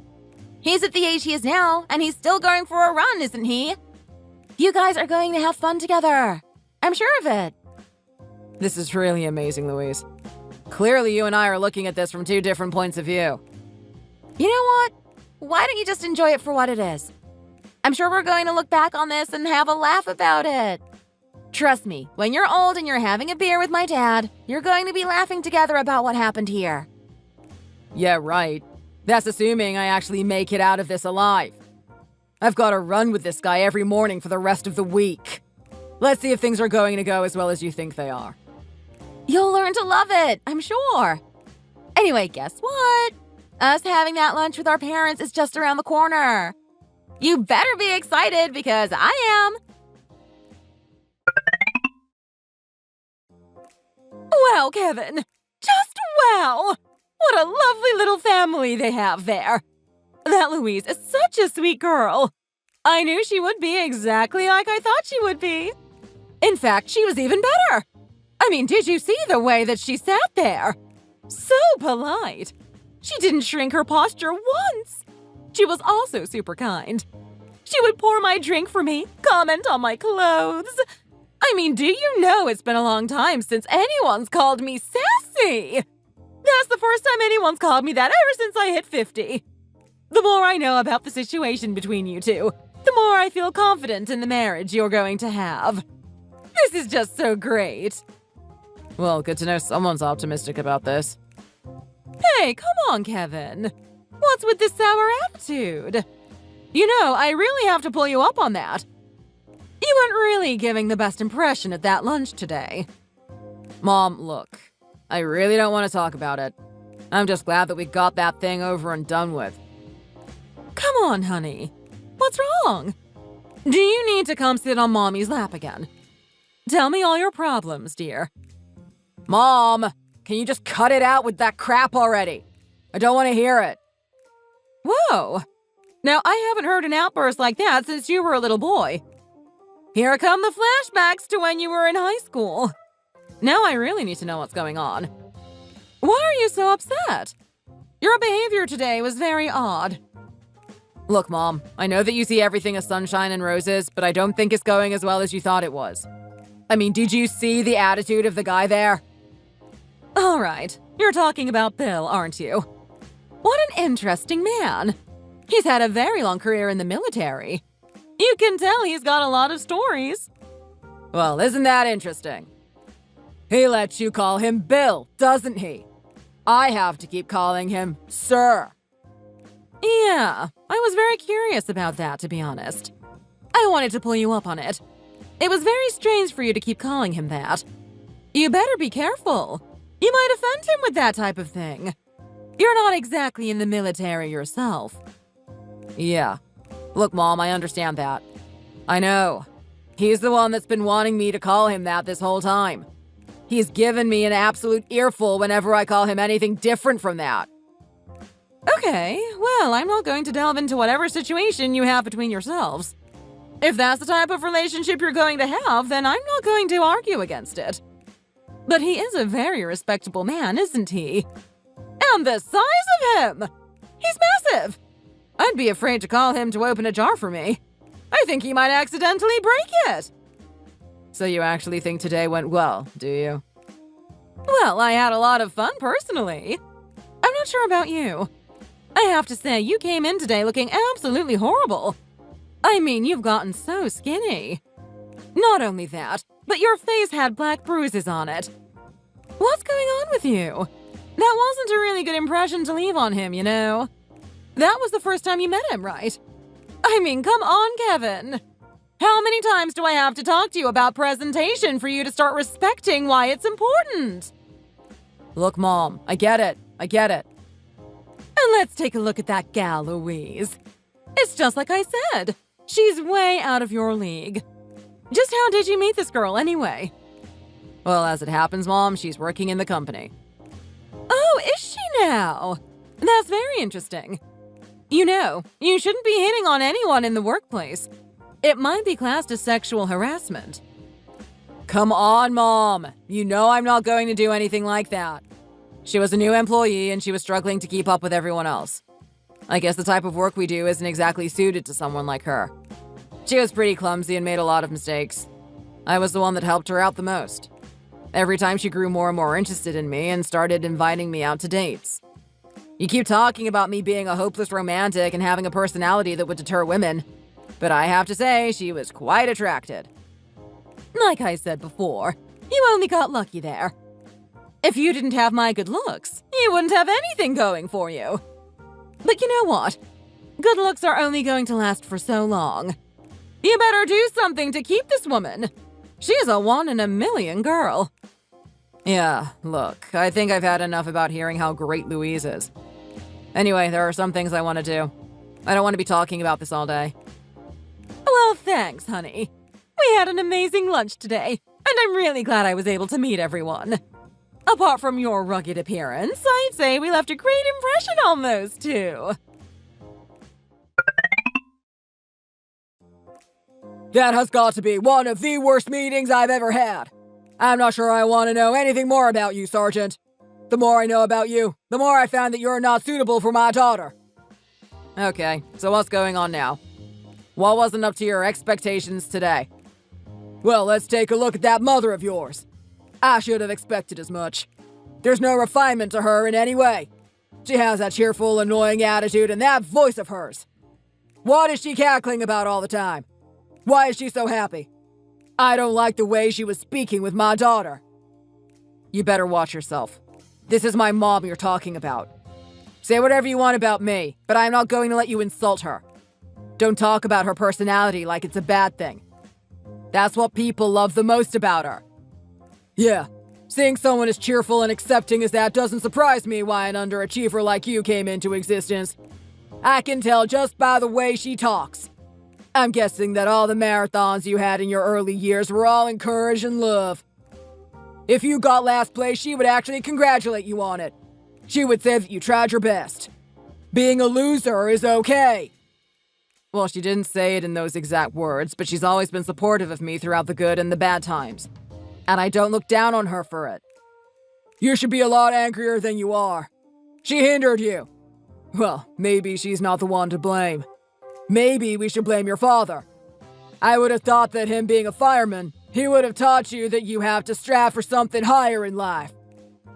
He's at the age he is now, and he's still going for a run, isn't he? You guys are going to have fun together. I'm sure of it. This is really amazing, Louise. Clearly, you and I are looking at this from two different points of view. You know what? Why don't you just enjoy it for what it is? I'm sure we're going to look back on this and have a laugh about it. Trust me, when you're old and you're having a beer with my dad, you're going to be laughing together about what happened here. Yeah, right. That's assuming I actually make it out of this alive. I've got to run with this guy every morning for the rest of the week. Let's see if things are going to go as well as you think they are. You'll learn to love it, I'm sure. Anyway, guess what? Us having that lunch with our parents is just around the corner. You better be excited because I am. Wow, Kevin. Just wow. What a lovely little family they have there. That Louise is such a sweet girl. I knew she would be exactly like I thought she would be. In fact, she was even better. I mean, did you see the way that she sat there? So polite. She didn't shrink her posture once. She was also super kind. She would pour my drink for me, comment on my clothes. I mean, do you know it's been a long time since anyone's called me sassy? That's the first time anyone's called me that ever since I hit 50. The more I know about the situation between you two, the more I feel confident in the marriage you're going to have. This is just so great. Well, good to know someone's optimistic about this. Hey, come on, Kevin. What's with this sour attitude? You know, I really have to pull you up on that. You weren't really giving the best impression at that lunch today. Mom, look, I really don't want to talk about it. I'm just glad that we got that thing over and done with. Come on, honey. What's wrong? Do you need to come sit on Mommy's lap again? Tell me all your problems, dear. Mom, can you just cut it out with that crap already? I don't want to hear it. Whoa! Now, I haven't heard an outburst like that since you were a little boy. Here come the flashbacks to when you were in high school. Now I really need to know what's going on. Why are you so upset? Your behavior today was very odd. Look, Mom, I know that you see everything as sunshine and roses, but I don't think it's going as well as you thought it was. I mean, did you see the attitude of the guy there? All right, you're talking about Bill, aren't you? What an interesting man. He's had a very long career in the military. You can tell he's got a lot of stories. Well, isn't that interesting? He lets you call him Bill, doesn't he? I have to keep calling him Sir. Yeah, I was very curious about that, to be honest. I wanted to pull you up on it. It was very strange for you to keep calling him that. You better be careful. You might offend him with that type of thing. You're not exactly in the military yourself. Yeah. Look, Mom, I understand that. I know. He's the one that's been wanting me to call him that this whole time. He's given me an absolute earful whenever I call him anything different from that. Okay, well, I'm not going to delve into whatever situation you have between yourselves. If that's the type of relationship you're going to have, then I'm not going to argue against it. But he is a very respectable man, isn't he? And the size of him! He's massive! I'd be afraid to call him to open a jar for me. I think he might accidentally break it. So you actually think today went well, do you? Well, I had a lot of fun personally. I'm not sure about you. I have to say, you came in today looking absolutely horrible. I mean, you've gotten so skinny. Not only that, but your face had black bruises on it. What's going on with you? That wasn't a really good impression to leave on him, you know. That was the first time you met him, right? I mean, come on, Kevin. How many times do I have to talk to you about presentation for you to start respecting why it's important? Look, Mom, I get it. And let's take a look at that gal, Louise. It's just like I said. She's way out of your league. Just how did you meet this girl, anyway? Well, as it happens, Mom, she's working in the company. Oh, is she now? That's very interesting. You know, you shouldn't be hitting on anyone in the workplace. It might be classed as sexual harassment. Come on, Mom. You know I'm not going to do anything like that. She was a new employee and she was struggling to keep up with everyone else. I guess the type of work we do isn't exactly suited to someone like her. She was pretty clumsy and made a lot of mistakes. I was the one that helped her out the most. Every time she grew more and more interested in me and started inviting me out to dates. You keep talking about me being a hopeless romantic and having a personality that would deter women, but I have to say she was quite attracted. Like I said before, you only got lucky there. If you didn't have my good looks, you wouldn't have anything going for you. But you know what? Good looks are only going to last for so long. You better do something to keep this woman. She's a 1 in a million girl. Yeah, look, I think I've had enough about hearing how great Louise is. Anyway, there are some things I want to do. I don't want to be talking about this all day. Well, thanks, honey. We had an amazing lunch today, and I'm really glad I was able to meet everyone. Apart from your rugged appearance, I'd say we left a great impression on those two. That has got to be one of the worst meetings I've ever had. I'm not sure I want to know anything more about you, Sergeant. The more I know about you, the more I find that you're not suitable for my daughter. Okay, so what's going on now? What wasn't up to your expectations today? Well, let's take a look at that mother of yours. I should have expected as much. There's no refinement to her in any way. She has that cheerful, annoying attitude and that voice of hers. What is she cackling about all the time? Why is she so happy? I don't like the way she was speaking with my daughter. You better watch yourself. This is my mom you're talking about. Say whatever you want about me, but I'm not going to let you insult her. Don't talk about her personality like it's a bad thing. That's what people love the most about her. Yeah, seeing someone as cheerful and accepting as that doesn't surprise me why an underachiever like you came into existence. I can tell just by the way she talks. I'm guessing that all the marathons you had in your early years were all in courage and love. If you got last place, she would actually congratulate you on it. She would say that you tried your best. Being a loser is okay. Well, she didn't say it in those exact words, but she's always been supportive of me throughout the good and the bad times. And I don't look down on her for it. You should be a lot angrier than you are. She hindered you. Well, maybe she's not the one to blame. Maybe we should blame your father. I would have thought that him being a fireman, he would have taught you that you have to strive for something higher in life.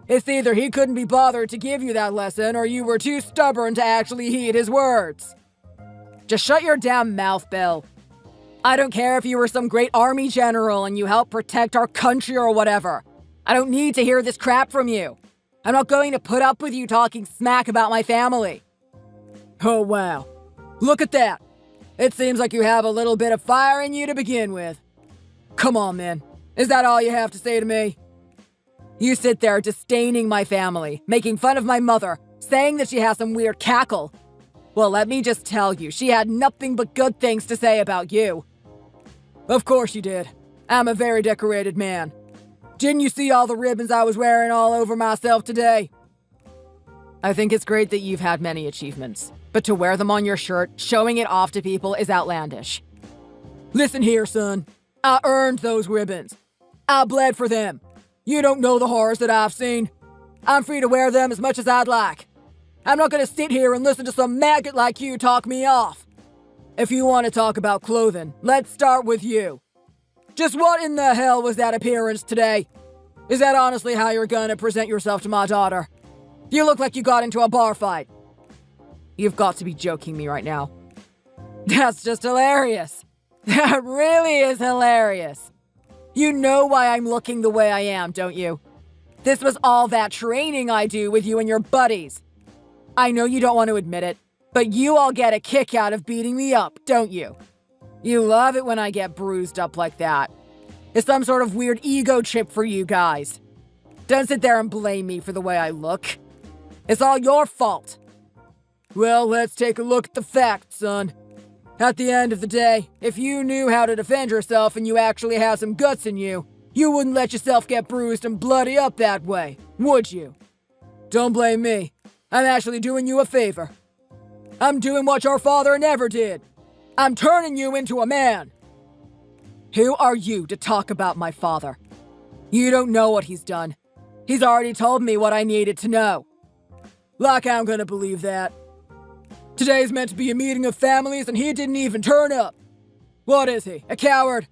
It's either he couldn't be bothered to give you that lesson, or you were too stubborn to actually heed his words. Just shut your damn mouth, Bill. I don't care if you were some great army general and you helped protect our country or whatever. I don't need to hear this crap from you. I'm not going to put up with you talking smack about my family. Oh, wow. Look at that. It seems like you have a little bit of fire in you to begin with. Come on, man. Is that all you have to say to me? You sit there disdaining my family, making fun of my mother, saying that she has some weird cackle. Well, let me just tell you, she had nothing but good things to say about you. Of course you did. I'm a very decorated man. Didn't you see all the ribbons I was wearing all over myself today? I think it's great that you've had many achievements, but to wear them on your shirt, showing it off to people is outlandish. Listen here, son. I earned those ribbons. I bled for them. You don't know the horrors that I've seen. I'm free to wear them as much as I'd like. I'm not gonna sit here and listen to some maggot like you talk me off. If you want to talk about clothing, let's start with you. Just what in the hell was that appearance today? Is that honestly how you're gonna present yourself to my daughter? You look like you got into a bar fight. You've got to be joking me right now. That's just hilarious. That really is hilarious. You know why I'm looking the way I am, don't you? This was all that training I do with you and your buddies. I know you don't want to admit it, but you all get a kick out of beating me up, don't you? You love it when I get bruised up like that. It's some sort of weird ego trip for you guys. Don't sit there and blame me for the way I look. It's all your fault. Well, let's take a look at the facts, son. At the end of the day, if you knew how to defend yourself and you actually had some guts in you, you wouldn't let yourself get bruised and bloody up that way, would you? Don't blame me. I'm actually doing you a favor. I'm doing what your father never did. I'm turning you into a man. Who are you to talk about my father? You don't know what he's done. He's already told me what I needed to know. Like I'm gonna believe that. Today's meant to be a meeting of families and he didn't even turn up. What is he, a coward?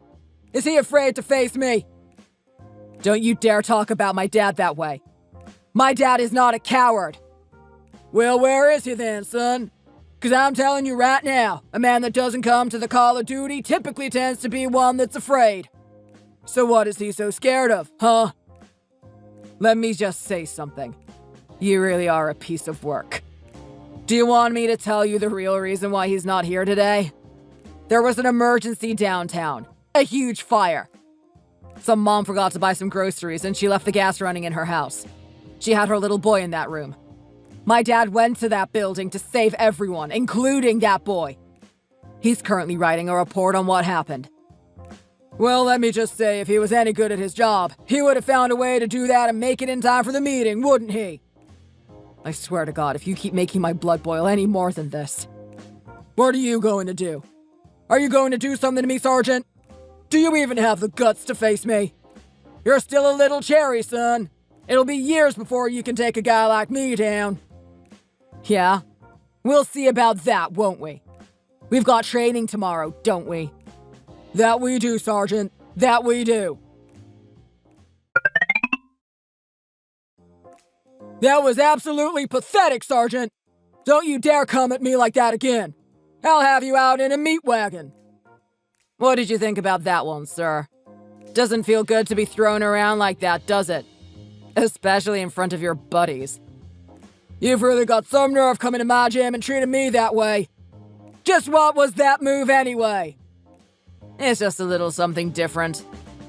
Is he afraid to face me? Don't you dare talk about my dad that way. My dad is not a coward. Well, where is he then, son? 'Cause I'm telling you right now, a man that doesn't come to the call of duty typically tends to be one that's afraid. So what is he so scared of, huh? Let me just say something. You really are a piece of work. Do you want me to tell you the real reason why he's not here today? There was an emergency downtown. A huge fire. Some mom forgot to buy some groceries and she left the gas running in her house. She had her little boy in that room. My dad went to that building to save everyone, including that boy. He's currently writing a report on what happened. Well, let me just say, if he was any good at his job, he would have found a way to do that and make it in time for the meeting, wouldn't he? I swear to God, if you keep making my blood boil any more than this. What are you going to do? Are you going to do something to me, Sergeant? Do you even have the guts to face me? You're still a little cherry, son. It'll be years before you can take a guy like me down. Yeah? We'll see about that, won't we? We've got training tomorrow, don't we? That we do, Sergeant. That we do. That was absolutely pathetic, Sergeant. Don't you dare come at me like that again. I'll have you out in a meat wagon. What did you think about that one, sir? Doesn't feel good to be thrown around like that, does it? Especially in front of your buddies. You've really got some nerve coming to my gym and treating me that way. Just what was that move anyway? It's just a little something different.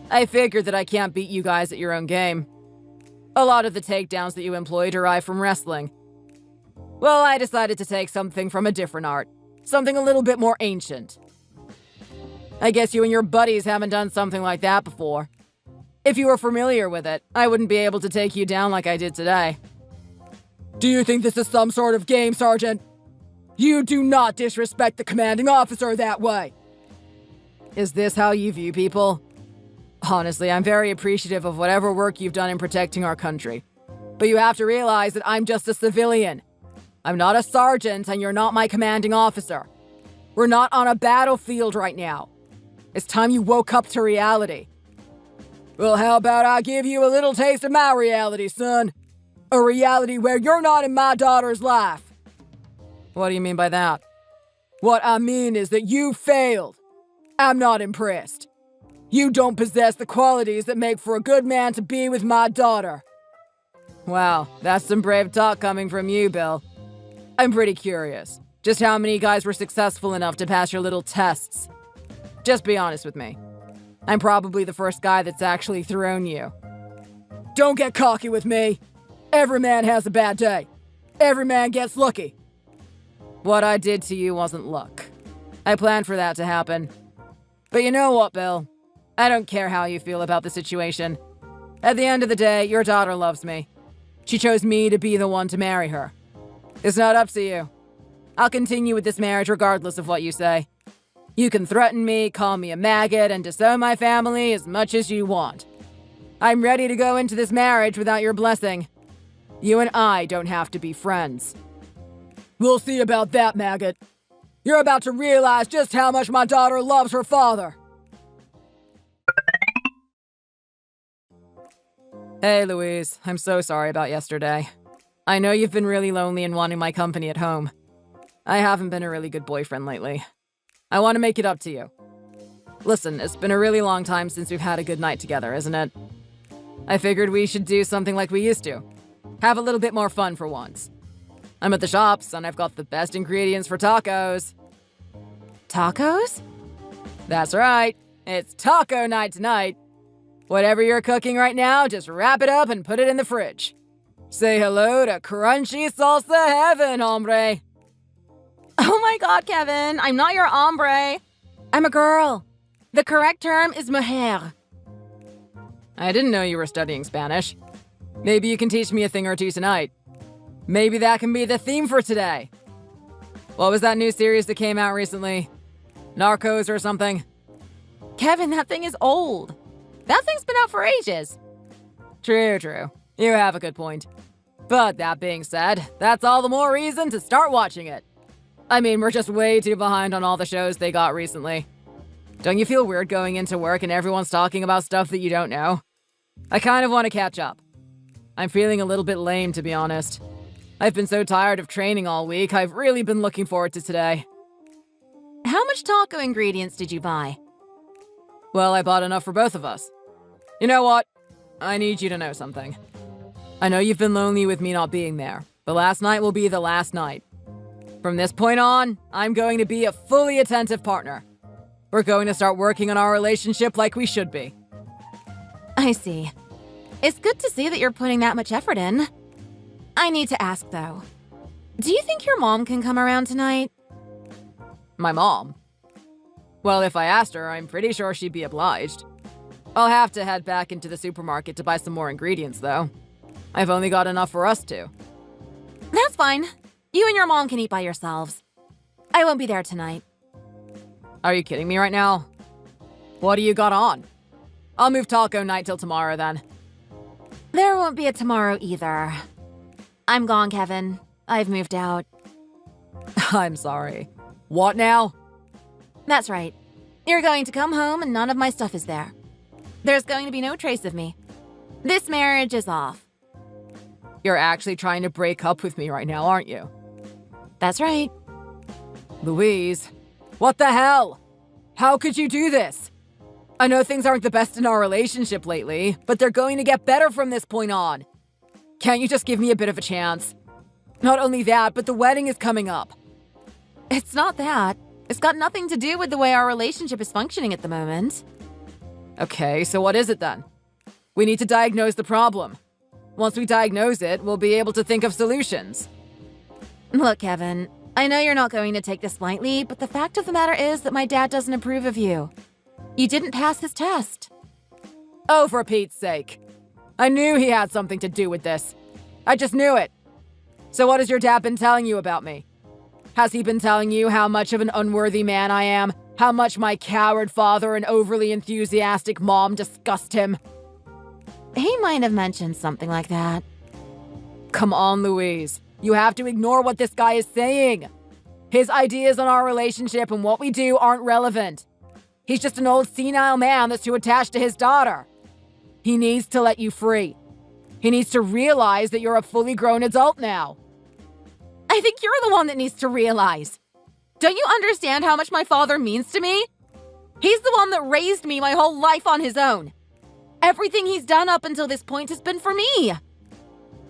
I figured that I can't beat you guys at your own game. A lot of the takedowns that you employ derive from wrestling. Well, I decided to take something from a different art. Something a little bit more ancient. I guess you and your buddies haven't done something like that before. If you were familiar with it, I wouldn't be able to take you down like I did today. Do you think this is some sort of game, Sergeant? You do not disrespect the commanding officer that way. Is this how you view people? Honestly, I'm very appreciative of whatever work you've done in protecting our country. But you have to realize that I'm just a civilian. I'm not a sergeant, and you're not my commanding officer. We're not on a battlefield right now. It's time you woke up to reality. Well, how about I give you a little taste of my reality, son? A reality where you're not in my daughter's life. What do you mean by that? What I mean is that you failed. I'm not impressed. You don't possess the qualities that make for a good man to be with my daughter. Wow, that's some brave talk coming from you, Bill. I'm pretty curious. Just how many guys were successful enough to pass your little tests? Just be honest with me. I'm probably the first guy that's actually thrown you. Don't get cocky with me. Every man has a bad day. Every man gets lucky. What I did to you wasn't luck. I planned for that to happen. But you know what, Bill? I don't care how you feel about the situation. At the end of the day, your daughter loves me. She chose me to be the one to marry her. It's not up to you. I'll continue with this marriage regardless of what you say. You can threaten me, call me a maggot, and disown my family as much as you want. I'm ready to go into this marriage without your blessing. You and I don't have to be friends. We'll see about that, maggot. You're about to realize just how much my daughter loves her father. Hey, Louise. I'm so sorry about yesterday. I know you've been really lonely and wanting my company at home. I haven't been a really good boyfriend lately. I want to make it up to you. Listen, it's been a really long time since we've had a good night together, isn't it? I figured we should do something like we used to. Have a little bit more fun for once. I'm at the shops, and I've got the best ingredients for tacos. Tacos? That's right. It's taco night tonight. Whatever you're cooking right now, just wrap it up and put it in the fridge. Say hello to crunchy salsa heaven, hombre. Oh my god, Kevin, I'm not your hombre. I'm a girl. The correct term is mujer. I didn't know you were studying Spanish. Maybe you can teach me a thing or two tonight. Maybe that can be the theme for today. What was that new series that came out recently? Narcos or something? Kevin, that thing is old. That thing's been out for ages. True. You have a good point. But that being said, that's all the more reason to start watching it. I mean, we're just way too behind on all the shows they got recently. Don't you feel weird going into work and everyone's talking about stuff that you don't know? I kind of want to catch up. I'm feeling a little bit lame, to be honest. I've been so tired of training all week, I've really been looking forward to today. How much taco ingredients did you buy? Well, I bought enough for both of us. You know what? I need you to know something. I know you've been lonely with me not being there, but last night will be the last night. From this point on, I'm going to be a fully attentive partner. We're going to start working on our relationship like we should be. I see. It's good to see that you're putting that much effort in. I need to ask, though. Do you think your mom can come around tonight? My mom? Well, if I asked her, I'm pretty sure she'd be obliged. I'll have to head back into the supermarket to buy some more ingredients, though. I've only got enough for us two. That's fine. You and your mom can eat by yourselves. I won't be there tonight. Are you kidding me right now? What do you got on? I'll move taco night till tomorrow, then. There won't be a tomorrow either. I'm gone, Kevin. I've moved out. I'm sorry. What now? That's right. You're going to come home and none of my stuff is there. There's going to be no trace of me. This marriage is off. You're actually trying to break up with me right now, aren't you? That's right. Louise, what the hell? How could you do this? I know things aren't the best in our relationship lately, but they're going to get better from this point on. Can't you just give me a bit of a chance? Not only that, but the wedding is coming up. It's not that. It's got nothing to do with the way our relationship is functioning at the moment. Okay, so what is it then? We need to diagnose the problem. Once we diagnose it, we'll be able to think of solutions. Look, Kevin, I know you're not going to take this lightly, but the fact of the matter is that my dad doesn't approve of you. You didn't pass his test. Oh, for Pete's sake. I knew he had something to do with this. I just knew it. So what has your dad been telling you about me? Has he been telling you how much of an unworthy man I am? How much my coward father and overly enthusiastic mom disgust him? He might have mentioned something like that. Come on, Louise. You have to ignore what this guy is saying. His ideas on our relationship and what we do aren't relevant. He's just an old senile man that's too attached to his daughter. He needs to let you free. He needs to realize that you're a fully grown adult now. I think you're the one that needs to realize. Don't you understand how much my father means to me? He's the one that raised me my whole life on his own. Everything he's done up until this point has been for me.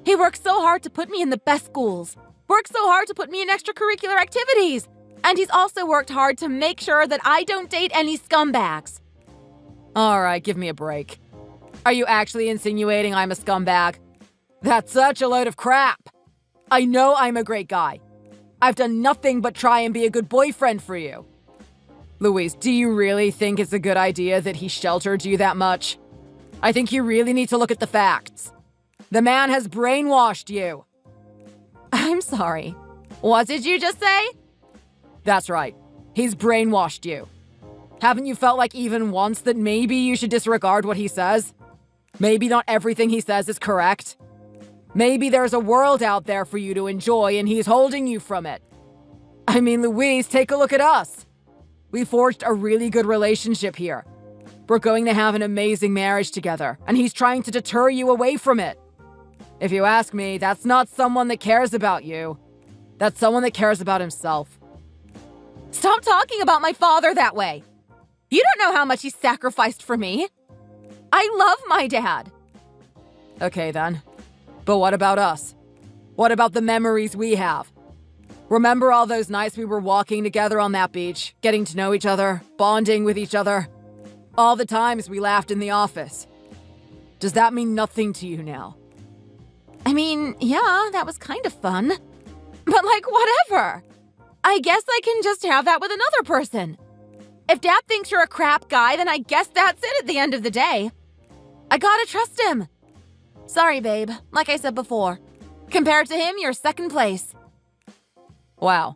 He worked so hard to put me in the best schools, worked so hard to put me in extracurricular activities, and he's also worked hard to make sure that I don't date any scumbags. All right, give me a break. Are you actually insinuating I'm a scumbag? That's such a load of crap. I know I'm a great guy. I've done nothing but try and be a good boyfriend for you. Louise, do you really think it's a good idea that he sheltered you that much? I think you really need to look at the facts. The man has brainwashed you. I'm sorry. What did you just say? That's right. He's brainwashed you. Haven't you felt like even once that maybe you should disregard what he says? Maybe not everything he says is correct. Maybe there's a world out there for you to enjoy and he's holding you from it. I mean, Louise, take a look at us. We forged a really good relationship here. We're going to have an amazing marriage together, and he's trying to deter you away from it. If you ask me, that's not someone that cares about you. That's someone that cares about himself. Stop talking about my father that way. You don't know how much he sacrificed for me. I love my dad. Okay, then. But what about us? What about the memories we have? Remember all those nights we were walking together on that beach, getting to know each other, bonding with each other? All the times we laughed in the office. Does that mean nothing to you now? I mean, yeah, that was kind of fun. But like, whatever. I guess I can just have that with another person. If Dad thinks you're a crap guy, then I guess that's it at the end of the day. I gotta trust him. Sorry, babe. Like I said before, compared to him, you're second place. Wow.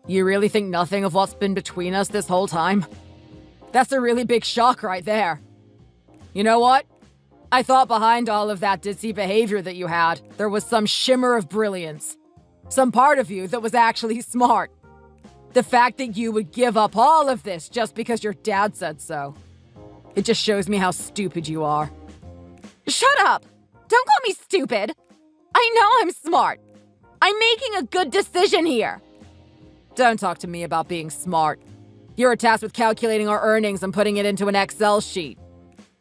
You really think nothing of what's been between us this whole time? That's a really big shock right there. You know what? I thought behind all of that ditzy behavior that you had, there was some shimmer of brilliance. Some part of you that was actually smart. The fact that you would give up all of this just because your dad said so. It just shows me how stupid you are. Shut up! Don't call me stupid! I know I'm smart. I'm making a good decision here. Don't talk to me about being smart. You're tasked with calculating our earnings and putting it into an Excel sheet.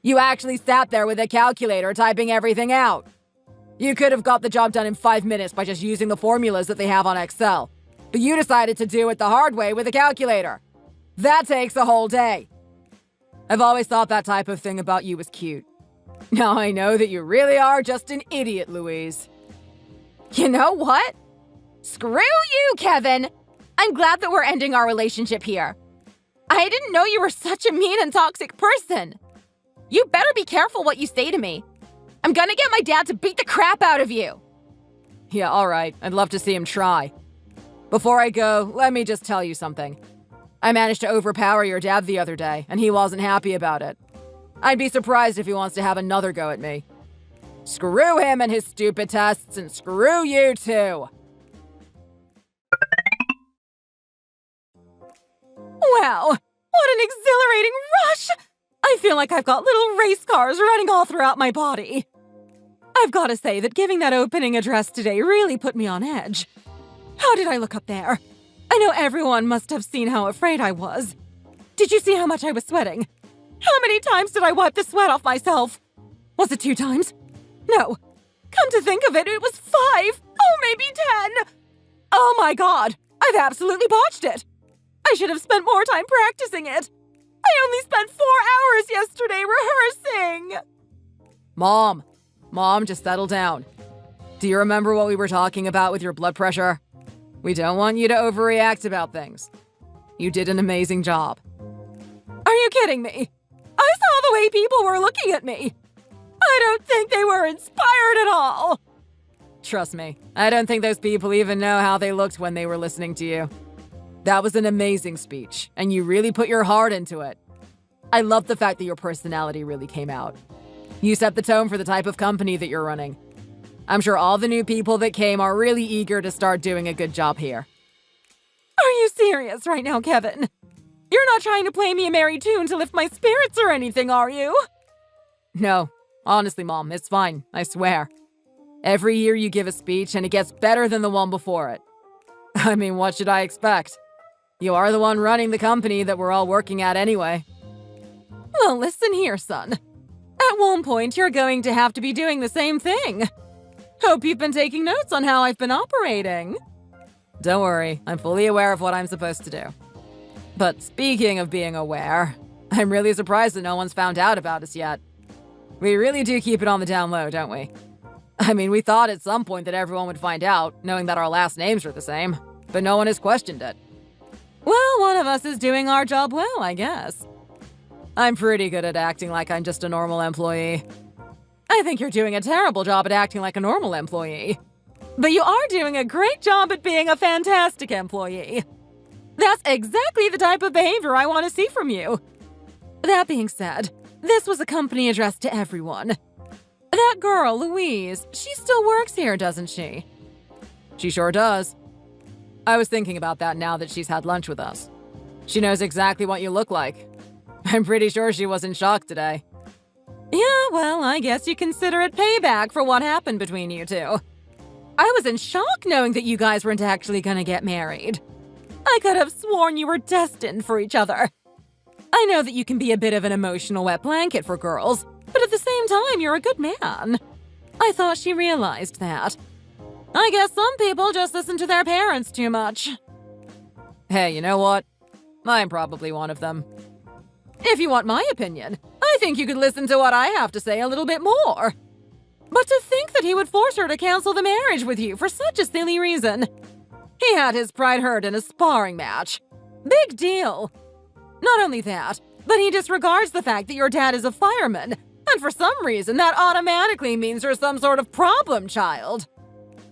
You actually sat there with a calculator typing everything out. You could have got the job done in 5 minutes by just using the formulas that they have on Excel. But you decided to do it the hard way with a calculator. That takes a whole day. I've always thought that type of thing about you was cute. Now I know that you really are just an idiot, Louise. You know what? Screw you, Kevin! I'm glad that we're ending our relationship here. I didn't know you were such a mean and toxic person. You better be careful what you say to me. I'm gonna get my dad to beat the crap out of you. Yeah, all right. I'd love to see him try. Before I go, let me just tell you something. I managed to overpower your dad the other day, and he wasn't happy about it. I'd be surprised if he wants to have another go at me. Screw him and his stupid tests, and screw you too! Wow, what an exhilarating rush! I feel like I've got little race cars running all throughout my body. I've got to say that giving that opening address today really put me on edge. How did I look up there? I know everyone must have seen how afraid I was. Did you see how much I was sweating? How many times did I wipe the sweat off myself? Was it 2 times? No. Come to think of it, it was 5. Oh, maybe 10. Oh my god, I've absolutely botched it. I should have spent more time practicing it. I only spent 4 hours yesterday rehearsing. Mom, just settle down. Do you remember what we were talking about with your blood pressure? We don't want you to overreact about things. You did an amazing job. Are you kidding me? I saw the way people were looking at me. I don't think they were inspired at all. Trust me, I don't think those people even know how they looked when they were listening to you. That was an amazing speech, and you really put your heart into it. I love the fact that your personality really came out. You set the tone for the type of company that you're running. I'm sure all the new people that came are really eager to start doing a good job here. Are you serious right now, Kevin? You're not trying to play me a merry tune to lift my spirits or anything, are you? No, honestly, Mom, it's fine, I swear. Every year you give a speech and it gets better than the one before it. I mean, what should I expect? You are the one running the company that we're all working at anyway. Well, listen here, son. At one point, you're going to have to be doing the same thing. Hope you've been taking notes on how I've been operating. Don't worry, I'm fully aware of what I'm supposed to do. But speaking of being aware, I'm really surprised that no one's found out about us yet. We really do keep it on the down low, don't we? I mean, we thought at some point that everyone would find out, knowing that our last names are the same, but no one has questioned it. Well, one of us is doing our job well, I guess. I'm pretty good at acting like I'm just a normal employee. I think you're doing a terrible job at acting like a normal employee. But you are doing a great job at being a fantastic employee. That's exactly the type of behavior I want to see from you. That being said, this was a company addressed to everyone. That girl, Louise, she still works here, doesn't she? She sure does. I was thinking about that now that she's had lunch with us. She knows exactly what you look like. I'm pretty sure she was in shock today. Yeah, well, I guess you consider it payback for what happened between you two. I was in shock knowing that you guys weren't actually gonna get married. I could have sworn you were destined for each other. I know that you can be a bit of an emotional wet blanket for girls, but at the same time, you're a good man. I thought she realized that. I guess some people just listen to their parents too much. Hey, you know what? I'm probably one of them. If you want my opinion, I think you could listen to what I have to say a little bit more. But to think that he would force her to cancel the marriage with you for such a silly reason. He had his pride hurt in a sparring match. Big deal. Not only that, but he disregards the fact that your dad is a fireman, and for some reason that automatically means you're some sort of problem child.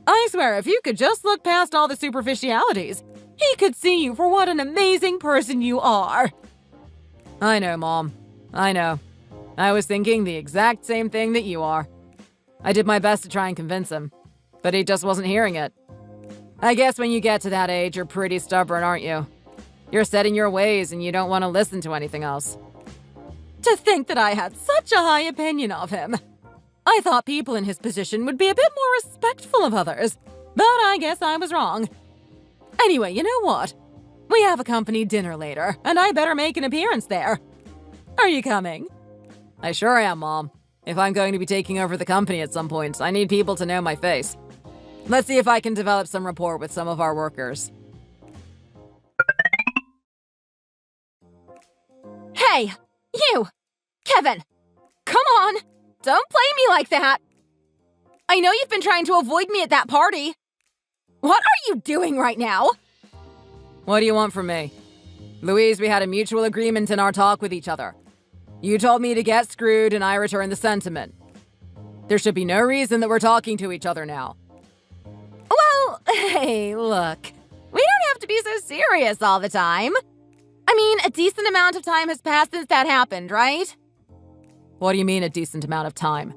I swear, if you could just look past all the superficialities, he could see you for what an amazing person you are. I know, Mom. I know. I was thinking the exact same thing that you are. I did my best to try and convince him, but he just wasn't hearing it. I guess when you get to that age, you're pretty stubborn, aren't you? You're set in your ways and you don't want to listen to anything else. To think that I had such a high opinion of him. I thought people in his position would be a bit more respectful of others, but I guess I was wrong. Anyway, you know what? We have a company dinner later, and I better make an appearance there. Are you coming? I sure am, Mom. If I'm going to be taking over the company at some point, I need people to know my face. Let's see if I can develop some rapport with some of our workers. Hey, you! Kevin! Come on! Don't play me like that! I know you've been trying to avoid me at that party. What are you doing right now? What do you want from me? Louise, we had a mutual agreement in our talk with each other. You told me to get screwed and I returned the sentiment. There should be no reason that we're talking to each other now. Well, hey, look. We don't have to be so serious all the time. I mean, a decent amount of time has passed since that happened, right? What do you mean a decent amount of time?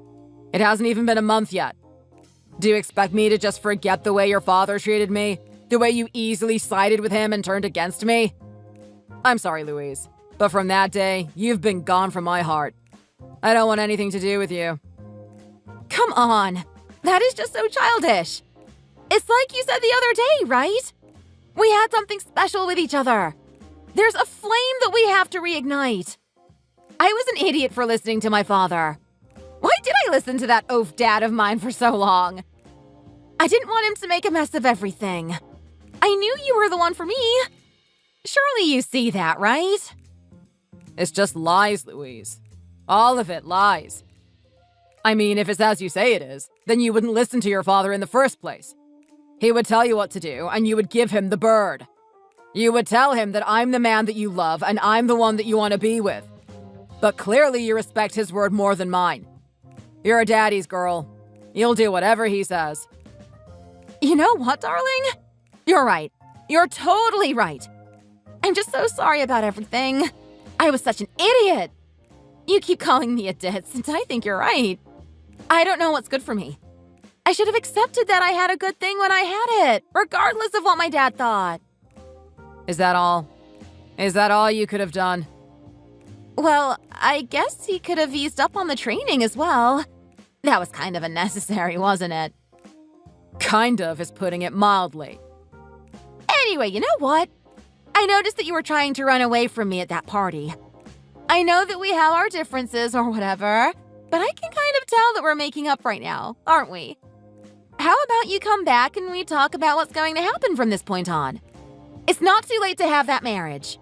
It hasn't even been a month yet. Do you expect me to just forget the way your father treated me? The way you easily sided with him and turned against me? I'm sorry, Louise, but from that day, you've been gone from my heart. I don't want anything to do with you. Come on. That is just so childish. It's like you said the other day, right? We had something special with each other. There's a flame that we have to reignite. I was an idiot for listening to my father. Why did I listen to that oaf dad of mine for so long? I didn't want him to make a mess of everything. I knew you were the one for me. Surely you see that, right? It's just lies, Louise. All of it lies. I mean, if it's as you say it is, then you wouldn't listen to your father in the first place. He would tell you what to do, and you would give him the bird. You would tell him that I'm the man that you love, and I'm the one that you want to be with. But clearly you respect his word more than mine. You're a daddy's girl. You'll do whatever he says. You know what, darling? You're right. You're totally right. I'm just so sorry about everything. I was such an idiot. You keep calling me a ditz, and I think you're right. I don't know what's good for me. I should have accepted that I had a good thing when I had it, regardless of what my dad thought. Is that all? Is that all you could have done? Well, I guess he could have eased up on the training as well. That was kind of unnecessary, wasn't it? Kind of is putting it mildly. Anyway, you know what? I noticed that you were trying to run away from me at that party. I know that we have our differences or whatever, but I can kind of tell that we're making up right now, aren't we? How about you come back and we talk about what's going to happen from this point on? It's not too late to have that marriage.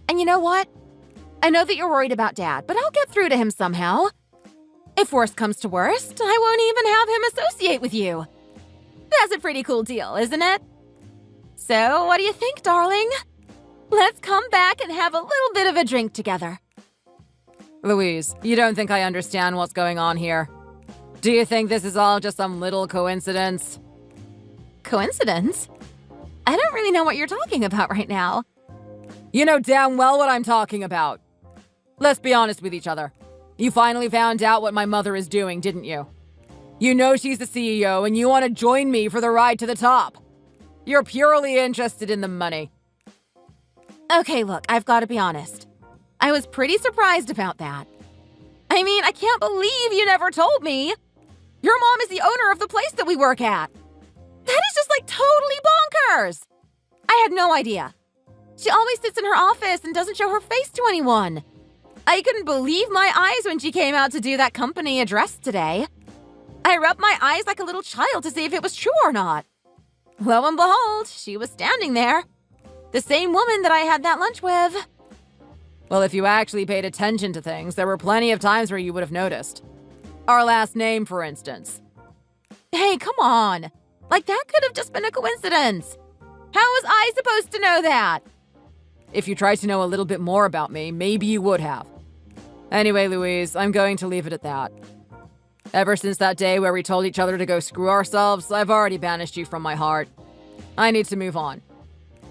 And you know what? I know that you're worried about Dad, but I'll get through to him somehow. If worst comes to worst, I won't even have him associate with you. That's a pretty cool deal, isn't it? So, what do you think, darling? Let's come back and have a little bit of a drink together. Louise, you don't think I understand what's going on here? Do you think this is all just some little coincidence? Coincidence? I don't really know what you're talking about right now. You know damn well what I'm talking about. Let's be honest with each other. You finally found out what my mother is doing, didn't you? You know she's the CEO and you want to join me for the ride to the top. You're purely interested in the money. Okay, look, I've got to be honest. I was pretty surprised about that. I mean, I can't believe you never told me. Your mom is the owner of the place that we work at. That is just like totally bonkers. I had no idea. She always sits in her office and doesn't show her face to anyone. I couldn't believe my eyes when she came out to do that company address today. I rubbed my eyes like a little child to see if it was true or not. Lo and behold, she was standing there. The same woman that I had that lunch with. Well, if you actually paid attention to things, there were plenty of times where you would have noticed. Our last name, for instance. Hey, come on. Like that could have just been a coincidence. How was I supposed to know that? If you tried to know a little bit more about me, maybe you would have. Anyway, Louise, I'm going to leave it at that. Ever since that day where we told each other to go screw ourselves, I've already banished you from my heart. I need to move on.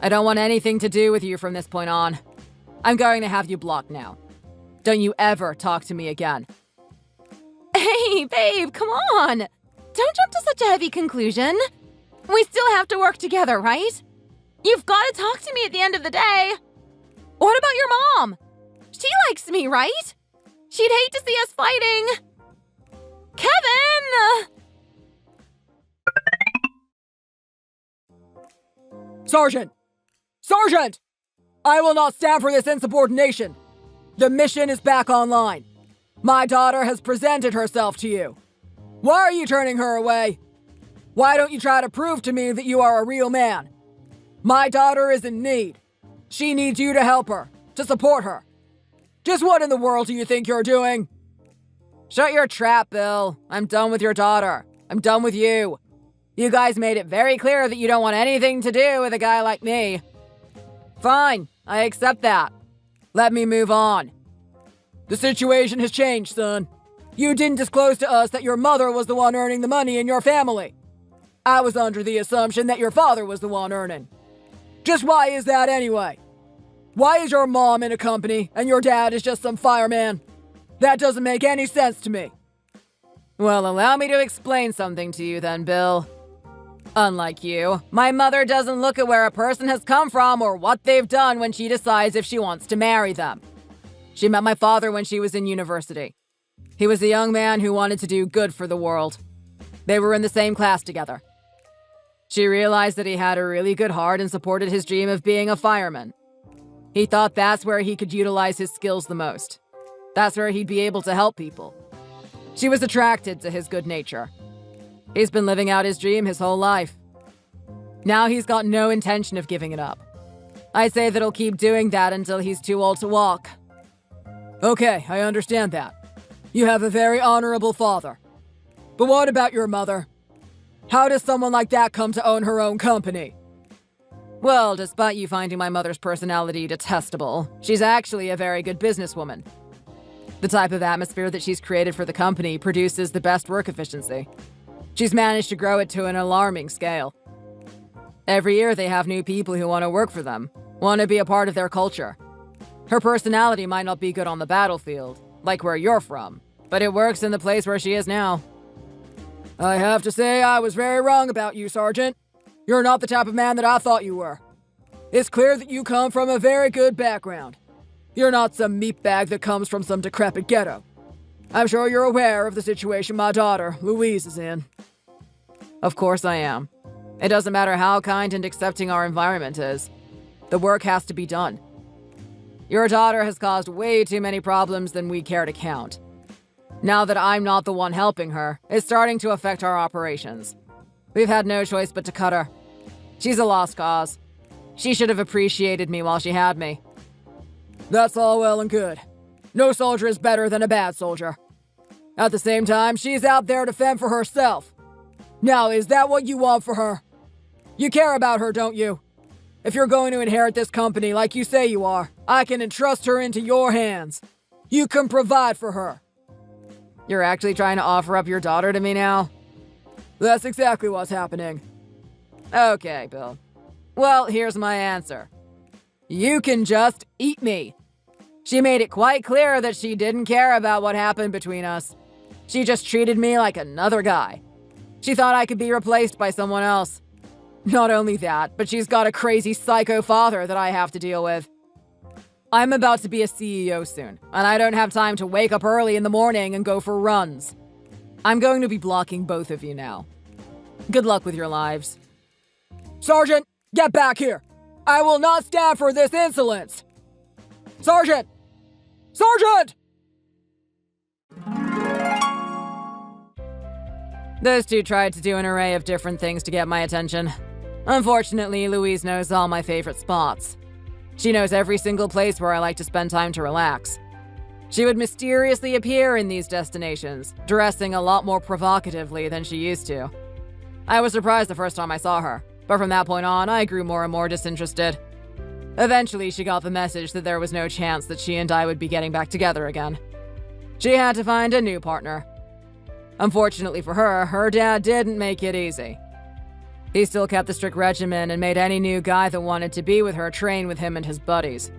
I don't want anything to do with you from this point on. I'm going to have you blocked now. Don't you ever talk to me again. Hey, babe, come on. Don't jump to such a heavy conclusion. We still have to work together, right? You've got to talk to me at the end of the day. What about your mom? She likes me, right? She'd hate to see us fighting. Kevin! Sergeant! Sergeant! I will not stand for this insubordination. The mission is back online. My daughter has presented herself to you. Why are you turning her away? Why don't you try to prove to me that you are a real man? My daughter is in need. She needs you to help her, to support her. Just what in the world do you think you're doing? Shut your trap, Bill. I'm done with your daughter. I'm done with you. You guys made it very clear that you don't want anything to do with a guy like me. Fine, I accept that. Let me move on. The situation has changed, son. You didn't disclose to us that your mother was the one earning the money in your family. I was under the assumption that your father was the one earning. Just why is that anyway? Why is your mom in a company and your dad is just some fireman? That doesn't make any sense to me. Well, allow me to explain something to you then, Bill. Unlike you, my mother doesn't look at where a person has come from or what they've done when she decides if she wants to marry them. She met my father when she was in university. He was a young man who wanted to do good for the world. They were in the same class together. She realized that he had a really good heart and supported his dream of being a fireman. He thought that's where he could utilize his skills the most. That's where he'd be able to help people. She was attracted to his good nature. He's been living out his dream his whole life. Now he's got no intention of giving it up. I'd say that he'll keep doing that until he's too old to walk. Okay, I understand that. You have a very honorable father. But what about your mother? How does someone like that come to own her own company? Well, despite you finding my mother's personality detestable, she's actually a very good businesswoman. The type of atmosphere that she's created for the company produces the best work efficiency. She's managed to grow it to an alarming scale. Every year they have new people who want to work for them, want to be a part of their culture. Her personality might not be good on the battlefield, like where you're from, but it works in the place where she is now. I have to say I was very wrong about you, Sergeant. You're not the type of man that I thought you were. It's clear that you come from a very good background. You're not some meatbag that comes from some decrepit ghetto. I'm sure you're aware of the situation my daughter, Louise, is in. Of course I am. It doesn't matter how kind and accepting our environment is. The work has to be done. Your daughter has caused way too many problems than we care to count. Now that I'm not the one helping her, it's starting to affect our operations. We've had no choice but to cut her. She's a lost cause. She should have appreciated me while she had me. That's all well and good. No soldier is better than a bad soldier. At the same time, she's out there to fend for herself. Now, is that what you want for her? You care about her, don't you? If you're going to inherit this company like you say you are, I can entrust her into your hands. You can provide for her. You're actually trying to offer up your daughter to me now? That's exactly what's happening. Okay, Bill. Well, here's my answer. You can just eat me. She made it quite clear that she didn't care about what happened between us. She just treated me like another guy. She thought I could be replaced by someone else. Not only that, but she's got a crazy psycho father that I have to deal with. I'm about to be a CEO soon, and I don't have time to wake up early in the morning and go for runs. I'm going to be blocking both of you now. Good luck with your lives. Sergeant, get back here! I will not stand for this insolence! Sergeant! Sergeant! Those two tried to do an array of different things to get my attention. Unfortunately, Louise knows all my favorite spots. She knows every single place where I like to spend time to relax. She would mysteriously appear in these destinations, dressing a lot more provocatively than she used to. I was surprised the first time I saw her, but from that point on, I grew more and more disinterested. Eventually, she got the message that there was no chance that she and I would be getting back together again. She had to find a new partner. Unfortunately for her, her dad didn't make it easy. He still kept the strict regimen and made any new guy that wanted to be with her train with him and his buddies.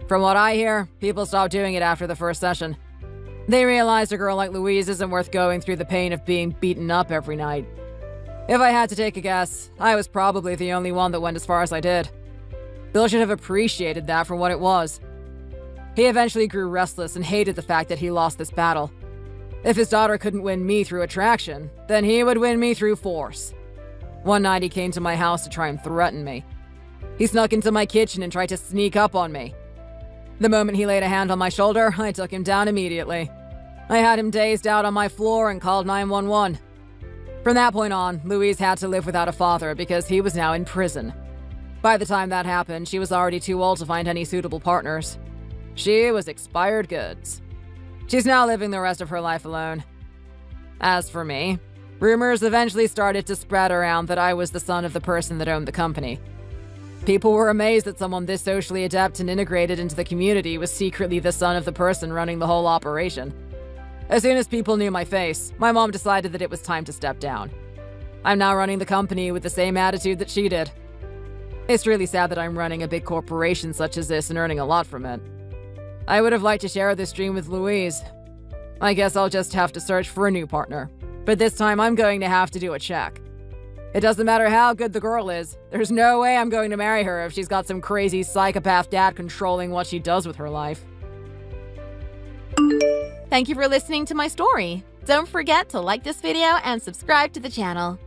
From what I hear, people stopped doing it after the first session. They realized a girl like Louise isn't worth going through the pain of being beaten up every night. If I had to take a guess, I was probably the only one that went as far as I did. Bill should have appreciated that for what it was. He eventually grew restless and hated the fact that he lost this battle. If his daughter couldn't win me through attraction, then he would win me through force. One night he came to my house to try and threaten me. He snuck into my kitchen and tried to sneak up on me. The moment he laid a hand on my shoulder, I took him down immediately. I had him dazed out on my floor and called 911. From that point on, Louise had to live without a father because he was now in prison. By the time that happened, she was already too old to find any suitable partners. She was expired goods. She's now living the rest of her life alone. As for me, rumors eventually started to spread around that I was the son of the person that owned the company. People were amazed that someone this socially adept and integrated into the community was secretly the son of the person running the whole operation. As soon as people knew my face, my mom decided that it was time to step down. I'm now running the company with the same attitude that she did. It's really sad that I'm running a big corporation such as this and earning a lot from it. I would have liked to share this dream with Louise. I guess I'll just have to search for a new partner. But this time I'm going to have to do a check. It doesn't matter how good the girl is. There's no way I'm going to marry her if she's got some crazy psychopath dad controlling what she does with her life. Thank you for listening to my story. Don't forget to like this video and subscribe to the channel.